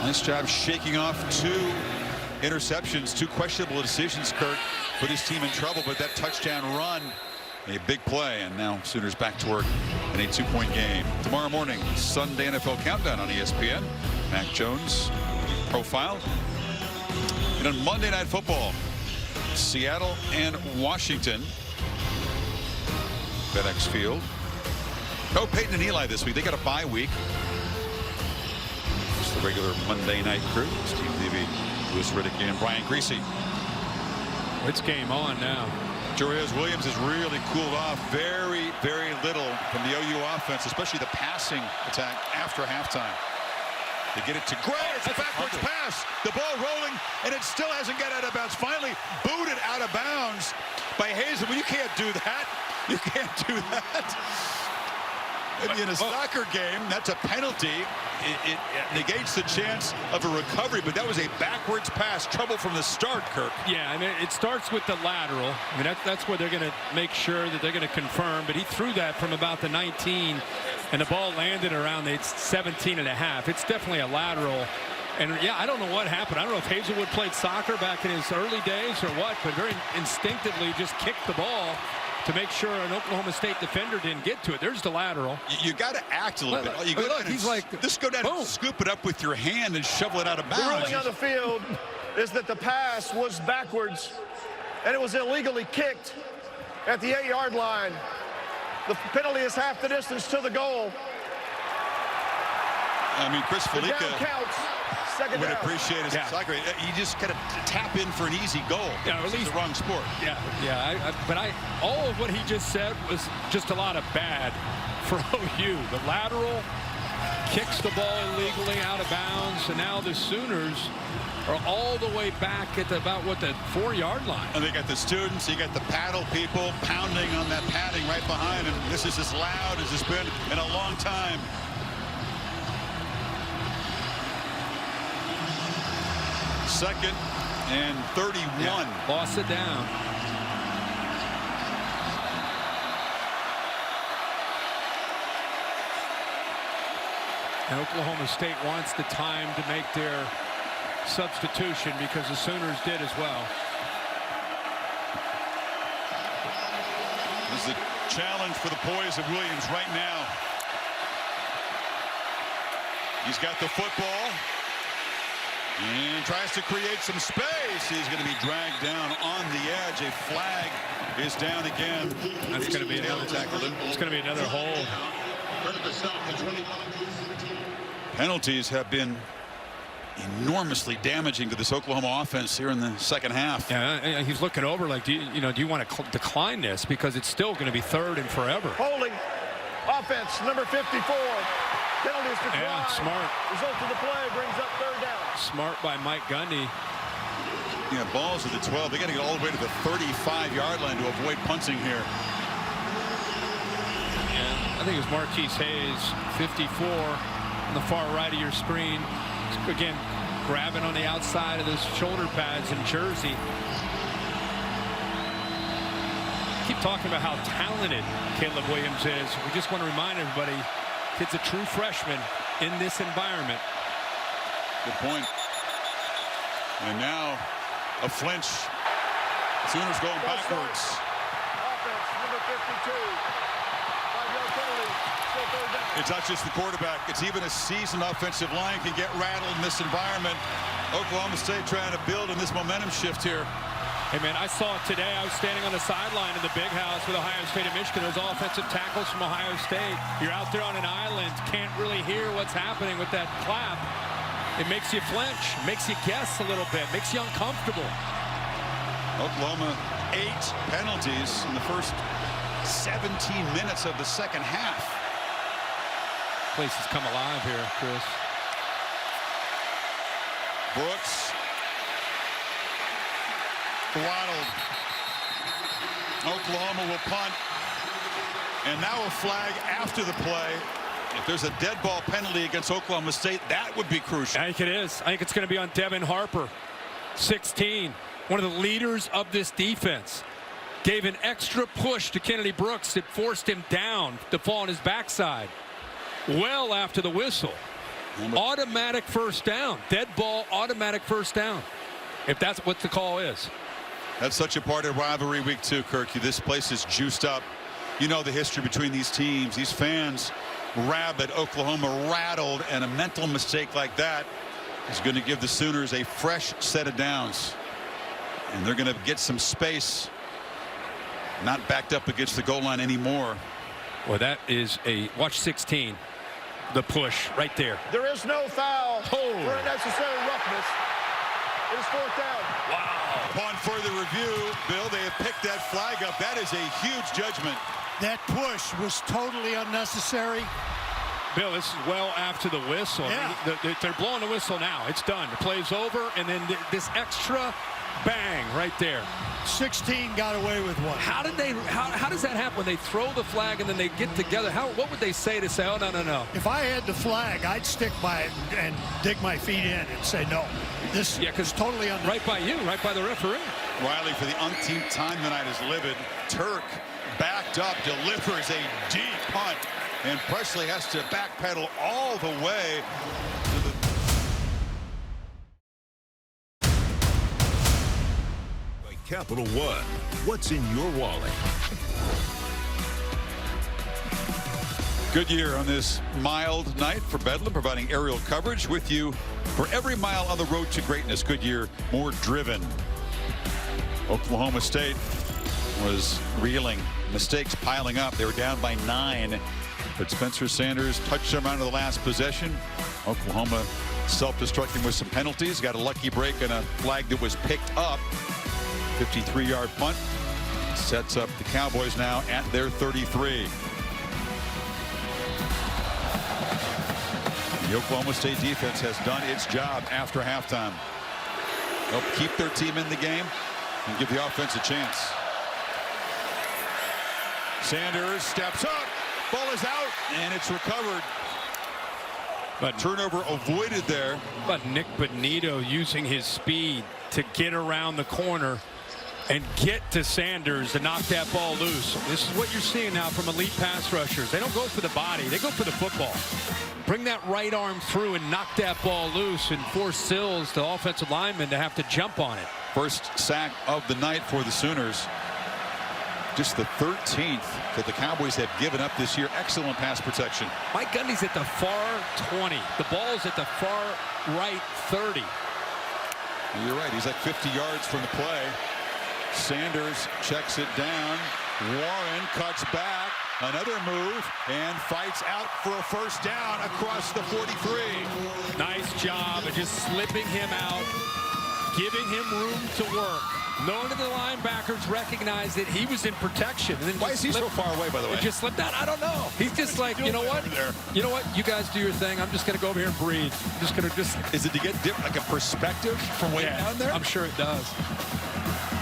Nice job shaking off 2 interceptions, 2 questionable decisions, Kurt. Put his team in trouble, but that touchdown run, a big play, and now Sooners back to work in a 2-point game. Tomorrow morning, Sunday NFL Countdown on ESPN. Mac Jones profile. And on Monday Night Football, Seattle and Washington. FedEx Field. No Peyton and Eli this week. They got a bye week. It's the regular Monday night crew. Steve Levy, Louis Riddick, and Brian Greasy.
It's game on now.
Jarez Williams has really cooled off very, very little from the OU offense, especially the passing attack after halftime. They get it to Gray. It's a backwards pass. The ball rolling, and it still hasn't got out of bounds. Finally booted out of bounds by Hazen. Well, you can't do that. You can't do that. In a soccer game, that's a penalty. It negates the chance of a recovery, but that was a backwards pass. Trouble from the start, Kirk.
Yeah, and it starts with the lateral. I mean, that's where they're going to make sure that they're going to confirm. But he threw that from about the 19, and the ball landed around the 17 and a half. It's definitely a lateral. And, yeah, I don't know what happened. I don't know if Hazelwood played soccer back in his early days or what, but very instinctively just kicked the ball to make sure an Oklahoma State defender didn't get to it. There's the lateral.
You got to act a little bit. You go
look, he's like,
just go down and scoop it up with your hand and shovel it out of bounds.
The ruling on the field is that the pass was backwards, and it was illegally kicked at the 8-yard line. The penalty is half the distance to the goal.
I mean, Chris
The
Felica
down counts. Second
would
down.
appreciate his soccer. You just got to tap in for an easy goal.
Yeah, at least
the wrong sport.
But all of what he just said was just a lot of bad for OU. The lateral kicks the ball illegally out of bounds, and now the Sooners are all the way back at about the 4-yard line.
And they got the students, you got the paddle people pounding on that padding right behind him. This is as loud as it's been in a long time. Second and 31.
Yeah, lost it down. And Oklahoma State wants the time to make their substitution because the Sooners did as well.
This is a challenge for the poise of Williams right now. He's got the football. And tries to create some space. He's going to be dragged down on the edge. A flag is down again.
That's going to be another tackle. It's going to be another hold.
Penalties have been enormously damaging to this Oklahoma offense here in the second half.
Yeah, he's looking over like, do you want to decline this because it's still going to be third and forever.
Holding. Offense, number 54. Penalties declined.
Yeah, smart.
Result of the play brings up third down.
Smart by Mike Gundy.
Yeah, balls at the 12. They got to get all the way to the 35-yard line to avoid punting here.
Yeah, I think it was Marquise Hayes, 54, on the far right of your screen. Again, grabbing on the outside of those shoulder pads in jersey. Keep talking about how talented Caleb Williams is. We just want to remind everybody, kid's a true freshman in this environment.
Good point. And now a flinch. Sooners going backwards.
Offense, number 52. 5-yard penalty. Still third down.
It's not just the quarterback. It's even a seasoned offensive line can get rattled in this environment. Oklahoma State trying to build in this momentum shift here.
Hey, man, I saw it today. I was standing on the sideline in the big house with Ohio State and Michigan. Those offensive tackles from Ohio State. You're out there on an island. Can't really hear what's happening with that clap. It makes you flinch. Makes you guess a little bit. Makes you uncomfortable.
Oklahoma, 8 penalties in the first 17 minutes of the second half.
place has come alive here, Chris.
Brooks. Throttled. Oklahoma will punt. And now a flag after the play. If there's a dead ball penalty against Oklahoma State, that would be crucial.
I think it is. I think it's going to be on Devin Harper, 16, one of the leaders of this defense. Gave an extra push to Kennedy Brooks that forced him down to fall on his backside. Well after the whistle. Automatic first down. Dead ball, automatic first down. If that's what the call is.
That's such a part of rivalry week 2, Kirky. This place is juiced up. You know the history between these teams. These fans rabid, Oklahoma rattled, and a mental mistake like that is going to give the Sooners a fresh set of downs. And they're going to get some space, not backed up against the goal line anymore.
Well, that is a watch 16. The push right there.
There is no foul for unnecessary roughness. It is 4th down.
Wow. Upon further review, Bill, they have picked that flag up. That is a huge judgment.
That push was totally unnecessary.
Bill, this is well after the whistle.
Yeah.
They're blowing the whistle now. It's done. The play's over, and then this extra bang right there.
16 got away with one.
How did they? How does that happen when they throw the flag and then they get together? What would they say to say, oh no?
If I had the flag, I'd stick by it and dig my feet in and say no. This is totally unnecessary.
Right by you, right by the referee.
Riley, for the umpteenth time tonight, is livid. Turk backed up, delivers a deep punt, and Presley has to backpedal all the way to the.
Capital One, what's in your wallet?
Good year on this mild night for Bedlam, providing aerial coverage with you for every mile on the road to greatness. Goodyear, more driven. Oklahoma State was reeling, mistakes piling up. They were down by 9, but Spencer Sanders touched them out of the last possession. Oklahoma self-destructing with some penalties. Got a lucky break and a flag that was picked up. 53-yard punt sets up the Cowboys now at their 33. The Oklahoma State defense has done its job after halftime. They'll keep their team in the game and give the offense a chance. Sanders steps up, ball is out, and it's recovered. But turnover avoided there.
But Nick Bonito using his speed to get around the corner and get to Sanders to knock that ball loose. This is what you're seeing now from elite pass rushers. They don't go for the body, they go for the football. Bring that right arm through and knock that ball loose and force Sills, the offensive lineman, to have to jump on it.
First sack of the night for the Sooners. Just the 13th that the Cowboys have given up this year. Excellent pass protection.
Mike Gundy's at the far 20. The ball's at the far right 30.
You're right, he's like 50 yards from the play. Sanders checks it down. Warren cuts back. Another move and fights out for a first down across the 43.
Nice job of just slipping him out, giving him room to work. None of the linebackers recognized that he was in protection. And then
why is he so far away, by the way?
He just slipped out. I don't know. He's just like, you know what? You know what? You guys do your thing. I'm just going to go over here and breathe. I'm just going to just.
Is it to get like a perspective from way down there?
I'm sure it does.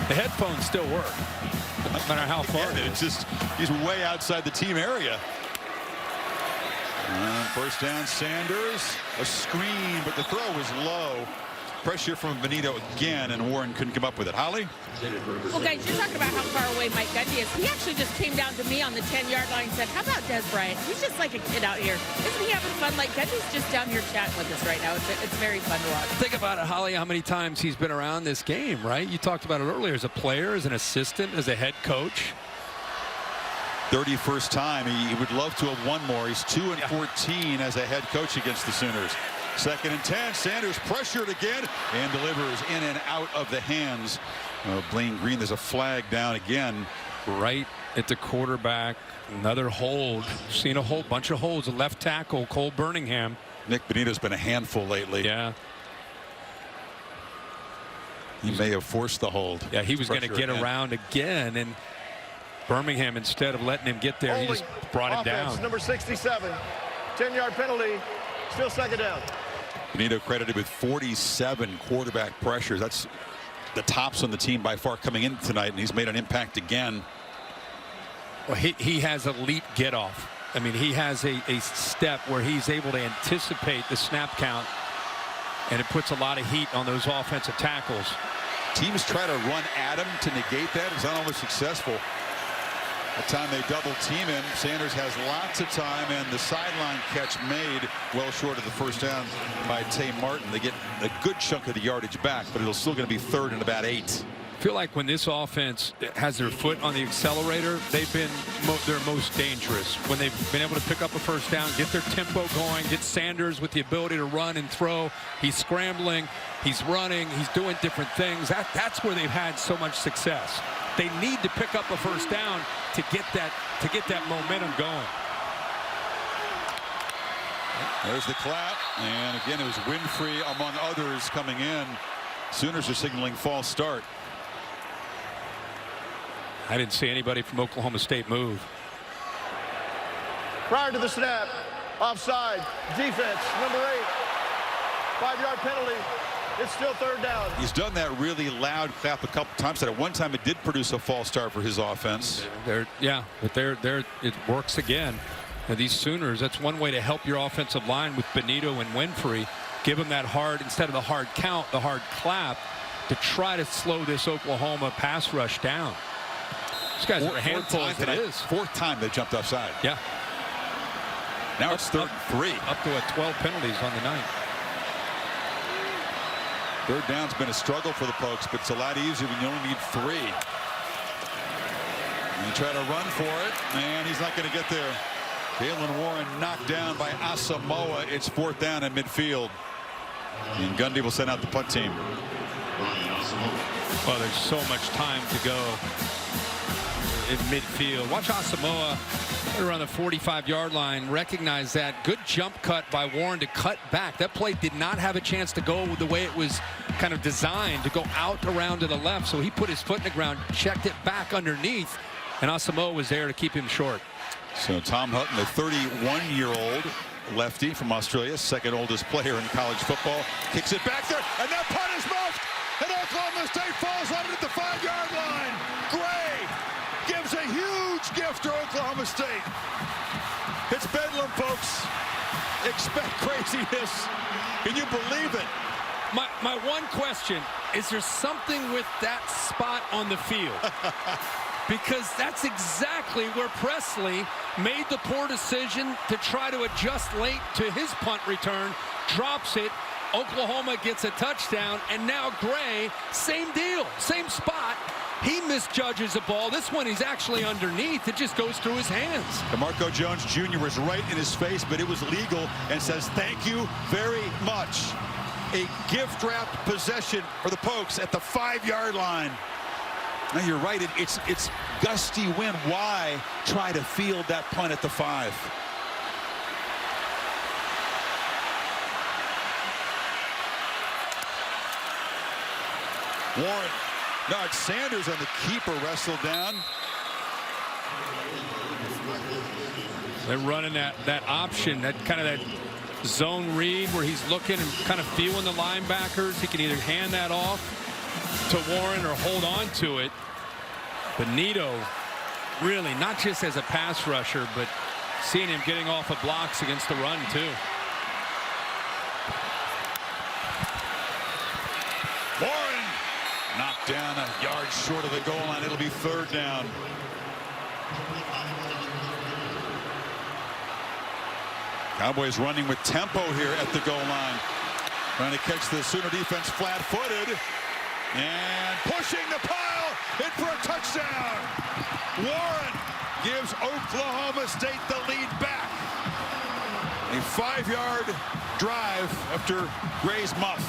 The headphones still work, no matter how far it is.
It's just, he's way outside the team area. First down, Sanders. A screen, but the throw was low. Pressure from Bonito again, and Warren couldn't come up with it. Holly?
Well, guys, you're talking about how far away Mike Gundy is. He actually just came down to me on the 10-yard line and said, how about Des Bryant? He's just like a kid out here. Isn't he having fun? Like, Gundy's just down here chatting with us right now. It's very fun to watch.
Think about it, Holly, how many times he's been around this game, right? You talked about it earlier as a player, as an assistant, as a head coach.
31st time. He would love to have won more. He's 2-14 as a head coach against the Sooners. 2nd and 10. Sanders pressured again and delivers in and out of the hands of Blaine Green. There's a flag down again.
Right at the quarterback. Another hold. Seen a whole bunch of holds. A left tackle, Cole Birmingham.
Nick Bonito's been a handful lately.
Yeah.
He may have forced the hold.
Yeah, he was going to get around again, and Birmingham, instead of letting him get there, he just brought him down.
Number 67. 10-yard penalty. Still second down.
Benito credited with 47 quarterback pressures. That's the tops on the team by far coming in tonight, and he's made an impact again.
Well, he has elite get-off. I mean, he has a step where he's able to anticipate the snap count, and it puts a lot of heat on those offensive tackles.
Teams try to run at him to negate that. It's not always successful. The time they double team him, Sanders has lots of time, and the sideline catch made well short of the first down by Tay Martin. They get a good chunk of the yardage back, but it'll still going to be third and about 8.
I feel like when this offense has their foot on the accelerator, they've been their most dangerous. When they've been able to pick up a first down, get their tempo going, get Sanders with the ability to run and throw. He's scrambling, he's running, he's doing different things. That's where they've had so much success. They need to pick up a first down to get that momentum going.
There's the clap, and again it was Winfrey among others coming in. Sooners are signaling false start.
I didn't see anybody from Oklahoma State move.
Prior to the snap, offside, defense, number 8. 5-yard penalty. It's still third down.
He's done that really loud clap a couple times. At one time, it did produce a false start for his offense.
But it works again. Now, these Sooners, that's one way to help your offensive line with Benito and Winfrey. Give them that hard, instead of the hard count, the hard clap, to try to slow this Oklahoma pass rush down. These guys are a handful as it is.
Fourth time they jumped offside.
Yeah.
Now it's third and 3.
Up to 12 penalties on the night.
Third down's been a struggle for the Pokes, but it's a lot easier when you only need 3. And you try to run for it, and he's not going to get there. Jalen Warren knocked down by Asamoah. It's 4th down at midfield. And Gundy will send out the punt team.
Well, there's so much time to go in midfield. Watch Asamoah around the 45-yard line. Recognize that. Good jump cut by Warren to cut back. That play did not have a chance to go the way it was kind of designed, to go out around to the left. So he put his foot in the ground, checked it back underneath, and Asamoah was there to keep him short.
So Tom Hutton, the 31-year-old lefty from Australia, second oldest player in college football, kicks it back there, and that punt is muffed, and Oklahoma State falls on it at the 5-yard line. Gray gives a huge gift to Oklahoma State. It's Bedlam, folks. Expect craziness. Can you believe it?
My one question, is there something with that spot on the field? Because that's exactly where Presley made the poor decision to try to adjust late to his punt return, drops it, Oklahoma gets a touchdown, and now Gray, same deal, same spot. He misjudges the ball. This one he's actually underneath. It just goes through his hands.
DeMarco Jones Jr. was right in his face, but it was legal, and says thank you very much. A gift-wrapped possession for the Pokes at the 5-yard line. Now you're right, it's gusty wind. Why try to field that punt at the 5? Warren. No, it's Sanders and the keeper wrestled down.
They're running that option, that kind of that zone read where he's looking and kind of feeling the linebackers. He can either hand that off to Warren or hold on to it. Benito, really, not just as a pass rusher, but seeing him getting off of blocks against the run, too.
Warren knocked down a yard short of the goal line. It'll be 3rd down. Cowboys running with tempo here at the goal line. Trying to catch the Sooner defense flat-footed. And pushing the pile in for a touchdown. Warren gives Oklahoma State the lead back. A 5-yard drive after Gray's muff.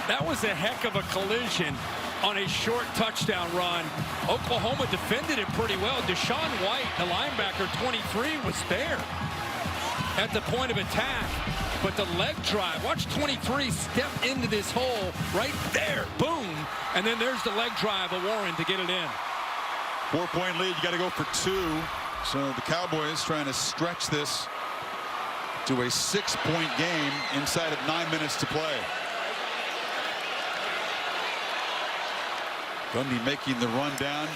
That was a heck of a collision on a short touchdown run. Oklahoma defended it pretty well. Deshaun White, the linebacker, 23, was there at the point of attack. But the leg drive, watch 23 step into this hole right there. Boom. And then there's the leg drive of Warren to get it in.
4-point lead. You got to go for 2. So the Cowboys trying to stretch this to a 6-point game inside of 9 minutes to play. Gundy making the run down.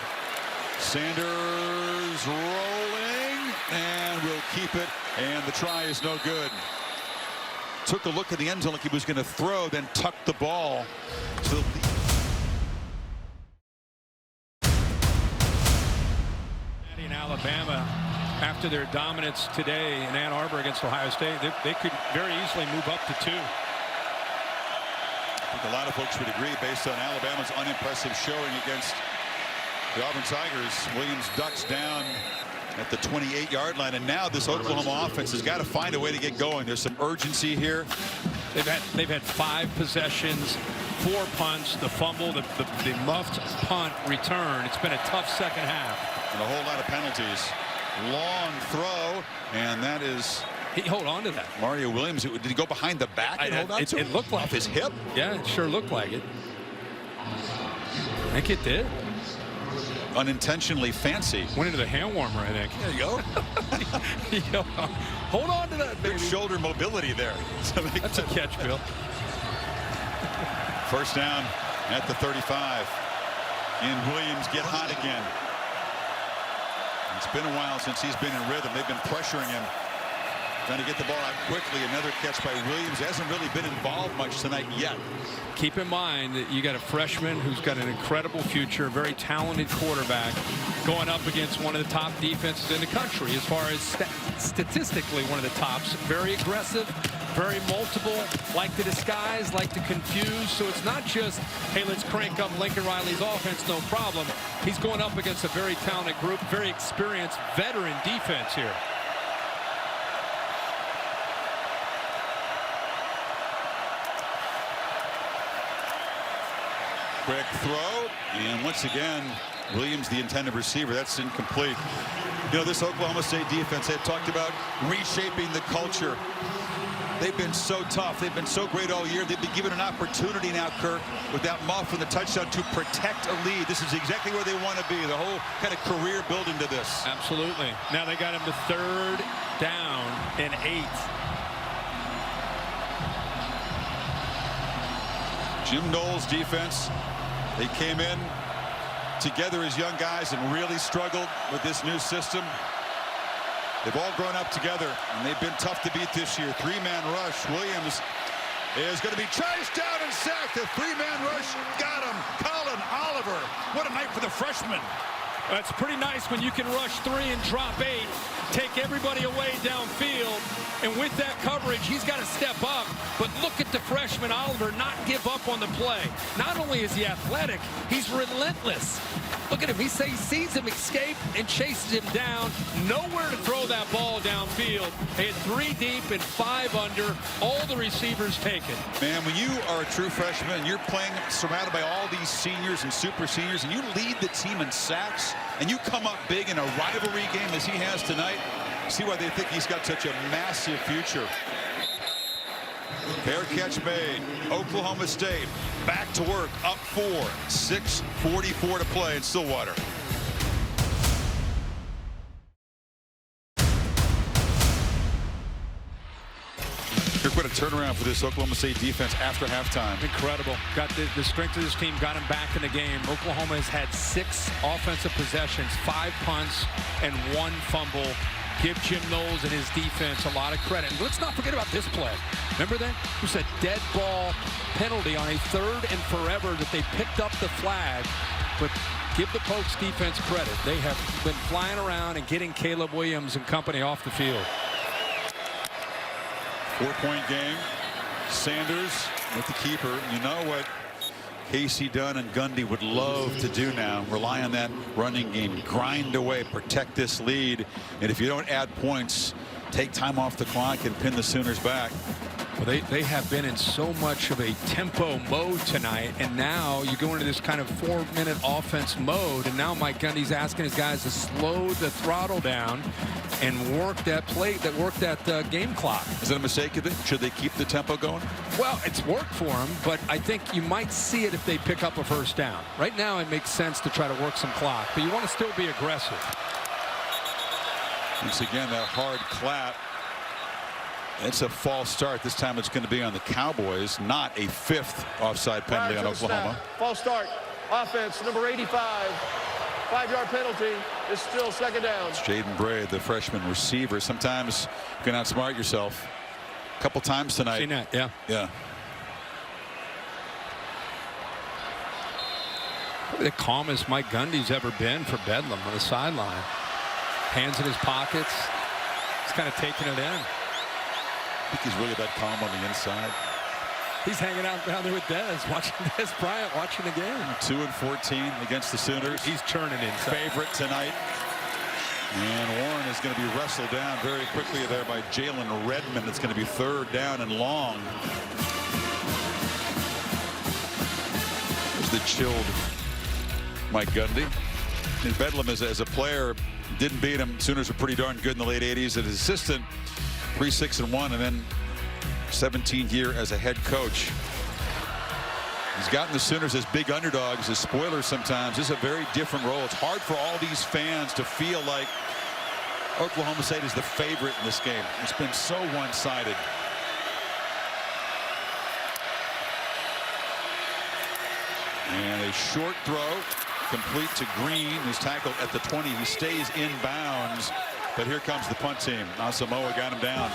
Sanders rolling and will keep it, and the try is no good. Took a look at the end zone like he was going to throw, then tucked the ball to the
in Alabama, after their dominance today in Ann Arbor against Ohio State, they could very easily move up to 2.
I think a lot of folks would agree based on Alabama's unimpressive showing against the Auburn Tigers. Williams ducks down at the 28-yard line, and now this Oklahoma offense has got to find a way to get going. There's some urgency here.
They've had 5 possessions, 4 punts, the fumble, the muffed punt return. It's been a tough second half.
And a whole lot of penalties. Long throw, and that is...
He hold on to that.
Mario Williams, did he go behind the back and hold on to it?
It looked like
off his hip?
Yeah, it sure looked like it. I think it did.
Unintentionally fancy.
Went into the hand warmer, I think.
There you go.
Hold on to that, baby.
Good shoulder mobility there.
That's a catch, Bill.
First down at the 35. And Williams get hot again. It's been a while since he's been in rhythm. They've been pressuring him, trying to get the ball out quickly. Another catch by Williams. Hasn't really been involved much tonight yet.
Keep in mind that you got a freshman who's got an incredible future, a very talented quarterback, going up against one of the top defenses in the country as far as statistically one of the tops. Very aggressive, very multiple, like to disguise, like to confuse. So it's not just, hey, let's crank up Lincoln Riley's offense, no problem. He's going up against a very talented group, very experienced veteran defense here.
Quick throw, and once again, Williams, the intended receiver. That's incomplete. You know, this Oklahoma State defense, they've talked about reshaping the culture. They've been so tough. They've been so great all year. They've been given an opportunity now, Kirk, with that muff and the touchdown to protect a lead. This is exactly where they want to be. The whole kind of career building to this.
Absolutely. Now they got him to 3rd down and 8.
Jim Knowles' defense. They came in together as young guys and really struggled with this new system. They've all grown up together, and they've been tough to beat this year. 3-man rush. Williams is going to be chased down and sacked. The 3-man rush got him. Colin Oliver. What a night for the freshman.
That's pretty nice when you can rush 3 and drop 8, take everybody away downfield, and with that coverage, he's got to step up. But look at the freshman Oliver not give up on the play. Not only is he athletic, he's relentless. Look at him. He sees him escape and chases him down. Nowhere to throw that ball downfield. They had 3 deep and 5 under. All the receivers taken.
Man, when you are a true freshman and you're playing surrounded by all these seniors and super seniors, and you lead the team in sacks, and you come up big in a rivalry game as he has tonight, see why they think he's got such a massive future. Fair catch made. Oklahoma State back to work, up 4. 6:44 to play in Stillwater. Kirk, what a turnaround for this Oklahoma State defense after halftime.
Incredible. Got the strength of this team, got him back in the game. Oklahoma has had 6 offensive possessions, 5 punts, and 1 fumble. Give Jim Knowles and his defense a lot of credit. And let's not forget about this play. Remember that? It was a dead ball penalty on a 3rd and forever that they picked up the flag. But give the Pokes defense credit. They have been flying around and getting Caleb Williams and company off the field.
4-point game. Sanders with the keeper. You know what Casey Dunn and Gundy would love to do now, rely on that running game, grind away, protect this lead, and if you don't add points, take time off the clock and pin the Sooners back.
Well, they have been in so much of a tempo mode tonight, and now you go into this kind of 4-minute offense mode, and now Mike Gundy's asking his guys to slow the throttle down and work that game clock.
Is that a mistake? Should they keep the tempo going?
Well, it's worked for them, but I think you might see it if they pick up a 1st down. Right now, it makes sense to try to work some clock, but you want to still be aggressive.
Once again, that hard clap. It's a false start. This time it's going to be on the Cowboys, not a 5th offside penalty on Oklahoma.
False start. Offense, number 85. 5-yard penalty. It's still 2nd down.
It's Jaden Bray, the freshman receiver. Sometimes you can outsmart yourself. A couple times tonight.
Seen that, yeah.
Yeah.
Probably the calmest Mike Gundy's ever been for Bedlam on the sideline. Hands in his pockets. He's kind of taking it in.
I think he's really that calm on the inside.
He's hanging out down there with Dez, watching Dez Bryant, watching the game.
2-14 against the Sooners.
He's churning inside.
Favorite tonight. And Warren is going to be wrestled down very quickly there by Jalen Redmond. It's going to be 3rd down and long. There's the chilled Mike Gundy. And Bedlam as a player didn't beat him. Sooners were pretty darn good in the late 80s. As assistant, 3-6-1, and then 17 year as a head coach. He's gotten the Sooners as big underdogs, as spoilers sometimes. This is a very different role. It's hard for all these fans to feel like Oklahoma State is the favorite in this game. It's been so one-sided. And a short throw complete to Green, who's tackled at the 20. He stays in bounds, but here comes the punt team. Asamoah got him down.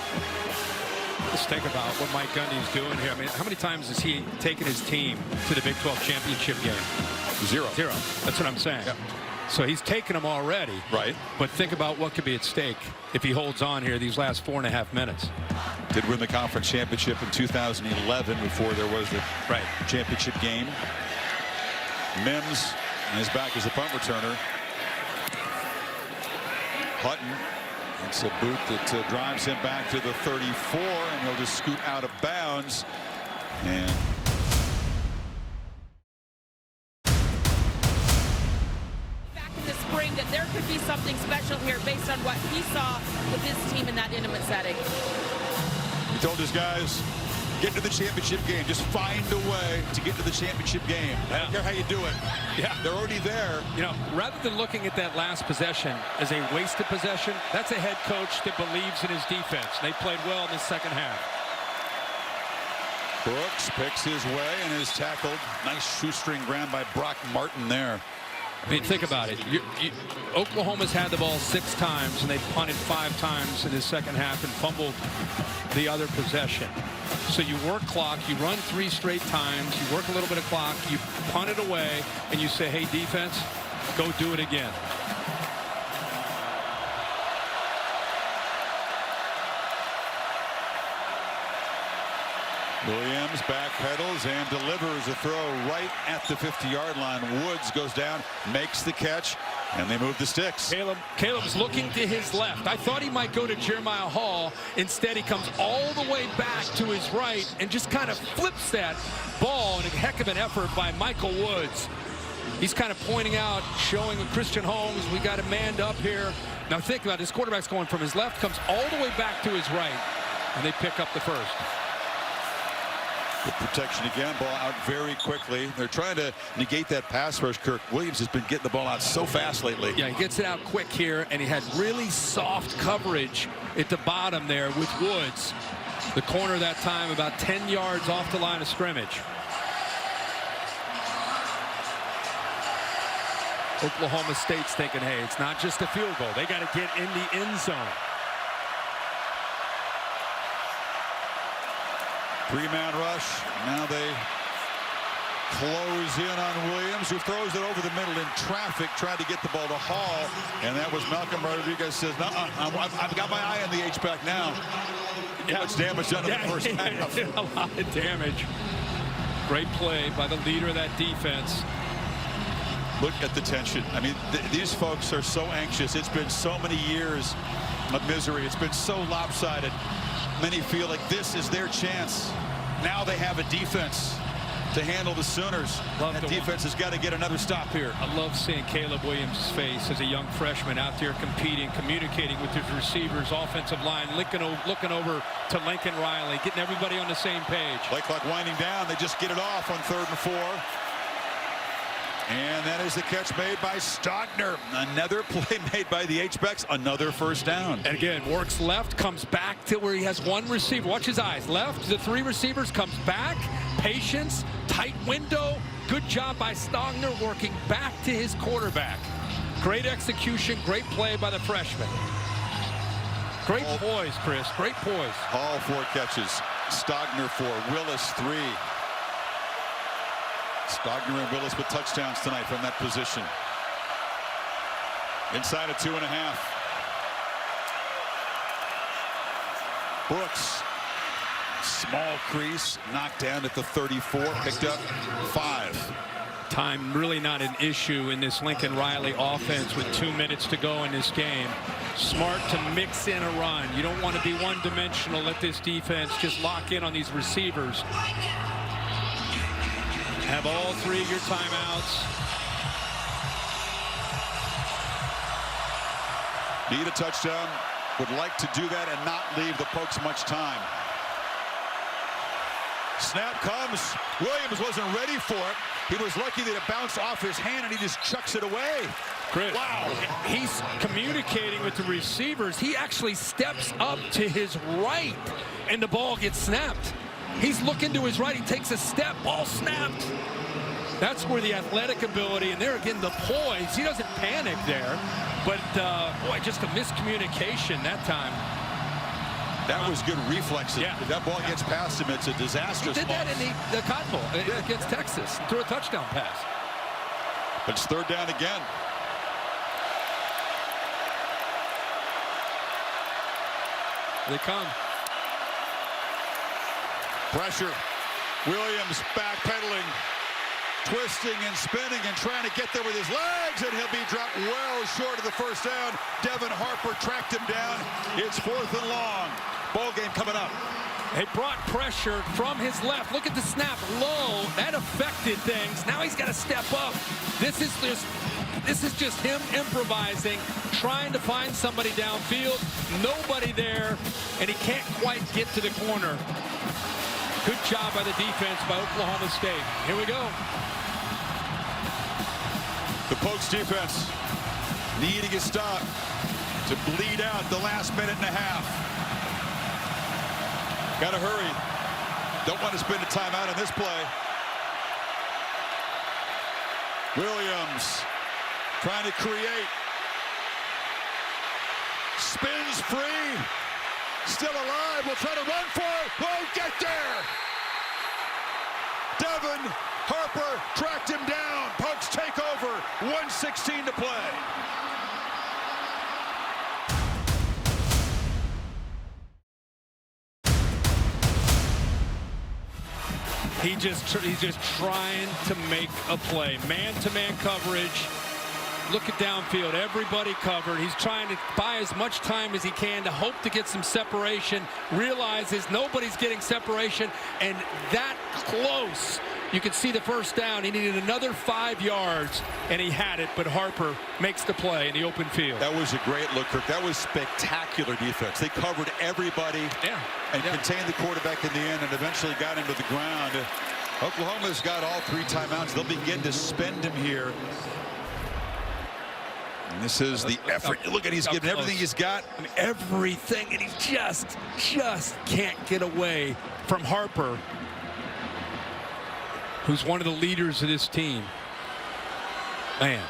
Just think about what Mike Gundy's doing here. I mean, how many times has he taken his team to the Big 12 championship game?
0.
That's what I'm saying.
Yep.
So he's taken them already.
Right.
But think about what could be at stake if he holds on here these last 4.5 minutes.
Did win the conference championship in 2011 before there was the championship game. Mims is back as a punt returner. Hutton. It's a boot that drives him back to the 34, and he'll just scoot out of bounds. And
back in the spring that there could be something special here based on what he saw with his team in that intimate setting.
he told his guys, get to the championship game. Just find a way to get to the championship game. I don't care how you do it.
Yeah.
They're already there.
You know, rather than looking at that last possession as a wasted possession, that's a head coach that believes in his defense. They played well in the second half.
Brooks picks his way and is tackled. Nice shoestring grab by Brock Martin there.
I mean, think about it. Oklahoma's had the ball 6 times, and they punted 5 times in the second half and fumbled the other possession. So you work clock, you run 3 straight times, you work a little bit of clock, you punt it away, and you say, hey, defense, go do it again.
Williams backpedals and delivers a throw right at the 50-yard line. Woods goes down, makes the catch, and they move the sticks.
Caleb's looking to his left. I thought he might go to Jeremiah Hall. Instead, he comes all the way back to his right and just kind of flips that ball in a heck of an effort by Michael Woods. He's kind of pointing out, showing Christian Holmes, we got him manned up here. Now think about it. His quarterback's going from his left, comes all the way back to his right, and they pick up the first.
Good protection again, ball out very quickly. They're trying to negate that pass rush. Kirk Williams has been getting the ball out so fast lately.
Yeah, he gets it out quick here, and he had really soft coverage at the bottom there with Woods. The corner that time about 10 yards off the line of scrimmage. Oklahoma State's thinking, hey, it's not just a field goal. They got to get in the end zone.
3-man rush. Now they close in on Williams, who throws it over the middle in traffic, tried to get the ball to Hall, and that was Malcolm Rodriguez says, I've got my eye on the H-back now. How much damage done in the first half.
A lot of damage. Great play by the leader of that defense.
Look at the tension. I mean, these folks are so anxious. It's been so many years of misery. It's been so lopsided. Many feel like this is their chance. Now they have a defense to handle the Sooners. That defense has got to get another stop here.
I love seeing Caleb Williams' face as a young freshman out there competing, communicating with his receivers, offensive line, looking over to Lincoln Riley, getting everybody on the same page.
Play clock winding down. They just get it off on 3rd and 4. And that is the catch made by Stogner. Another play made by the H-backs. Another first down.
And again, works left, comes back to where he has one receiver. Watch his eyes. Left to the three receivers, comes back. Patience, tight window. Good job by Stogner working back to his quarterback. Great execution, great play by the freshman. Great poise, Chris. Great poise.
All 4 catches. Stogner 4, Willis 3. Stogner and Willis with touchdowns tonight from that position. Inside of 2.5. Brooks. Small crease. Knocked down at the 34. Picked up 5.
Time really not an issue in this Lincoln Riley offense with 2 minutes to go in this game. Smart to mix in a run. You don't want to be one-dimensional. Let this defense just lock in on these receivers. Have all 3 of your timeouts.
Need a touchdown. Would like to do that and not leave the Pokes much time. Snap comes. Williams wasn't ready for it. He was lucky that it bounced off his hand and he just chucks it away.
Chris,
wow.
He's communicating with the receivers. He actually steps up to his right and the ball gets snapped. He's looking to his right. He takes a step. Ball snapped. That's where the athletic ability, and there again, the poise. He doesn't panic there. But, boy, just a miscommunication that time.
That was good reflexes.
Yeah.
If that ball gets past him, it's a disastrous
He did that
loss.
in the Cotton Bowl against Texas. Threw a touchdown pass.
It's 3rd down again.
They come.
Pressure. Williams backpedaling, twisting and spinning and trying to get there with his legs, and he'll be dropped well short of the first down. Devin Harper tracked him down. It's 4th and long. Ball game coming up.
He brought pressure from his left. Look at the snap low. That affected things. Now he's got to step up. This is just him improvising, trying to find somebody downfield. Nobody there, and he can't quite get to the corner. Good job by the defense by Oklahoma State. Here we go.
The Pokes defense needing a stop to bleed out the last minute and a half. Got to hurry. Don't want to spend a timeout on this play. Williams trying to create. Spins free. Still alive. We'll try to run for it. Won't get there. Devin Harper tracked him down. Pokes take over. 1:16 to play.
He's just trying to make a play. Man-to-man coverage. Look at downfield. Everybody covered. He's trying to buy as much time as he can to hope to get some separation. Realizes nobody's getting separation, and that close. You can see the first down. He needed another 5 yards, and he had it, but Harper makes the play in the open field.
That was a great look, Kirk. That was spectacular defense. They covered everybody and contained the quarterback in the end and eventually got him to the ground. Oklahoma's got all 3 timeouts. They'll begin to spend him here. And this is the effort. Look at, he's giving everything he's got.
I mean, everything, and he just can't get away from Harper, who's one of the leaders of this team. Man.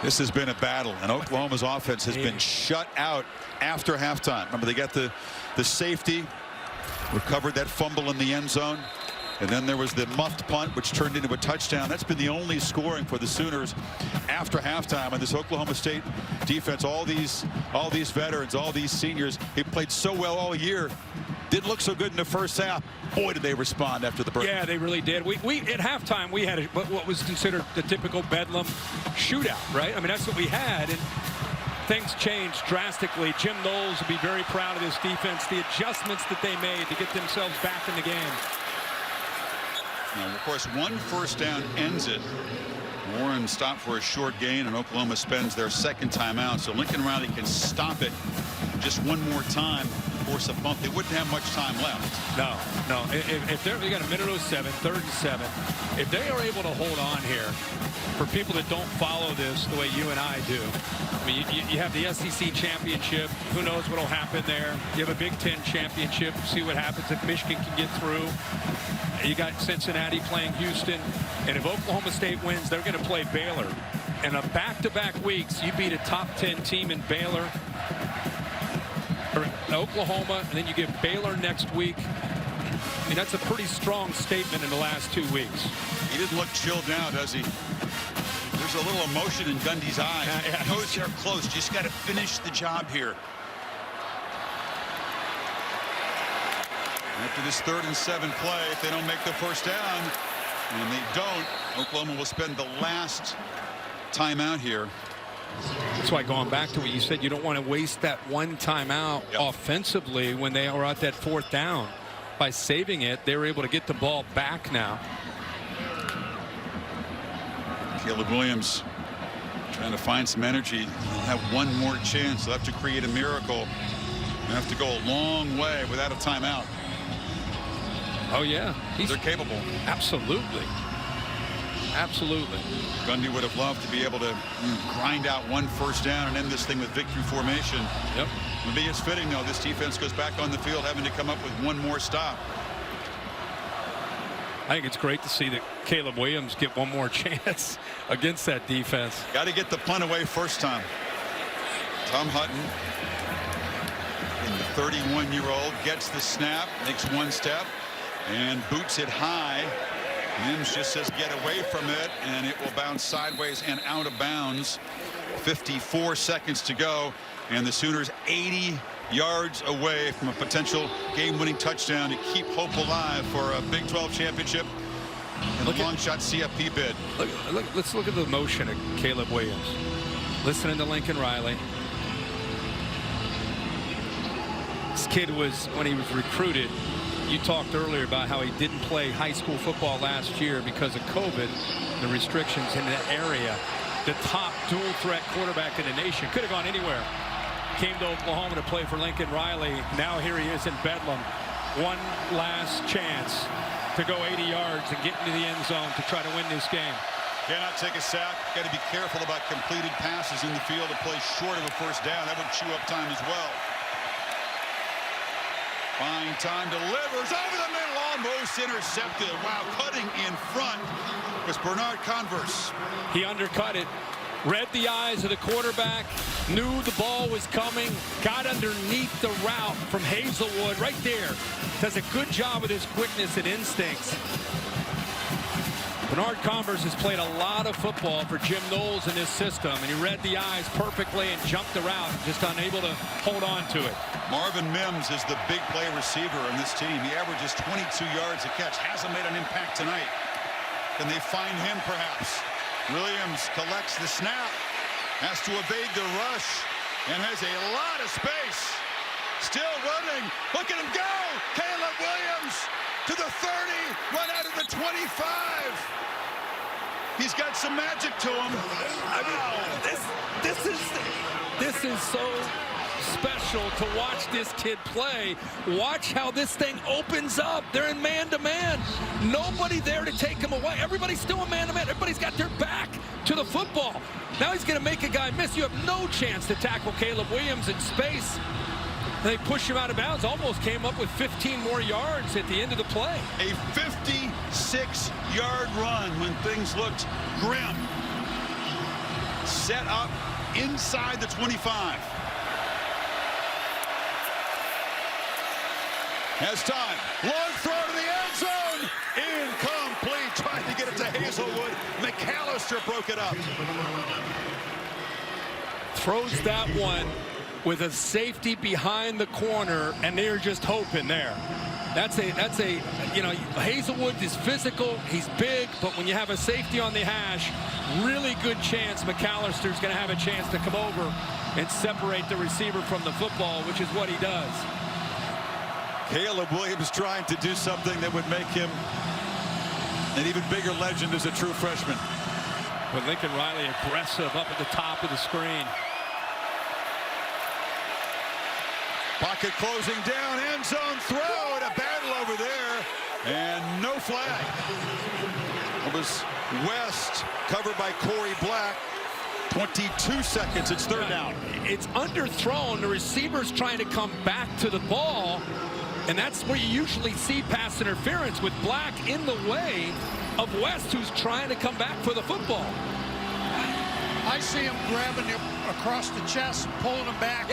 This has been a battle, and Oklahoma's offense has been shut out after halftime. Remember, they got the safety, recovered that fumble in the end zone, and then there was the muffed punt, which turned into a touchdown. That's been the only scoring for the Sooners after halftime. And this Oklahoma State defense, all these veterans, all these seniors, they played so well all year. Didn't look so good in the first half. Boy, did they respond after the break.
Yeah, they really did. We at halftime, we had what was considered the typical Bedlam shootout, right? I mean, that's what we had. And things changed drastically. Jim Knowles will be very proud of this defense, the adjustments that they made to get themselves back in the game.
Now, of course, 1 first down ends it. Warren stopped for a short gain, and Oklahoma spends their 2nd timeout. So Lincoln Riley can stop it just 1 more time course of month, they wouldn't have much time left.
No. If they got a minute 07, 37. If they are able to hold on here, for people that don't follow this the way you and I do, I mean, you have the SEC championship. Who knows what will happen there? You have a Big Ten championship. See what happens if Michigan can get through. You got Cincinnati playing Houston. And if Oklahoma State wins, they're going to play Baylor. And a back-to-back weeks, you beat a top 10 team in Baylor or Oklahoma, and then you get Baylor next week. I mean, that's a pretty strong statement in the last 2 weeks.
He didn't look chilled now, does he? There's a little emotion in Gundy's eyes.
Yeah.
He knows they're close. Just got to finish the job here. After this 3rd and 7 play, if they don't make the first down, and they don't, Oklahoma will spend the last timeout here.
That's why, going back to what you said, you don't want to waste that one timeout offensively when they are at that 4th down. By saving it, they were able to get the ball back now.
Caleb Williams trying to find some energy. He'll have one more chance. They'll have to create a miracle. They'll have to go a long way without a timeout.
Oh, yeah.
They're capable.
Absolutely. Absolutely.
Gundy would have loved to be able to grind out one first down and end this thing with victory formation.
Yep.
Maybe it's fitting, though. This defense goes back on the field having to come up with one more stop.
I think it's great to see that Caleb Williams get one more chance against that defense.
Got to get the punt away first time. Tom Hutton, the 31-year-old, gets the snap, makes one step, and boots it high. Mims just says get away from it, and it will bounce sideways and out of bounds. 54 seconds to go, and the Sooners 80 yards away from a potential game-winning touchdown to keep hope alive for a Big 12 championship and a long-shot CFP bid.
Let's look at the motion of Caleb Williams. Listening to Lincoln Riley. This kid was, when he was recruited, you talked earlier about how he didn't play high school football last year because of COVID, the restrictions in the area. The top dual threat quarterback in the nation, could have gone anywhere. Came to Oklahoma to play for Lincoln Riley. Now here he is in Bedlam. One last chance to go 80 yards and get into the end zone to try to win this game.
Cannot take a sack. Got to be careful about completed passes in the field to play short of a first down. That would chew up time as well. Fine time, delivers over the middle, almost intercepted. Wow, cutting in front was Bernard Converse.
He undercut it, read the eyes of the quarterback, knew the ball was coming, got underneath the route from Hazelwood right there. Does a good job with his quickness and instincts. Bernard Converse has played a lot of football for Jim Knowles in this system, and he read the eyes perfectly and jumped the route, just unable to hold on to it.
Marvin Mims is the big play receiver on this team. He averages 22 yards a catch. Hasn't made an impact tonight. Can they find him perhaps? Williams collects the snap, has to evade the rush, and has a lot of space. Still running. Look at him go! Caleb Williams to the 30, run out of the 25. He's got some magic to him.
I mean, this is so special to watch this kid play. Watch how this thing opens up. They're in man-to-man. Nobody there to take him away. Everybody's still in man-to-man. Everybody's got their back to the football. Now he's going to make a guy miss. You have no chance to tackle Caleb Williams in space. They push him out of bounds, almost came up with 15 more yards at the end of the play.
A 56-yard run when things looked grim. Set up inside the 25. Has time. Long throw to the end zone. Incomplete. Trying to get it to Hazelwood. McAllister broke it up.
Throws that one with a safety behind the corner, and they're just hoping there. That's a, you know, Hazelwood is physical, he's big, but when you have a safety on the hash, really good chance McAllister's going to have a chance to come over and separate the receiver from the football, which is what he does.
Caleb Williams trying to do something that would make him an even bigger legend as a true freshman.
With Lincoln Riley aggressive up at the top of the screen.
Pocket closing down, end zone throw, and a battle over there, and no flag. It was West covered by Corey Black. 22 seconds, it's third down.
It's underthrown. The receiver's trying to come back to the ball, and that's where you usually see pass interference, with Black in the way of West, who's trying to come back for the football.
I see him grabbing him across the chest, pulling him back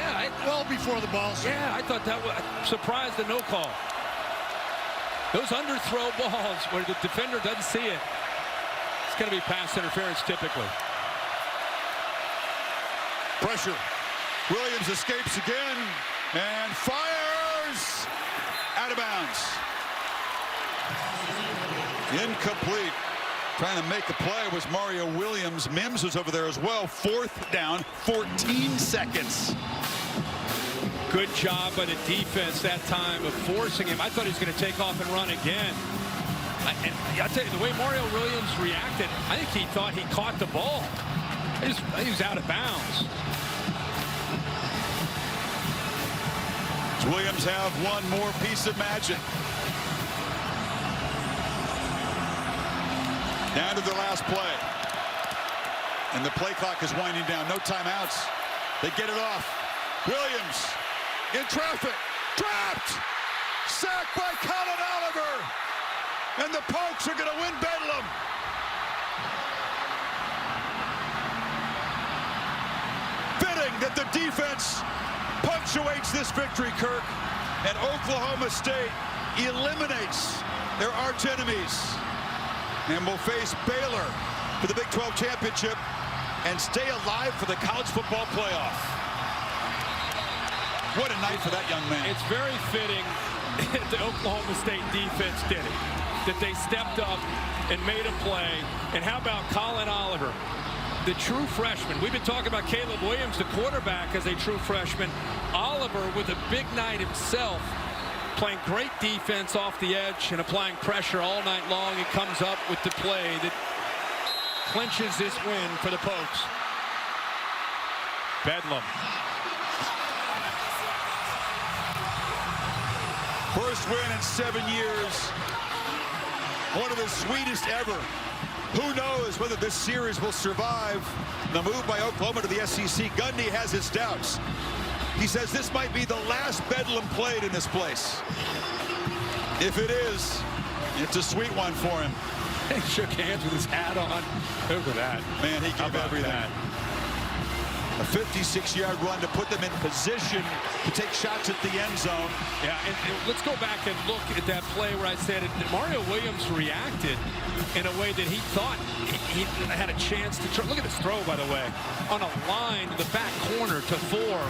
well before the ball's
Yeah, I thought that was surprised the no call. Those underthrow balls where the defender doesn't see it, it's going to be pass interference typically.
Pressure. Williams escapes again and fires out of bounds. Incomplete. Trying to make a play was Mario Williams. Mims was over there as well. Fourth down, 14 seconds.
Good job by the defense that time of forcing him. I thought he was going to take off and run again. And I'll tell you, the way Mario Williams reacted, I think he thought he caught the ball. He was out of bounds.
Williams have one more piece of magic. Down to the last play. And the play clock is winding down. No timeouts. They get it off. Williams in traffic. Trapped. Sacked by Colin Oliver. And the Pokes are going to win Bedlam. Fitting that the defense punctuates this victory, Kirk. And Oklahoma State eliminates their arch enemies. And will face Baylor for the Big 12 championship and stay alive for the college football playoff. What a night for that young man.
It's very fitting the Oklahoma State defense did it, that they stepped up and made a play. And how about Colin Oliver, the true freshman? We've been talking about Caleb Williams, the quarterback, as a true freshman. Oliver with a big night himself, playing great defense off the edge and applying pressure all night long. He comes up with the play that clinches this win for the Pokes. Bedlam.
First win in 7 years. One of the sweetest ever. Who knows whether this series will survive the move by Oklahoma to the SEC. Gundy has his doubts. He says this might be the last Bedlam played in this place. If it is, it's a sweet one for him.
He shook hands with his hat on. Look at that.
Man, he gave everything.
That?
A 56-yard run to put them in position to take shots at the end zone.
Yeah, and let's go back and look at that play where I said Mario Williams reacted in a way that he thought he had a chance to try. Look at this throw, by the way, on a line to the back corner to Thor.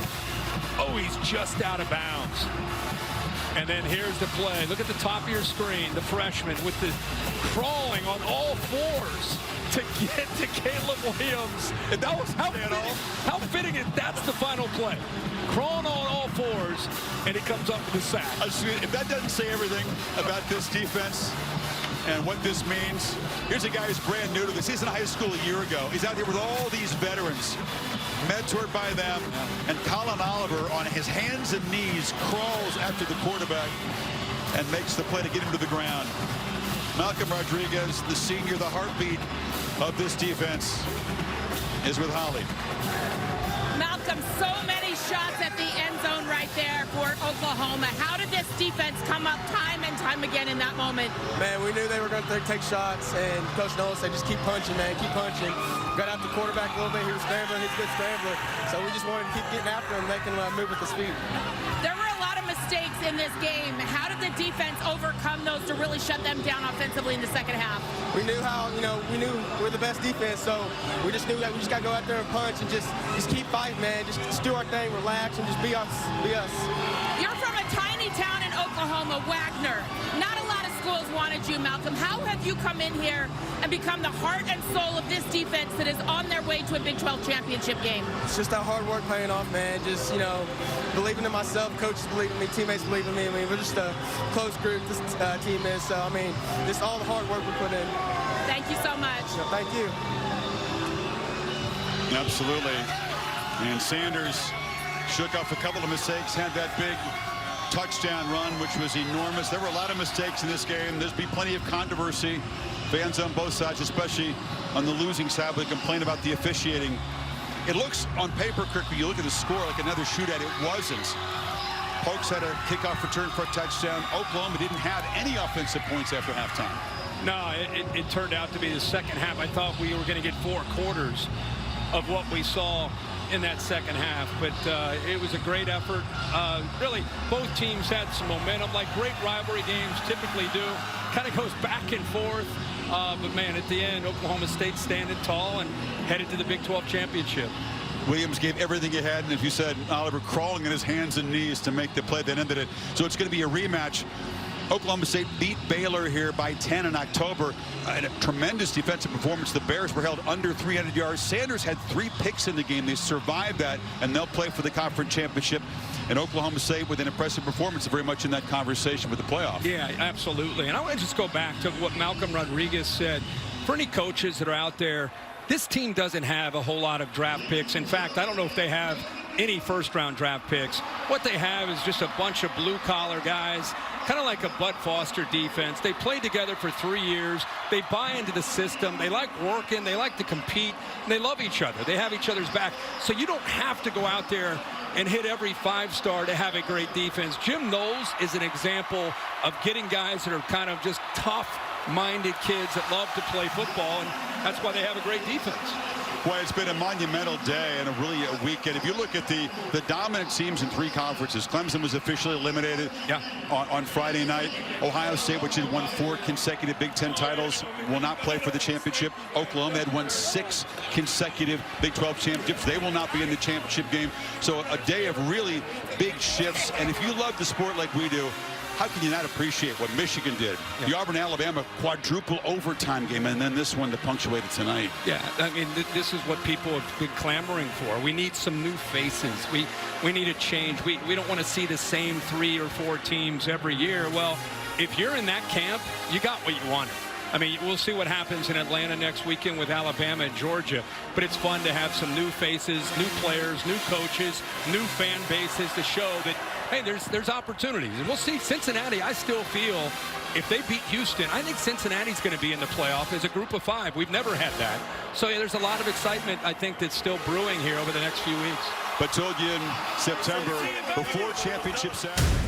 Oh, he's just out of bounds. And then here's the play. Look at the top of your screen, the freshman with the crawling on all fours to get to Caleb Williams. And that was how fitting is that's the final play. Crawling on all fours, and he comes up with a sack.
If that doesn't say everything about this defense and what this means, here's a guy who's brand new to this. He's in high school a year ago. He's out here with all these veterans, mentored by them, and Colin Oliver on his hands and knees crawls after the quarterback and makes the play to get him to the ground. Malcolm Rodriguez, the senior, the heartbeat of this defense, is with Holly.
Malcolm, so many shots at the end zone right there for Oklahoma. How did this defense come up time and time again in that moment?
Man, we knew they were going to take shots, and Coach Nolan said, just keep punching, man, keep punching. Got out the quarterback a little bit. He was scrambling. He's a good scrambler. So we just wanted to keep getting after him, making him move with his feet.
There were a lot of mistakes in this game. How did the defense overcome those to really shut them down offensively in the second half?
We knew we knew we're the best defense, so we just knew that we just got to go out there and punch and just keep fighting, man. Just do our thing, relax, and just be us.
You're from a tiny town in Oklahoma, Wagner. Not a lot of schools wanted you, Malcolm. How have you come in here and become the heart and soul of this defense that is on their way to a Big 12 championship game?
It's just that hard work paying off, man. Just, believing in myself, coaches believe in me, teammates believe in me. I mean, we're just a close group, this team is. So, I mean, just all the hard work we put in.
Thank you so much.
Thank you.
Absolutely. And Sanders shook off a couple of mistakes, had that big touchdown run, which was enormous. There were a lot of mistakes in this game. There's been plenty of controversy. Fans on both sides, especially on the losing side, would complain about the officiating. It looks on paper, Kirk, when you look at the score, like another shootout. It wasn't. Pokes had a kickoff return for a touchdown. Oklahoma didn't have any offensive points after halftime.
No, it turned out to be the second half. I thought we were going to get 4 quarters of what we saw in that second half, but it was a great effort. Really, both teams had some momentum, like great rivalry games typically do. Kind of goes back and forth, but man, at the end, Oklahoma State standing tall and headed to the Big 12 championship.
Williams gave everything he had, and if you said Oliver crawling on his hands and knees to make the play that ended it. So it's going to be a rematch. Oklahoma State beat Baylor here by 10 in October. A tremendous defensive performance. The Bears were held under 300 yards. Sanders had 3 picks in the game. They survived that, and they'll play for the conference championship. And Oklahoma State, with an impressive performance, very much in that conversation with the playoff.
Yeah, absolutely. And I want to just go back to what Malcolm Rodriguez said. For any coaches that are out there, this team doesn't have a whole lot of draft picks. In fact, I don't know if they have any first-round draft picks. What they have is just a bunch of blue-collar guys, kind of like a Bud Foster defense. They played together for 3 years. They buy into the system. They like working. They like to compete. And they love each other. They have each other's back. So you don't have to go out there and hit every 5-star to have a great defense. Jim Knowles is an example of getting guys that are kind of just tough-minded kids that love to play football, and that's why they have a great defense.
Well, it's been a monumental day and a weekend. If you look at the dominant teams in 3 conferences, Clemson was officially eliminated on Friday night. Ohio State, which had won 4 consecutive Big Ten titles, will not play for the championship. Oklahoma had won 6 consecutive Big 12 championships. They will not be in the championship game. So a day of really big shifts. And if you love the sport like we do, how can you not appreciate what Michigan did? Yeah. The Auburn-Alabama quadruple overtime game, and then this one to punctuate it tonight.
Yeah, I mean, this is what people have been clamoring for. We need some new faces. We need a change. We don't want to see the same 3 or 4 teams every year. Well, if you're in that camp, you got what you wanted. I mean, we'll see what happens in Atlanta next weekend with Alabama and Georgia, but it's fun to have some new faces, new players, new coaches, new fan bases to show that, hey, there's opportunities. And we'll see. Cincinnati, I still feel, if they beat Houston, I think Cincinnati's going to be in the playoff as a group of 5. We've never had that. So yeah, there's a lot of excitement, I think, that's still brewing here over the next few weeks.
But told you in September, before championship Saturday.